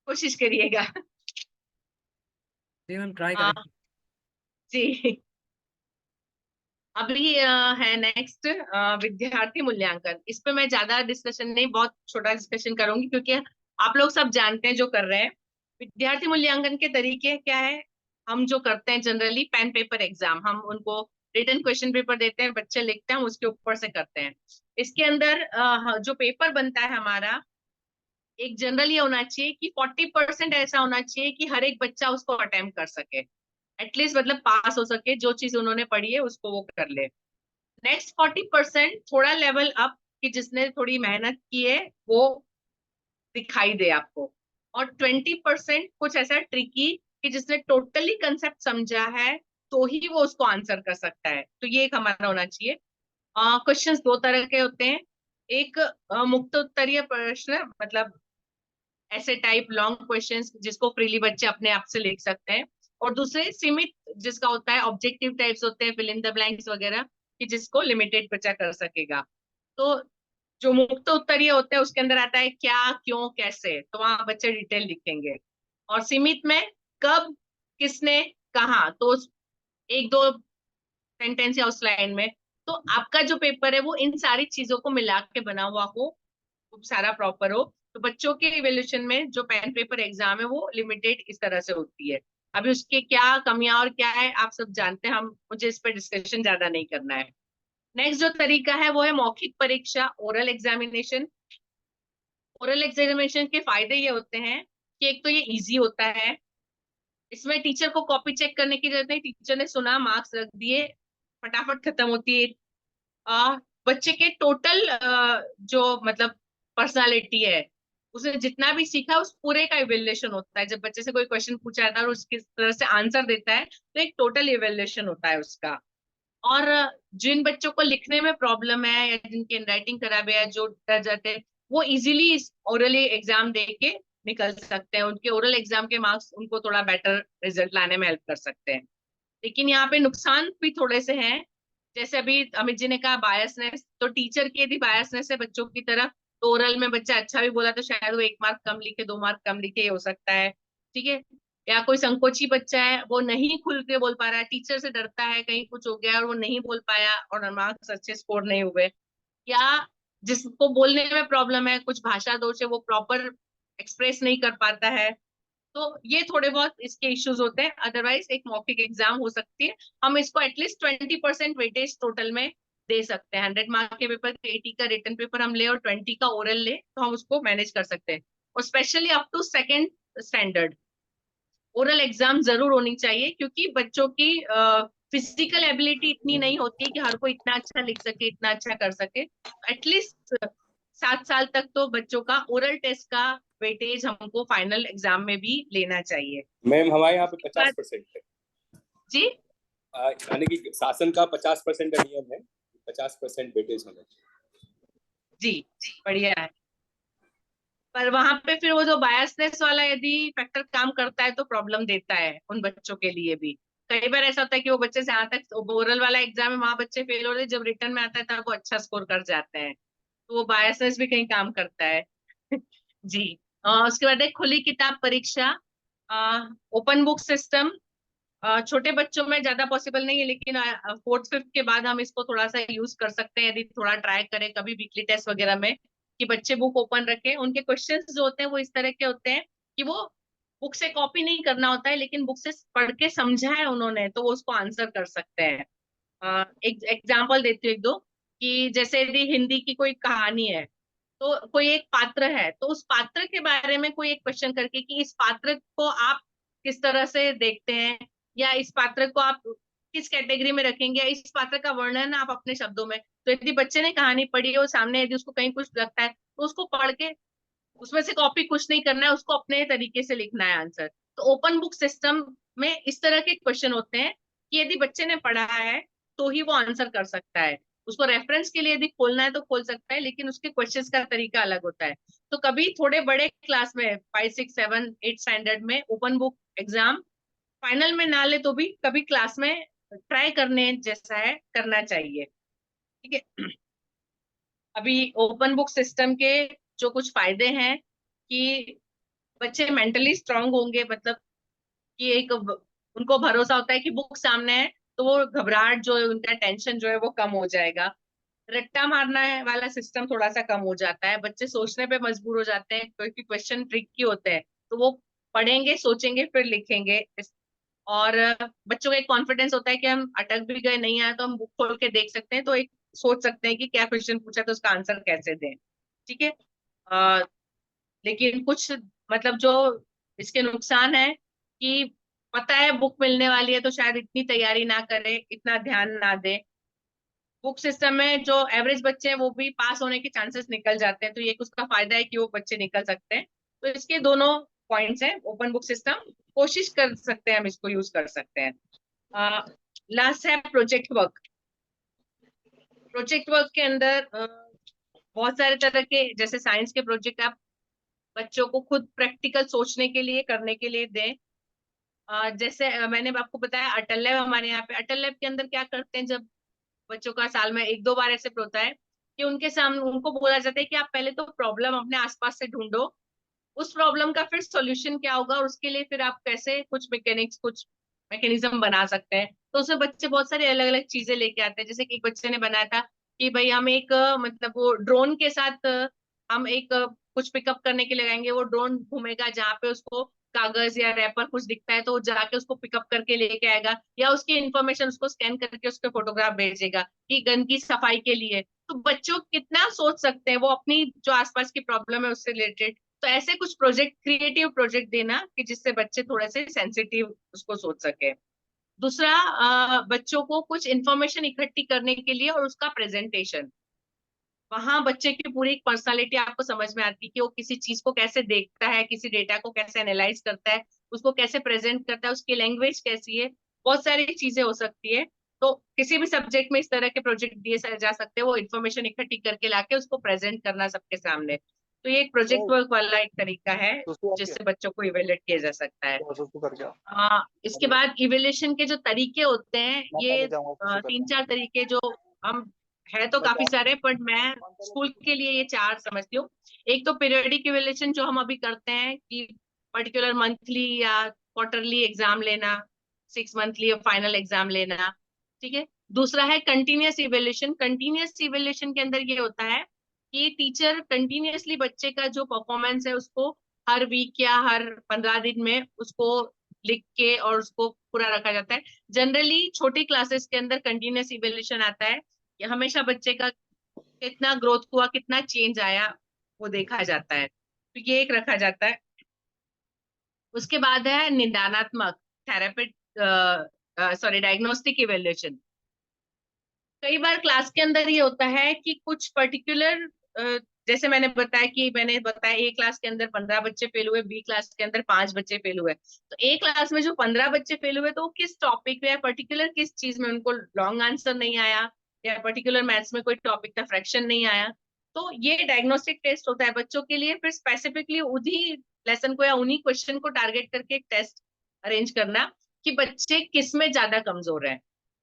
कोशिश करिएगा। जी मैम, ट्राई हाँ, करें। जी। अभी है नेक्स्ट विद्यार्थी मूल्यांकन। इस पे मैं ज्यादा डिस्कशन नहीं, बहुत छोटा डिस्कशन करूंगी क्योंकि आप लोग सब जानते हैं जो कर रहे हैं। विद्यार्थी मूल्यांकन के तरीके क्या है? हम जो करते हैं जनरली पेन पेपर एग्जाम, हम उनको रिटन क्वेश्चन पेपर देते हैं, बच्चे लिखते हैं, हम उसके ऊपर से करते हैं। इसके अंदर जो पेपर बनता है हमारा, एक जनरल ये होना चाहिए कि 40% ऐसा होना चाहिए कि हर एक बच्चा उसको अटेम्प्ट कर सके, एटलीस्ट मतलब पास हो सके, जो चीज उन्होंने पढ़ी है उसको वो कर ले। नेक्स्ट 40% थोड़ा लेवल अप, कि जिसने थोड़ी मेहनत की है वो दिखाई दे आपको। और 20% कुछ ऐसा ट्रिकी कि जिसने टोटली कंसेप्ट समझा है तो ही वो उसको आंसर कर सकता है। तो ये एक हमारा होना चाहिए। क्वेश्चंस दो तरह के होते हैं। एक मुक्त उत्तरीय प्रश्न, मतलब ऐसे टाइप लॉन्ग क्वेश्चंस जिसको फ्रीली बच्चे अपने आप से लिख सकते हैं। और दूसरे सीमित, जिसका होता है ऑब्जेक्टिव टाइप्स होते हैं, फिल इन द ब्लैंक्स वगैरह, कि जिसको लिमिटेड बच्चा कर सकेगा। तो जो मुक्त उत्तरीय होते हैं उसके अंदर आता है क्या, क्यों, कैसे, तो वहां बच्चे डिटेल लिखेंगे। और सीमित में कब, किसने, कहाँ, तो एक दो सेंटेंस या उस लाइन में। तो आपका जो पेपर है वो इन सारी चीजों को मिला के बना हुआ हो, खूब सारा प्रॉपर हो। तो बच्चों के इवेल्यूशन में जो पेन पेपर एग्जाम है वो लिमिटेड इस तरह से होती है। अभी उसके क्या कमियां और क्या है आप सब जानते हैं, हम मुझे इस पर डिस्कशन ज्यादा नहीं करना है। नेक्स्ट जो तरीका है वो है मौखिक परीक्षा, ओरल एग्जामिनेशन। ओरल एग्जामिनेशन के फायदे ये होते हैं कि एक तो ये इजी होता है, इसमें टीचर को कॉपी चेक करने की जरूरत नहीं, टीचर ने सुना मार्क्स रख दिए, फटाफट खत्म होती है। बच्चे के टोटल जो मतलब पर्सनालिटी है, उसने जितना भी सीखा उस पूरे का इवेल्युएशन होता है। जब बच्चे से कोई क्वेश्चन पूछा जाता है और उसकी तरह से आंसर देता है तो एक टोटल इवेल्युएशन होता है उसका। और जिन बच्चों को लिखने में प्रॉब्लम है या जिनकी हैंडराइटिंग खराब है या जो डर जाते हैं, वो इजीली इस ओरली एग्जाम दे के निकल सकते हैं। उनके ओरल एग्जाम के मार्क्स उनको थोड़ा बेटर रिजल्ट लाने में हेल्प कर सकते हैं। लेकिन यहाँ पे नुकसान भी थोड़े से हैं। जैसे अभी अमित जी ने कहा बायसनेस, तो टीचर की यदि बायसनेस है बच्चों की तरफ, तो ओरल में बच्चा अच्छा भी बोला तो शायद वो 1 मार्क कम लिखे, 2 मार्क कम लिखे, ये हो सकता है। ठीक है। या कोई संकोची बच्चा है, वो नहीं खुल के बोल पा रहा है, टीचर से डरता है कहीं कुछ हो गया और वो नहीं बोल पाया और मार्क्स अच्छे स्कोर नहीं हुए। या जिसको बोलने में प्रॉब्लम है, कुछ भाषा दोष है, वो प्रॉपर एक्सप्रेस नहीं कर पाता है, तो ये थोड़े बहुत इसके इश्यूज होते हैं। अदरवाइज एक मौखिक एग्जाम हो सकती है। हम इसको एटलीस्ट 20% वेटेज टोटल में दे सकते हैं। 100 मार्क के पेपर के 80 का रिटन पेपर हम ले और 20 का ओरल ले तो हम उसको मैनेज कर सकते हैं। और specially up to second standard oral exam जरूर होनी चाहिए, क्योंकि बच्चों की फिजिकल एबिलिटी इतनी नहीं होती है कि हर कोई इतना अच्छा लिख सके, इतना अच्छा कर सके। एटलीस्ट 7 साल तक तो बच्चों का ओरल टेस्ट का वेटेज हमको फाइनल एग्जाम में भी लेना चाहिए। मैम हमारे यहाँ पे उसके बाद 50% है। जी यानी कि शासन का 50% का नियम है, 50% वेटेज होना चाहिए। जी बढ़िया है। पर वहां पे फिर वो जो बायसनेस वाला यदि फैक्टर काम करता है तो प्रॉब्लम देता है उन बच्चों के लिए भी। कई बार ऐसा होता है कि वो बच्चे से आता है ओरल वाला एग्जाम है वहां बच्चे फेल हो रहे हैं, जब रिटर्न में आता है तब वो अच्छा स्कोर कर जाते हैं। तो वो बायसनेस भी कहीं काम करता है। जी। उसके बाद है खुली किताब परीक्षा, ओपन बुक सिस्टम। छोटे बच्चों में ज्यादा पॉसिबल नहीं है, लेकिन फोर्थ फिफ्थ के बाद हम इसको थोड़ा सा यूज कर सकते हैं यदि थोड़ा ट्राई करें कभी वीकली टेस्ट वगैरह में, कि बच्चे बुक ओपन रखें। उनके क्वेश्चंस जो होते हैं वो इस तरह के होते हैं कि वो बुक से कॉपी नहीं करना होता है, लेकिन बुक से पढ़ के समझा है उन्होंने तो वो उसको आंसर कर सकते हैं। एक एग्जाम्पल देती हूँ एक दो, कि जैसे यदि हिंदी की कोई कहानी है, तो कोई एक पात्र है, तो उस पात्र के बारे में कोई एक क्वेश्चन करके कि इस पात्र को आप किस तरह से देखते हैं, या इस पात्र को आप किस कैटेगरी में रखेंगे, या इस पात्र का वर्णन आप अपने शब्दों में। तो यदि बच्चे ने कहानी पढ़ी हो सामने, यदि उसको कहीं कुछ लगता है तो उसको पढ़ के उसमें से कॉपी कुछ नहीं करना है, उसको अपने तरीके से लिखना है आंसर। तो ओपन बुक सिस्टम में इस तरह के क्वेश्चन होते हैं कि यदि बच्चे ने पढ़ा है तो ही वो आंसर कर सकता है। उसको रेफरेंस के लिए यदि खोलना है तो खोल सकता है, लेकिन उसके क्वेश्चंस का तरीका अलग होता है। तो कभी थोड़े बड़े क्लास में 5, 6, 7, 8 स्टैंडर्ड में ओपन बुक एग्जाम फाइनल में ना ले तो भी कभी क्लास में ट्राई करने जैसा है, करना चाहिए। ठीक है। अभी ओपन बुक सिस्टम के जो कुछ फायदे हैं कि बच्चे मेंटली स्ट्रांग होंगे, मतलब कि एक उनको भरोसा होता है कि बुक सामने है, तो वो घबराहट जो है, उनका टेंशन जो है वो कम हो जाएगा। रट्टा मारना वाला सिस्टम थोड़ा सा कम हो जाता है, बच्चे सोचने पे मजबूर हो जाते हैं क्योंकि क्वेश्चन ट्रिकी होते हैं, तो वो पढ़ेंगे, सोचेंगे, फिर लिखेंगे। और बच्चों का एक कॉन्फिडेंस होता है कि हम अटक भी गए, नहीं आया तो हम बुक खोल के देख सकते हैं, तो एक सोच सकते हैं कि क्या क्वेश्चन पूछा तो उसका आंसर कैसे दें। ठीक है। लेकिन कुछ मतलब जो इसके नुकसान है कि पता है बुक मिलने वाली है तो शायद इतनी तैयारी ना करे, इतना ध्यान ना दे। बुक सिस्टम में जो एवरेज बच्चे हैं वो भी पास होने के चांसेस निकल जाते हैं, तो ये उसका फायदा है कि वो बच्चे निकल सकते हैं। तो इसके दोनों पॉइंट्स हैं। ओपन बुक सिस्टम कोशिश कर सकते हैं, हम इसको यूज कर सकते हैं। लास्ट है प्रोजेक्ट वर्क। प्रोजेक्ट वर्क के अंदर बहुत सारे तरह के, जैसे साइंस के प्रोजेक्ट आप बच्चों को खुद प्रैक्टिकल सोचने के लिए, करने के लिए दें। जैसे मैंने आपको बताया अटल लैब, हमारे यहाँ पे अटल लैब के अंदर क्या करते हैं, जब बच्चों का साल में 1-2 बार ऐसे होता है कि उनके सामने उनको बोला जाता है कि आप पहले तो प्रॉब्लम अपने आसपास से ढूंढो, उस प्रॉब्लम का फिर सॉल्यूशन क्या होगा और उसके लिए फिर आप कैसे कुछ मैकेनिज्म बना सकते हैं। तो उसमें बच्चे बहुत सारी अलग अलग चीजें लेके आते हैं। जैसे कि एक बच्चे ने बनाया था कि भाई हम एक मतलब वो ड्रोन के साथ हम एक कुछ पिकअप करने के लिए लगाएंगे, वो ड्रोन घूमेगा जहाँ पे उसको कागज या रैपर कुछ दिखता है तो वो जाके उसको पिकअप करके लेके आएगा, या उसकी इंफॉर्मेशन उसको स्कैन करके उसके फोटोग्राफ भेजेगा कि गन की सफाई के लिए। तो बच्चों कितना सोच सकते हैं वो अपनी जो आसपास की प्रॉब्लम है उससे रिलेटेड। तो ऐसे कुछ प्रोजेक्ट, क्रिएटिव प्रोजेक्ट देना कि जिससे बच्चे थोड़े से सेंसिटिव उसको सोच सके। दूसरा, बच्चों को कुछ इंफॉर्मेशन इकट्ठी करने के लिए और उसका प्रेजेंटेशन, वहां बच्चे की पूरी पर्सनालिटी आपको समझ में आती है कि वो किसी चीज को कैसे देखता है, किसी डेटा को कैसे एनालाइज करता है, उसको कैसे प्रेजेंट करता है, उसकी लैंग्वेज कैसी है, बहुत सारी चीजें हो सकती है। तो किसी भी सब्जेक्ट में इस तरह के प्रोजेक्ट दिए जा सकते हैं, वो इन्फॉर्मेशन इकट्ठी करके लाके उसको प्रेजेंट करना सबके सामने। तो ये एक प्रोजेक्ट वर्क वाला एक तरीका है जिससे बच्चों को इवेल्युएट किया जा सकता है। इसके बाद इवेल्युएशन के जो तरीके होते हैं, ये 3-4 तरीके जो हम, है तो काफी सारे, बट मैं स्कूल के लिए ये 4 समझती हूँ। एक तो पीरियोडिक इवेल्युएशन जो हम अभी करते हैं कि पर्टिकुलर मंथली या क्वार्टरली एग्जाम लेना, 6 मंथली फाइनल एग्जाम लेना। ठीक है। दूसरा है कंटिन्यूअस इवेल्युएशन। कंटिन्यूअस इवेल्युएशन के अंदर ये होता है कि टीचर कंटिन्यूअसली बच्चे का जो परफॉर्मेंस है उसको हर वीक या हर 15 दिन में उसको लिख के और उसको पूरा रखा जाता है। जनरली छोटी क्लासेस के अंदर कंटिन्यूअस इवेल्युएशन आता है कि हमेशा बच्चे का कितना ग्रोथ हुआ, कितना चेंज आया, वो देखा जाता है, तो ये एक रखा जाता है। उसके बाद है निदानात्मक थेरेपिट डायग्नोस्टिक इवेल्युएशन। कई बार क्लास के अंदर ये होता है कि कुछ पर्टिकुलर, जैसे मैंने बताया ए क्लास के अंदर 15 बच्चे फेल हुए, बी क्लास के अंदर 5 बच्चे फेल हुए। तो ए क्लास में जो 15 बच्चे फेल हुए तो वो किस टॉपिक में या पर्टिकुलर किस चीज में, उनको लॉन्ग आंसर नहीं आया या पर्टिकुलर मैथ्स में कोई टॉपिक का फ्रैक्शन नहीं आया। तो ये डायग्नोस्टिक टेस्ट होता है बच्चों के लिए, फिर स्पेसिफिकली उन्हीं लेसन को या उन्हीं क्वेश्चन को टारगेट करके एक टेस्ट अरेंज करना कि बच्चे किस में ज्यादा कमजोर है।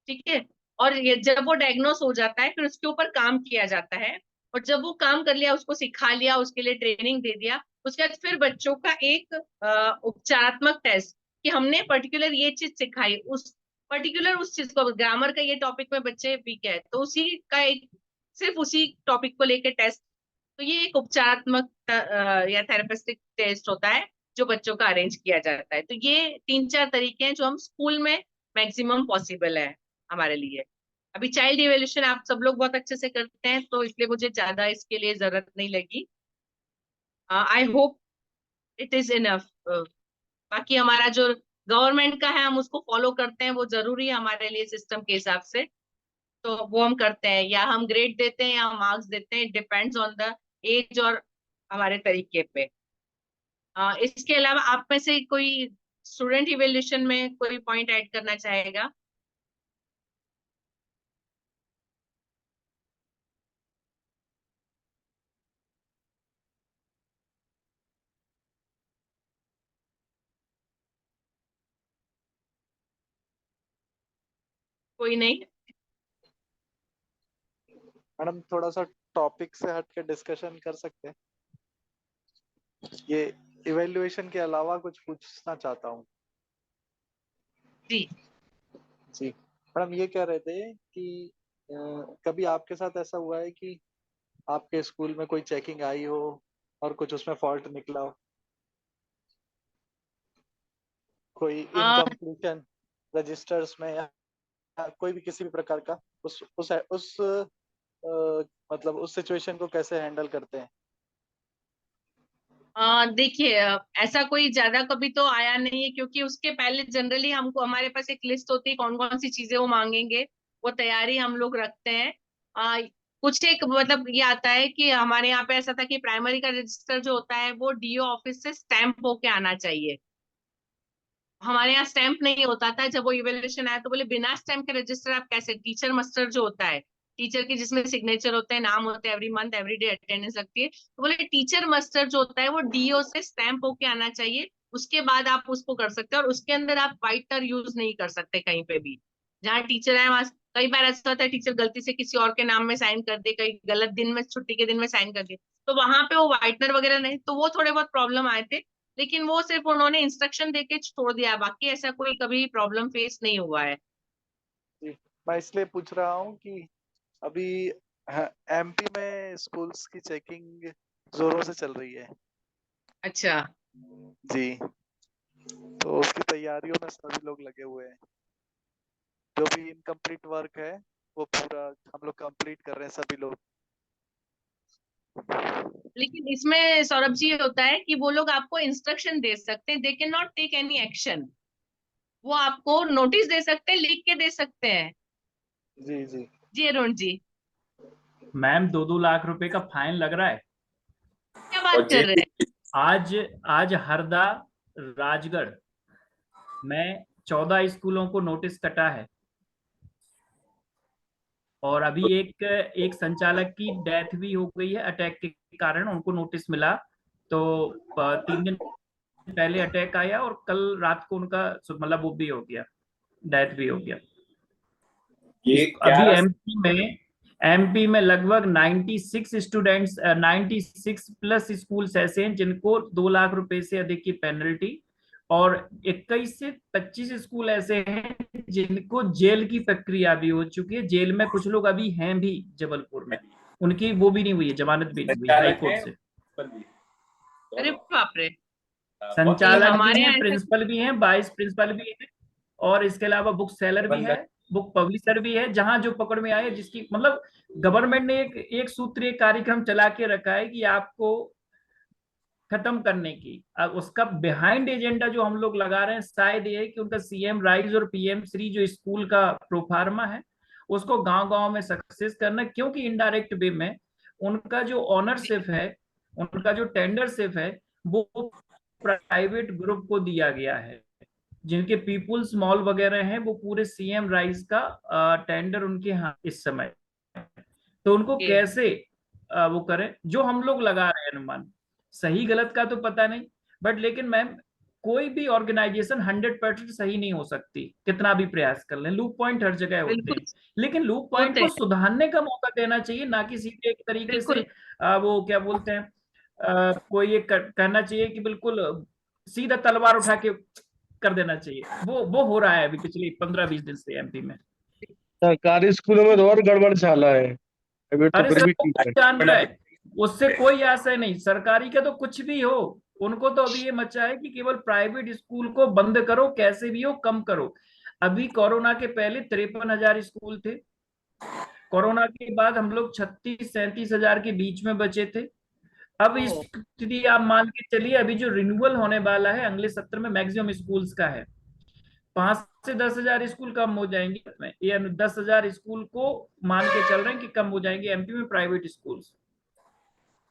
ठीक है। और ये जब वो डायग्नोस हो जाता है फिर उसके ऊपर काम किया जाता है, और जब वो काम कर लिया, उसको सिखा लिया, उसके लिए ट्रेनिंग दे दिया, उसके बाद फिर बच्चों का एक उपचारात्मक टेस्ट कि हमने पर्टिकुलर ये चीज सिखाई, उस चीज को, ग्रामर का ये टॉपिक में बच्चे वीक है तो उसी का एक सिर्फ उसी टॉपिक को लेके टेस्ट। तो ये एक उपचारात्मक या थेरेपिस्टिक टेस्ट होता है जो बच्चों का अरेंज किया जाता है। तो ये 3-4 तरीके हैं जो हम स्कूल में मैक्सिमम पॉसिबल है हमारे लिए। अभी चाइल्ड इवेल्यूशन आप सब लोग बहुत अच्छे से करते हैं तो इसलिए मुझे ज्यादा इसके लिए जरूरत नहीं लगी। I hope it is enough. बाकी हमारा जो गवर्नमेंट का है, हम उसको फॉलो करते हैं, वो जरूरी है हमारे लिए सिस्टम के हिसाब से, तो वो हम करते हैं, या हम ग्रेड देते हैं या मार्क्स देते हैं, डिपेंड्स ऑन द एज और हमारे तरीके पे। इसके अलावा आप में से कोई स्टूडेंट इवेल्यूशन में कोई पॉइंट ऐड करना चाहेगा? कोई नहीं? मैडम थोड़ा सा टॉपिक से हट के डिस्कशन कर सकते हैं? ये इवेल्युएशन के अलावा कुछ पूछना चाहता हूँ। जी जी मैडम, ये कह रहे थे कि कभी आपके साथ ऐसा हुआ है कि आपके स्कूल में कोई चेकिंग आई हो और कुछ उसमें फॉल्ट निकला हो, कोई इनकम्प्लीशन रजिस्टर्स में या कोई भी किसी भी प्रकार का, उस मतलब उस सिचुएशन को कैसे हैंडल करते हैं? देखिए, ऐसा कोई ज्यादा कभी तो आया नहीं है, क्योंकि उसके पहले जनरली हमको, हमारे पास एक लिस्ट होती है कौन कौन सी चीजें वो मांगेंगे, वो तैयारी हम लोग रखते हैं। कुछ एक मतलब ये आता है कि हमारे यहाँ पे ऐसा था कि प्राइमरी का रजिस्टर जो होता है वो डीओ ऑफिस से स्टैंप होके आना चाहिए। हमारे यहाँ स्टैंप नहीं होता था, जब वो इवेल्युएशन आया तो बोले बिना स्टैंप के रजिस्टर आप कैसे, टीचर मस्टर जो होता है, टीचर की जिसमें सिग्नेचर होते हैं, नाम होते हैं, every month every day attendance लगती है, तो बोले टीचर मस्टर जो होता है वो डीओ से स्टैंप होके आना चाहिए, उसके बाद आप उसको कर सकते हैं, और उसके अंदर आप वाइटर यूज नहीं कर सकते कहीं पे भी। जहाँ टीचर है वहां, कई बार ऐसा होता है टीचर गलती से किसी और के नाम में साइन कर दे, कई गलत दिन में, छुट्टी के दिन में साइन कर दे, तो वहां पे वो वाइटनर वगैरह नहीं, तो वो थोड़े बहुत प्रॉब्लम आए थे, लेकिन वो सिर्फ उन्होंने इंस्ट्रक्शन देके छोड़ दिया, बाकी ऐसा कोई कभी प्रॉब्लम फेस नहीं हुआ है। जी, मैं इसलिए पूछ रहा हूँ कि अभी एमपी में स्कूल्स की चेकिंग जोरों से चल रही है। अच्छा। जी, तो उसकी तैयारियों में सभी लोग लगे हुए हैं। जो भी इनकम्प्लीट वर्क है वो पूरा हम लोग कंप्लीट कर रहे हैं सभी लोग। लेकिन इसमें सौरभ जी होता है कि वो लोग आपको इंस्ट्रक्शन दे सकते हैं, they can not take any action. वो आपको नोटिस दे सकते हैं, लिख के दे सकते हैं। जी जी जी अरुण जी, मैम 2-2 लाख रुपए का फाइन लग रहा है। क्या बात और कर रहे हैं? आज आज हरदा, राजगढ़ में 14 स्कूलों को नोटिस कटा है, और अभी एक संचालक की डेथ भी हो गई है अटैक के कारण, उनको नोटिस मिला। तो 3 दिन पहले अटैक आया और कल रात को उनका मतलब वो भी हो गया, डेथ भी हो गया। ये अभी 11 एमपी में लगभग 96 स्टूडेंट्स, 96 प्लस स्कूल्स ऐसे हैं जिनको 2 लाख रुपए से अधिक की पेनल्टी, और 21 से 25 स्कूल ऐसे हैं जिनको जेल की प्रक्रिया भी हो चुकी है। जेल में कुछ लोग अभी हैं भी जबलपुर में, उनकी वो भी नहीं हुई है, जमानत भी नहीं हुई हाई संचालक कोर्ट हैं, से। प्रिंसिपल भी अरे दोनों। बाप रे। बहुत नहीं, संचालक भी हमारे हैं, यहाँ ऐसा, प्रिंसिपल भी हैं, वाइस प्रिंसिपल भी हैं, और इसके अलावा बुक सेलर भी है, प्रबंधक। बुक पब्लिशर भी है। जहां जो पकड़ में आए, जिसकी मतलब गवर्नमेंट ने एक सूत्रीय कार्यक्रम चला के रखा है कि आपको खत्म करने की। अब उसका बिहाइंड एजेंडा जो हम लोग लगा रहे हैं शायद ये है कि उनका सीएम राइज और पीएम श्री जो स्कूल का प्रोफार्मा है उसको गांव गांव में सक्सेस करना, क्योंकि इनडायरेक्ट वे में उनका जो ऑनरशिप है, उनका जो टेंडरशिप है, वो प्राइवेट ग्रुप को दिया गया है। जिनके पीपुल्स मॉल वगैरह हैं वो पूरे सीएम राइज का टेंडर उनके यहाँ इस समय। तो उनको ओके, कैसे वो करें, जो हम लोग लगा रहे हैं अनुमान, सही गलत का तो पता नहीं, बट लेकिन मैम कोई भी ऑर्गेनाइजेशन 100% सही नहीं हो सकती, कितना भी प्रयास कर लें। लूप पॉइंट हर जगह होते बिल्कुल हैं, लेकिन लूप पॉइंट होते को हैं, सुधारने का मौका देना चाहिए, ना कि सीधे एक तरीके से बिल्कुल। वो क्या बोलते हैं, कोई एक कहना चाहिए कि बिल्कुल सीधा तलवार उठा के कर देना चाहिए। वो हो रहा है अभी पिछले 15-20 दिन से एमपी में। सरकारी स्कूलों में तो और गड़बड़ चाला है, प्राइवेट तो अरे फिर सर भी वो ठीक कोई है। जान रहा है, उससे कोई आशय नहीं, सरकारी का तो कुछ भी हो, उनको तो अभी ये मचा है कि केवल प्राइवेट स्कूल को बंद करो, कैसे भी हो कम करो। अभी कोरोना के पहले 53,000 स्कूल थे, कोरोना के बाद हम लोग 36-37 हजार के बीच में बचे थे। अब इस स्थिति आप मान के चलिए, अभी जो रिन्यूअल होने वाला है अगले सत्र में मैक्सिमम स्कूल्स का है, 5 से 10,000 स्कूल कम हो जाएंगे में, ये 10,000 स्कूल को मान के चल रहे हैं कि कम हो जाएंगे एमपी में प्राइवेट स्कूल।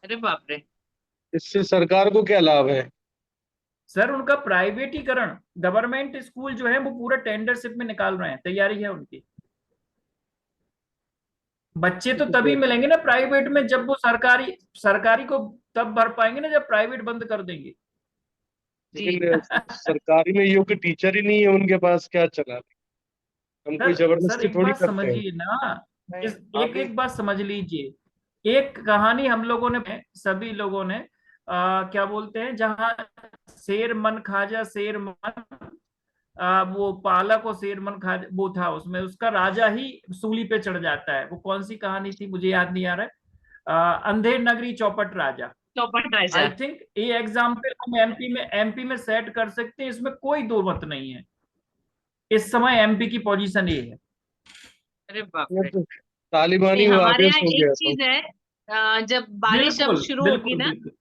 अरे बाप रे। इससे सरकार को क्या लाभ है? सर उनका प्राइवेटीकरण, गवर्नमेंट स्कूल जो है वो पूरा टेंडरशिप में निकाल रहे हैं, तैयारी है उनकी। बच्चे तो तभी मिलेंगे ना प्राइवेट में जब वो सरकारी को तब भर पाएंगे ना जब प्राइवेट बंद कर देंगे। लेकिन सरकारी में योग्य टीचर ही नहीं है उनके पास, क्या चला हम कोई सर जबरदस्ती एक थोड़ी बात करते हैं। समझिए ना, नहीं, एक बात समझ लीजिए। एक कहानी हम लोगों ने, सभी लोगों ने क्या बोलते हैं, जहां शेर मन खाजा शेर मन, वो पालक और शेर मन खाजा, वो था उसमें उसका राजा ही सूली पे चढ़ जाता है। वो कौन सी कहानी थी मुझे याद नहीं आ रहा है। अंधेर नगरी चौपट राजा। चौपट राजा। आई थिंक ये एग्जाम्पल हम एमपी में सेट कर सकते हैं, इसमें कोई दो मत नहीं है। इस समय एमपी की पोजीशन ये है। अरे बाप ये रे। तो तालिबानी नहीं, वो हमारे आदेश यहाँ हो एक गया तो। चीज है, जब बारिश अब बिल्कुल शुरू होगी बिल्कुल ना, बिल्कुल।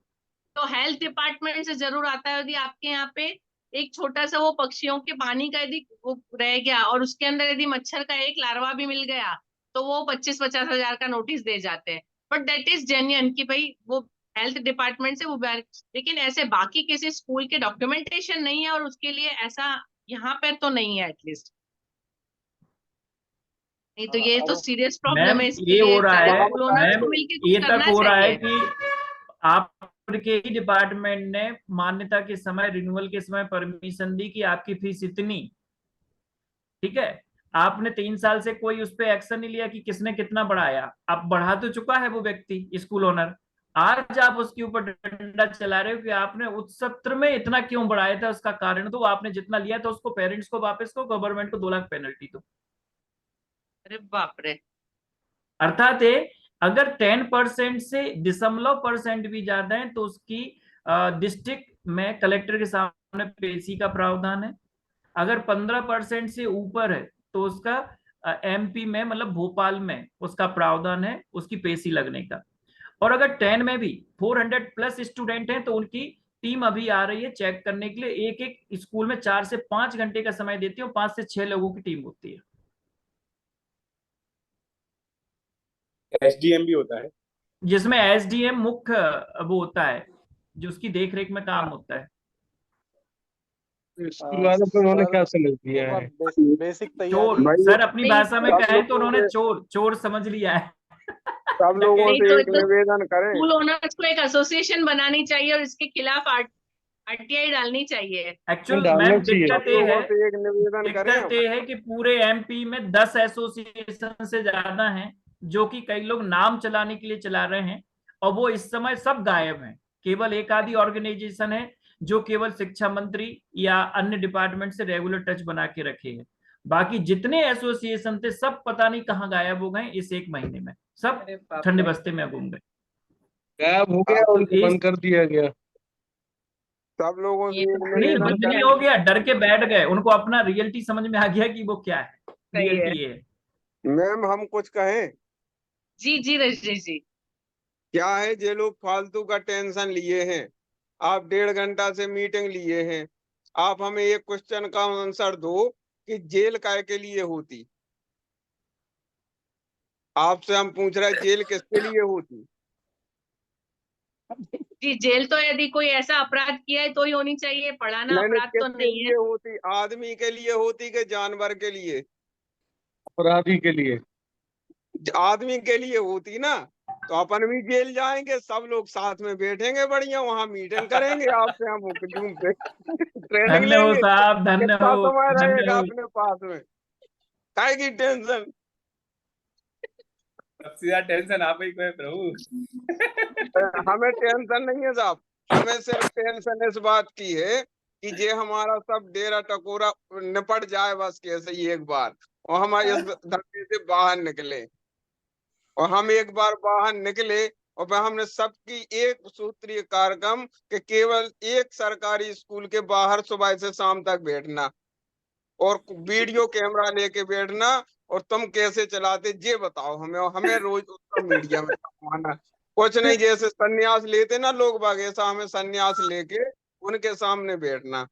तो हेल्थ डिपार्टमेंट से जरूर आता है। यदि आपके यहाँ पे एक छोटा सा वो पक्षियों के पानी का यदि वो रह गया और उसके अंदर यदि मच्छर का एक लार्वा भी मिल गया, तो वो 25-50 हजार का नोटिस दे जाते हैं। बट दैट इज जेन्युइन कि भाई वो हेल्थ डिपार्टमेंट से वो लेकिन ऐसे बाकी किसी स्कूल के डॉक्यूमेंटेशन नहीं है और उसके लिए ऐसा यहाँ पर तो नहीं है एटलीस्ट। नहीं तो ये तो सीरियस प्रॉब्लम मैम है इसके ये हो लिए। रहा सारे है, स्कूल ओनर्स मैम को मिलकर कुछ ये तक करना हो रहा है चाहिए। कि आपके ही डिपार्टमेंट ने मान्यता के समय, रिन्यूअल के समय परमिशन दी कि आपकी फीस इतनी, ठीक है। आपने 3 साल से कोई उस पर एक्शन नहीं लिया कि किसने कितना बढ़ाया। अब बढ़ा तो चुका है वो व्यक्ति, स्कूल ओनर। आज आप उसके ऊपर डंडा चला रहे हो कि आपने उस सत्र में इतना क्यों बढ़ाया था, उसका कारण तो आपने जितना लिया था उसको पेरेंट्स को वापस को, गवर्नमेंट को 2 लाख पेनल्टी दो। अरे बाप रे। अर्थात ये अगर 10% से 0.% भी ज्यादा है तो उसकी डिस्ट्रिक्ट में कलेक्टर के सामने पेशी का प्रावधान है। अगर 15% से ऊपर है तो उसका एमपी में, मतलब भोपाल में उसका प्रावधान है उसकी पेशी लगने का। और अगर 10 में भी 400+ स्टूडेंट हैं तो उनकी टीम अभी आ रही है चेक करने के लिए। एक एक स्कूल में 4 से 5 घंटे का समय देती है, 5 से 6 लोगों की टीम होती है। एसडीएम भी होता है जिसमें एसडीएम मुख्य वो होता है जो उसकी देखरेख में काम होता है। स्कूल वालों को उन्होंने सर क्या समझ दिया है? बेसिक चोर, तैयारी सर अपनी नहीं भाषा में तो कहें तो उन्होंने चोर चोर समझ लिया है। सब लोगों नहीं से तो एक निवेदन करें। स्कूल ओनर्स को एक एसोसिएशन बनानी चाहिए और इसके खिलाफ आरटीआई डालनी चाहिए। एक्चुअल डालना मैम चाहिए। सब लोगों से एक निवेदन करें। दिक्कत ये है कि पूरे एमपी में 10 एसोसिएशन से ज्यादा हैं जो कि कई लोग नाम चलाने के लिए चला रहे हैं, और वो इस समय सब गायब हैं। केवल एक आधी ऑर्गेनाइजेशन है जो केवल शिक्षा मंत्री या अन्य डिपार्टमेंट से रेगुलर टच बना के रखे हैं। बाकी जितने एसोसिएशन थे सब पता नहीं कहाँ गायब हो गए इस 1 महीने में, सब अरे बाप ठंडे रे। बस्ते में घूम गए। गायब हो गया, तो उनको बंद कर दिया गया। सब लोगों से ये एक तो नहीं, निवेदन बंद नहीं करें। हो गया, डर के बैठ गए। उनको अपना रियलिटी समझ में आ गया कि वो क्या है, सही है। रियलिटी ये है। मैम हम कुछ कहें? जी जी रजनी जी। क्या है, ये लोग फालतू का टेंशन लिए हैं। आप 1.5 घंटा से मीटिंग लिए हैं। आप हमें एक क्वेश्चन का आंसर दो कि जेल काय के लिए होती। आपसे हम पूछ रहे हैं जेल किसके लिए होती। जी जेल तो यदि कोई ऐसा अपराध किया है तो ही होनी चाहिए, पढ़ाना नहीं अपराध तो किसके नहीं है। लिए होती? आदमी के लिए होती कि जानवर के लिए? अपराधी के लिए। आदमी के लिए होती ना, तो अपन भी जेल जाएंगे, सब लोग साथ में बैठेंगे, बढ़िया वहां मीटिंग करेंगे, आपसे हम जूम पे ट्रेनिंग धन्य हो लेंगे। साहब, धन्य कितना हो, समय धन्य रहेगा हो। अपने पास में? काहे की टेंशन? सबसे ज्यादा टेंशन आप ही को है प्रभु। हमें टेंशन नहीं है साहब। हमें सिर्फ टेंशन इस बात की है कि ये हमारा सब डेरा टकोरा निपट जाए बस कैसे ही एक बार, और हम इस धरती से बाहर निकले। और हम एक बार बाहर निकले और फिर हमने सबकी एक सूत्रीय कार्यक्रम कि केवल एक सरकारी स्कूल के बाहर सुबह से शाम तक बैठना और वीडियो कैमरा लेके बैठना, और तुम कैसे चलाते ये बताओ हमें, और हमें रोज उसका मीडिया में छपवाना। कुछ नहीं, जैसे सन्यास लेते ना लोग बाग, ऐसा हमें सन्यास लेके उनके सामने बैठना।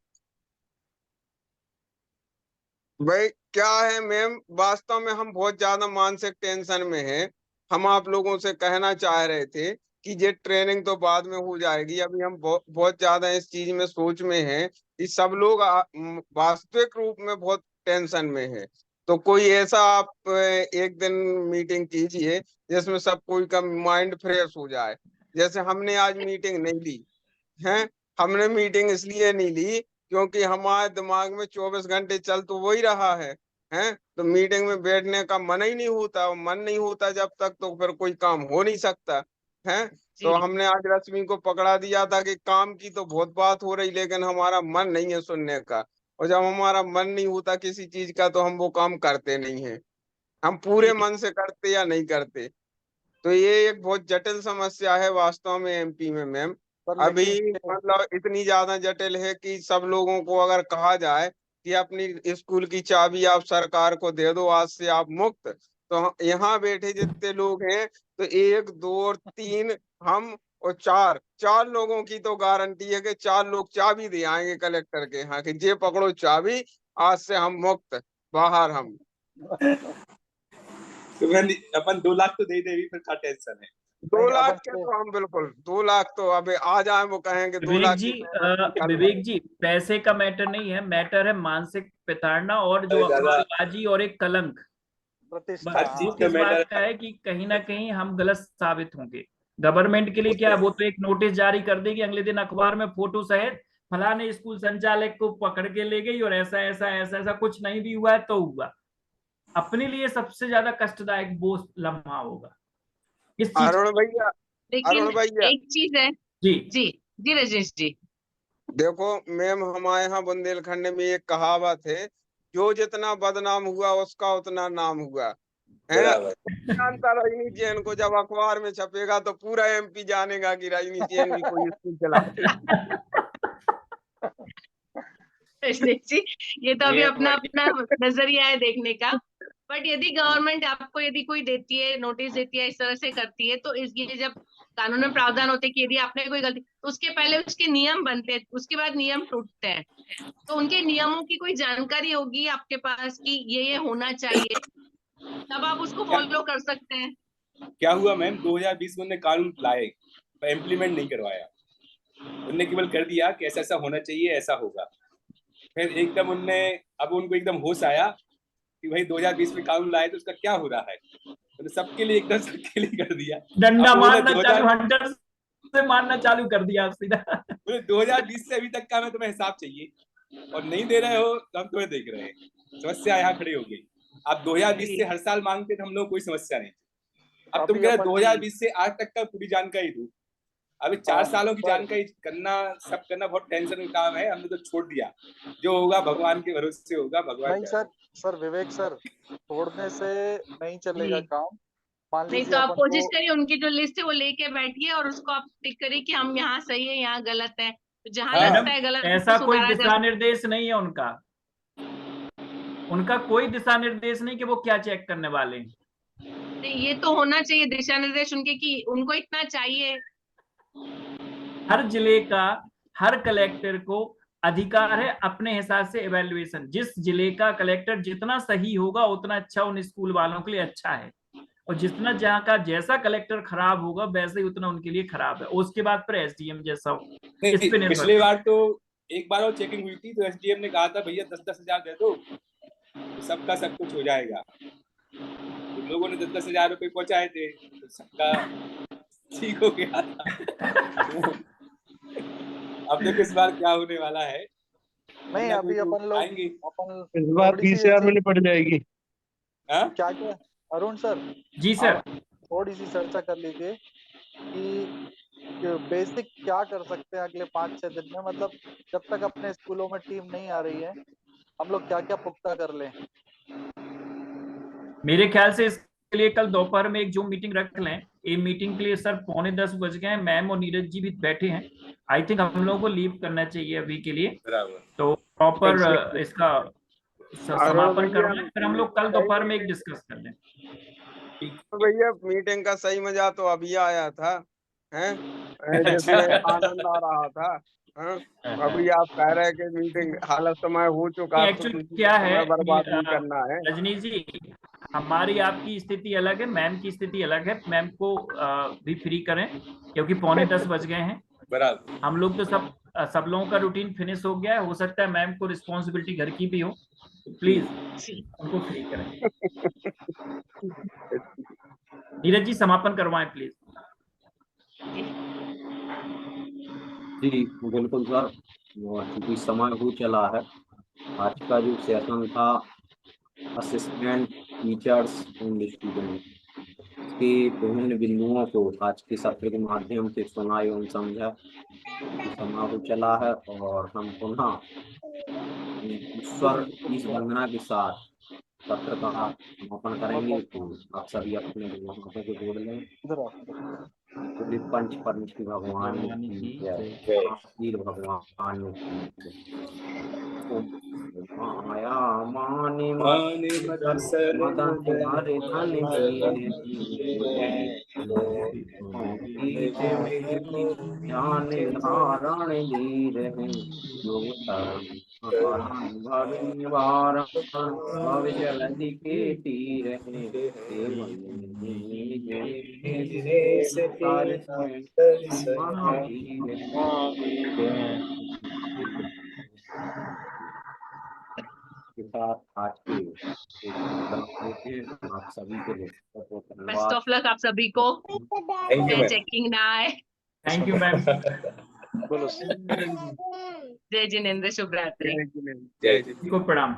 भाई क्या है मैम, वास्तव में हम बहुत ज्यादा मानसिक टेंशन में हैं। हम आप लोगों से कहना चाह रहे थे कि ये ट्रेनिंग तो बाद में हो जाएगी, अभी हम बहुत ज्यादा इस चीज में सोच में हैं कि सब लोग वास्तविक रूप में बहुत टेंशन में हैं। तो कोई ऐसा आप एक दिन मीटिंग कीजिए जिसमें सब कोई का माइंड फ्रेश हो जाए। जैसे हमने आज मीटिंग नहीं ली है, हमने मीटिंग इसलिए नहीं ली क्योंकि हमारे दिमाग में 24 घंटे चल तो वही रहा है। तो मीटिंग में बैठने का मन ही नहीं होता, और मन नहीं होता जब तक तो फिर कोई काम हो नहीं सकता है। तो जी हमने आज रश्मि को पकड़ा दिया था कि काम की तो बहुत बात हो रही, लेकिन हमारा मन नहीं है सुनने का। और जब हमारा मन नहीं होता किसी चीज का तो हम वो काम करते नहीं है। हम पूरे जी मन से करते या नहीं करते। तो ये एक बहुत जटिल समस्या है वास्तव में एमपी में मैम। पर अभी लेकिन मतलब इतनी ज्यादा जटिल है कि सब लोगों को अगर कहा जाए कि अपनी स्कूल की चाबी आप सरकार को दे दो, आज से आप मुक्त, तो यहाँ बैठे जितने लोग हैं तो 1 2 3 हम और चार चार लोगों की तो गारंटी है कि 4 लोग चाबी दे आएंगे कलेक्टर के यहाँ कि जे पकड़ो चाबी, आज से हम मुक्त, बाहर हम। तो अपन 2 लाख तो दे देवी, फिर क्या टेंशन है। 2 लाख के तो हम बिल्कुल 2 लाख तो अबे आ जाए वो कहेंगे 2 विवेक लाख जी, की पेमेंट कर विवेक दें। जी, पैसे का मैटर नहीं है, मैटर है मानसिक प्रताड़ना और जो अरे दादा, अखबारबाजी और एक कलंक। प्रतिष्ठा। हर बस चीज दुख का इस मैटर बात का है कि कहीं ना कहीं हम गलत साबित होंगे। गवर्नमेंट के लिए क्या है, वो तो एक नोटिस जारी कर देगी, अगले दिन अखबार में फोटो सहित फलाने स्कूल संचालक को पकड़ के ले गई और ऐसा ऐसा ऐसा ऐसा, कुछ नहीं भी हुआ है तो हुआ। अपने लिए सबसे ज्यादा कष्टदायक वो लम्हा होगा इस चीज। अरुण भैया, लेकिन अरुण भैया एक चीज है। जी जी जी रजनीश जी। देखो मैम, हमारे यहाँ बुंदेलखंड में एक कहावत है, जो जितना बदनाम हुआ उसका उतना नाम हुआ है। बराबर। जानता रजनी जैन को जब अखबार में छपेगा तो पूरा एमपी जानेगा कि रजनी जैन भी कोई स्कूल चलाते। रजनीश जी, ये तो अभी ये अपना बढ़िया। अपना नजरिया है देखने का। बट यदि गवर्नमेंट आपको यदि कोई देती है, नोटिस देती है, इस तरह से करती है, तो इस ये जब कानून में प्रावधान होते हैं कि यदि आपने कोई गलती, तो उसके पहले उसके नियम बनते हैं, उसके बाद नियम टूटते हैं। तो उनके नियमों की कोई जानकारी होगी आपके पास कि ये होना चाहिए, तब आप उसको क्या फॉलो कर सकते हैं। क्या हुआ मैम, 2020 में उन्होंने कानून लाए पर इम्प्लीमेंट नहीं करवाया। उनने केवल कर दिया कि ऐसा ऐसा होना चाहिए, ऐसा होगा। फिर एकदम उनने, अब उनको एकदम होश आया कि भाई 2020 में कानून लाए तो उसका क्या हो रहा है, तो सबके लिए एकदम सबके लिए कर दिया। डंडा अब उन्होंने मारना चालू, हंटर से मारना चालू कर दिया आप सीधा। 2020 से अभी तक का मैं तुम्हें हिसाब चाहिए, और नहीं दे रहे हो तो हम तुम्हें देख रहे हैं। समस्या यहाँ खड़ी हो गई। आप 2020 से हर साल मांगते तो हम लोग कोई समस्या नहीं। अब तुम अभी कह रहे अपन 2020 से आज तक का पूरी जानकारी दू। अभी 4 हाँ, सालों की सर। जानकारी करना, सब करना बहुत टेंशन का काम है। हमने तो छोड़ दिया, जो होगा भगवान के भरोसे होगा। भगवान नहीं सर, सर विवेक सर, छोड़ने से नहीं चलेगा जी काम। मान नहीं, लीजिए तो आप अपन कोशिश को करिए, उनकी जो लिस्ट है वो लेके बैठिए और उसको आप टिक करिए कि हम यहाँ सही है, यहाँ गलत है। तो जहाँ हाँ। लगता मैडम, है गलत है ऐसा उसको कोई सुधारा जा दिशा सकता निर्देश नहीं है उनका। उनका कोई दिशा निर्देश नहीं कि वो क्या चेक करने वाले हैं। है। ये तो होना चाहिए दिशा निर्देश उनके कि उनको इतना चाहिए। हर जिले का, हर कलेक्टर को अधिकार है अपने हिसाब से इवेल्युएशन। जिस जिले का कलेक्टर जितना सही होगा उतना अच्छा उन स्कूल वालों के लिए अच्छा है, और जितना जहाँ का जैसा कलेक्टर खराब होगा वैसे ही उतना उनके लिए खराब है। उसके बाद फिर एसडीएम जैसा हो, इस नहीं, पे निर्भर पिछली बार तो एक बार और चेकिंग हुई थी तो एसडीएम ने कहा था भैया 10-10 हजार दे दो, तो सबका सब कुछ हो जाएगा। तो लोगों ने 10-10 हजार रुपए पहुंचाए थे, तो सबका ठीक हो गया था। अब देखो इस बार क्या होने वाला है। नहीं, ना अभी कोई तो अपन लोग आएंगे। अपन इस बार थोड़ी सी 20,000 में निपट जाएगी। हाँ? क्या क्या अरुण सर, जी सर। आप थोड़ी सी चर्चा कर लीजिए कि बेसिक क्या कर सकते हैं अगले 5-6 दिन में। मतलब जब तक अपने स्कूलों में टीम नहीं आ रही है, हम लोग क्या क्या पुख्ता कर लें। मेरे ख्याल से इसके लिए कल दोपहर में एक जूम मीटिंग रख लें। ये मीटिंग के लिए सर 9:45 बज गए हैं, मैम और नीरज जी भी बैठे हैं। आई थिंक हम लोगों को लीव करना चाहिए अभी के लिए, बराबर। तो प्रॉपर इसका अरुण समापन भैया, करवाएं, फिर हम लोग कल दोपहर में एक डिस्कस कर लें। भैया मीटिंग का सही मजा तो अभी आया था, हैं जिसमें अच्छा। आनंद आ रहा था। हाँ, अभी आप कह रहे हैं कि मीटिंग हालत समय हो चुका तो एक्चुअली किसी क्या का है समय बर्बाद नहीं कि, करना है। रजनी जी, हमारी आपकी स्थिति अलग है, मैम की स्थिति अलग है। मैम को भी फ्री करें क्योंकि 9:45 बज गए हैं। बराबर। हम लोग तो सब लोगों का रूटीन फिनिश हो गया है। हो सकता है मैम को रिस्पॉन्सिबिलिटी घर की भी हो, तो प्लीज उनको फ्री करें। नीरज जी समापन करवाएं प्लीज। जी बिल्कुल सर, चूंकि समय हो चला है, आज का जो सेशन था असिस्टेंट टीचर्स एंड स्टूडेंट के विभिन्न बिंदुओं को आज के सत्र के माध्यम से सुना एवं समझा। समय हो चला है और हम पुनः ईश्वर इस वंदना के साथ सत्र का समापन करेंगे। तो आप सभी अपने हाथों को जोड़ लें। बोले पंच परमेश्वर भगवान की जय, वीर भगवान की जय। माया माने मदन हरे धन ज्ञान धारण धीर योग भविष्य नदी के तीर के साथ आज के आप सभी के लिए बेस्ट धन्यवाद। ऑफ लक आप सभी को। Thank you ma'am. चेकिंग ना आए। Thank you ma'am. बोलो जय जिनेंद्र, शुभ रात्रि। जय जिनेंद्र, जय जय को प्रणाम।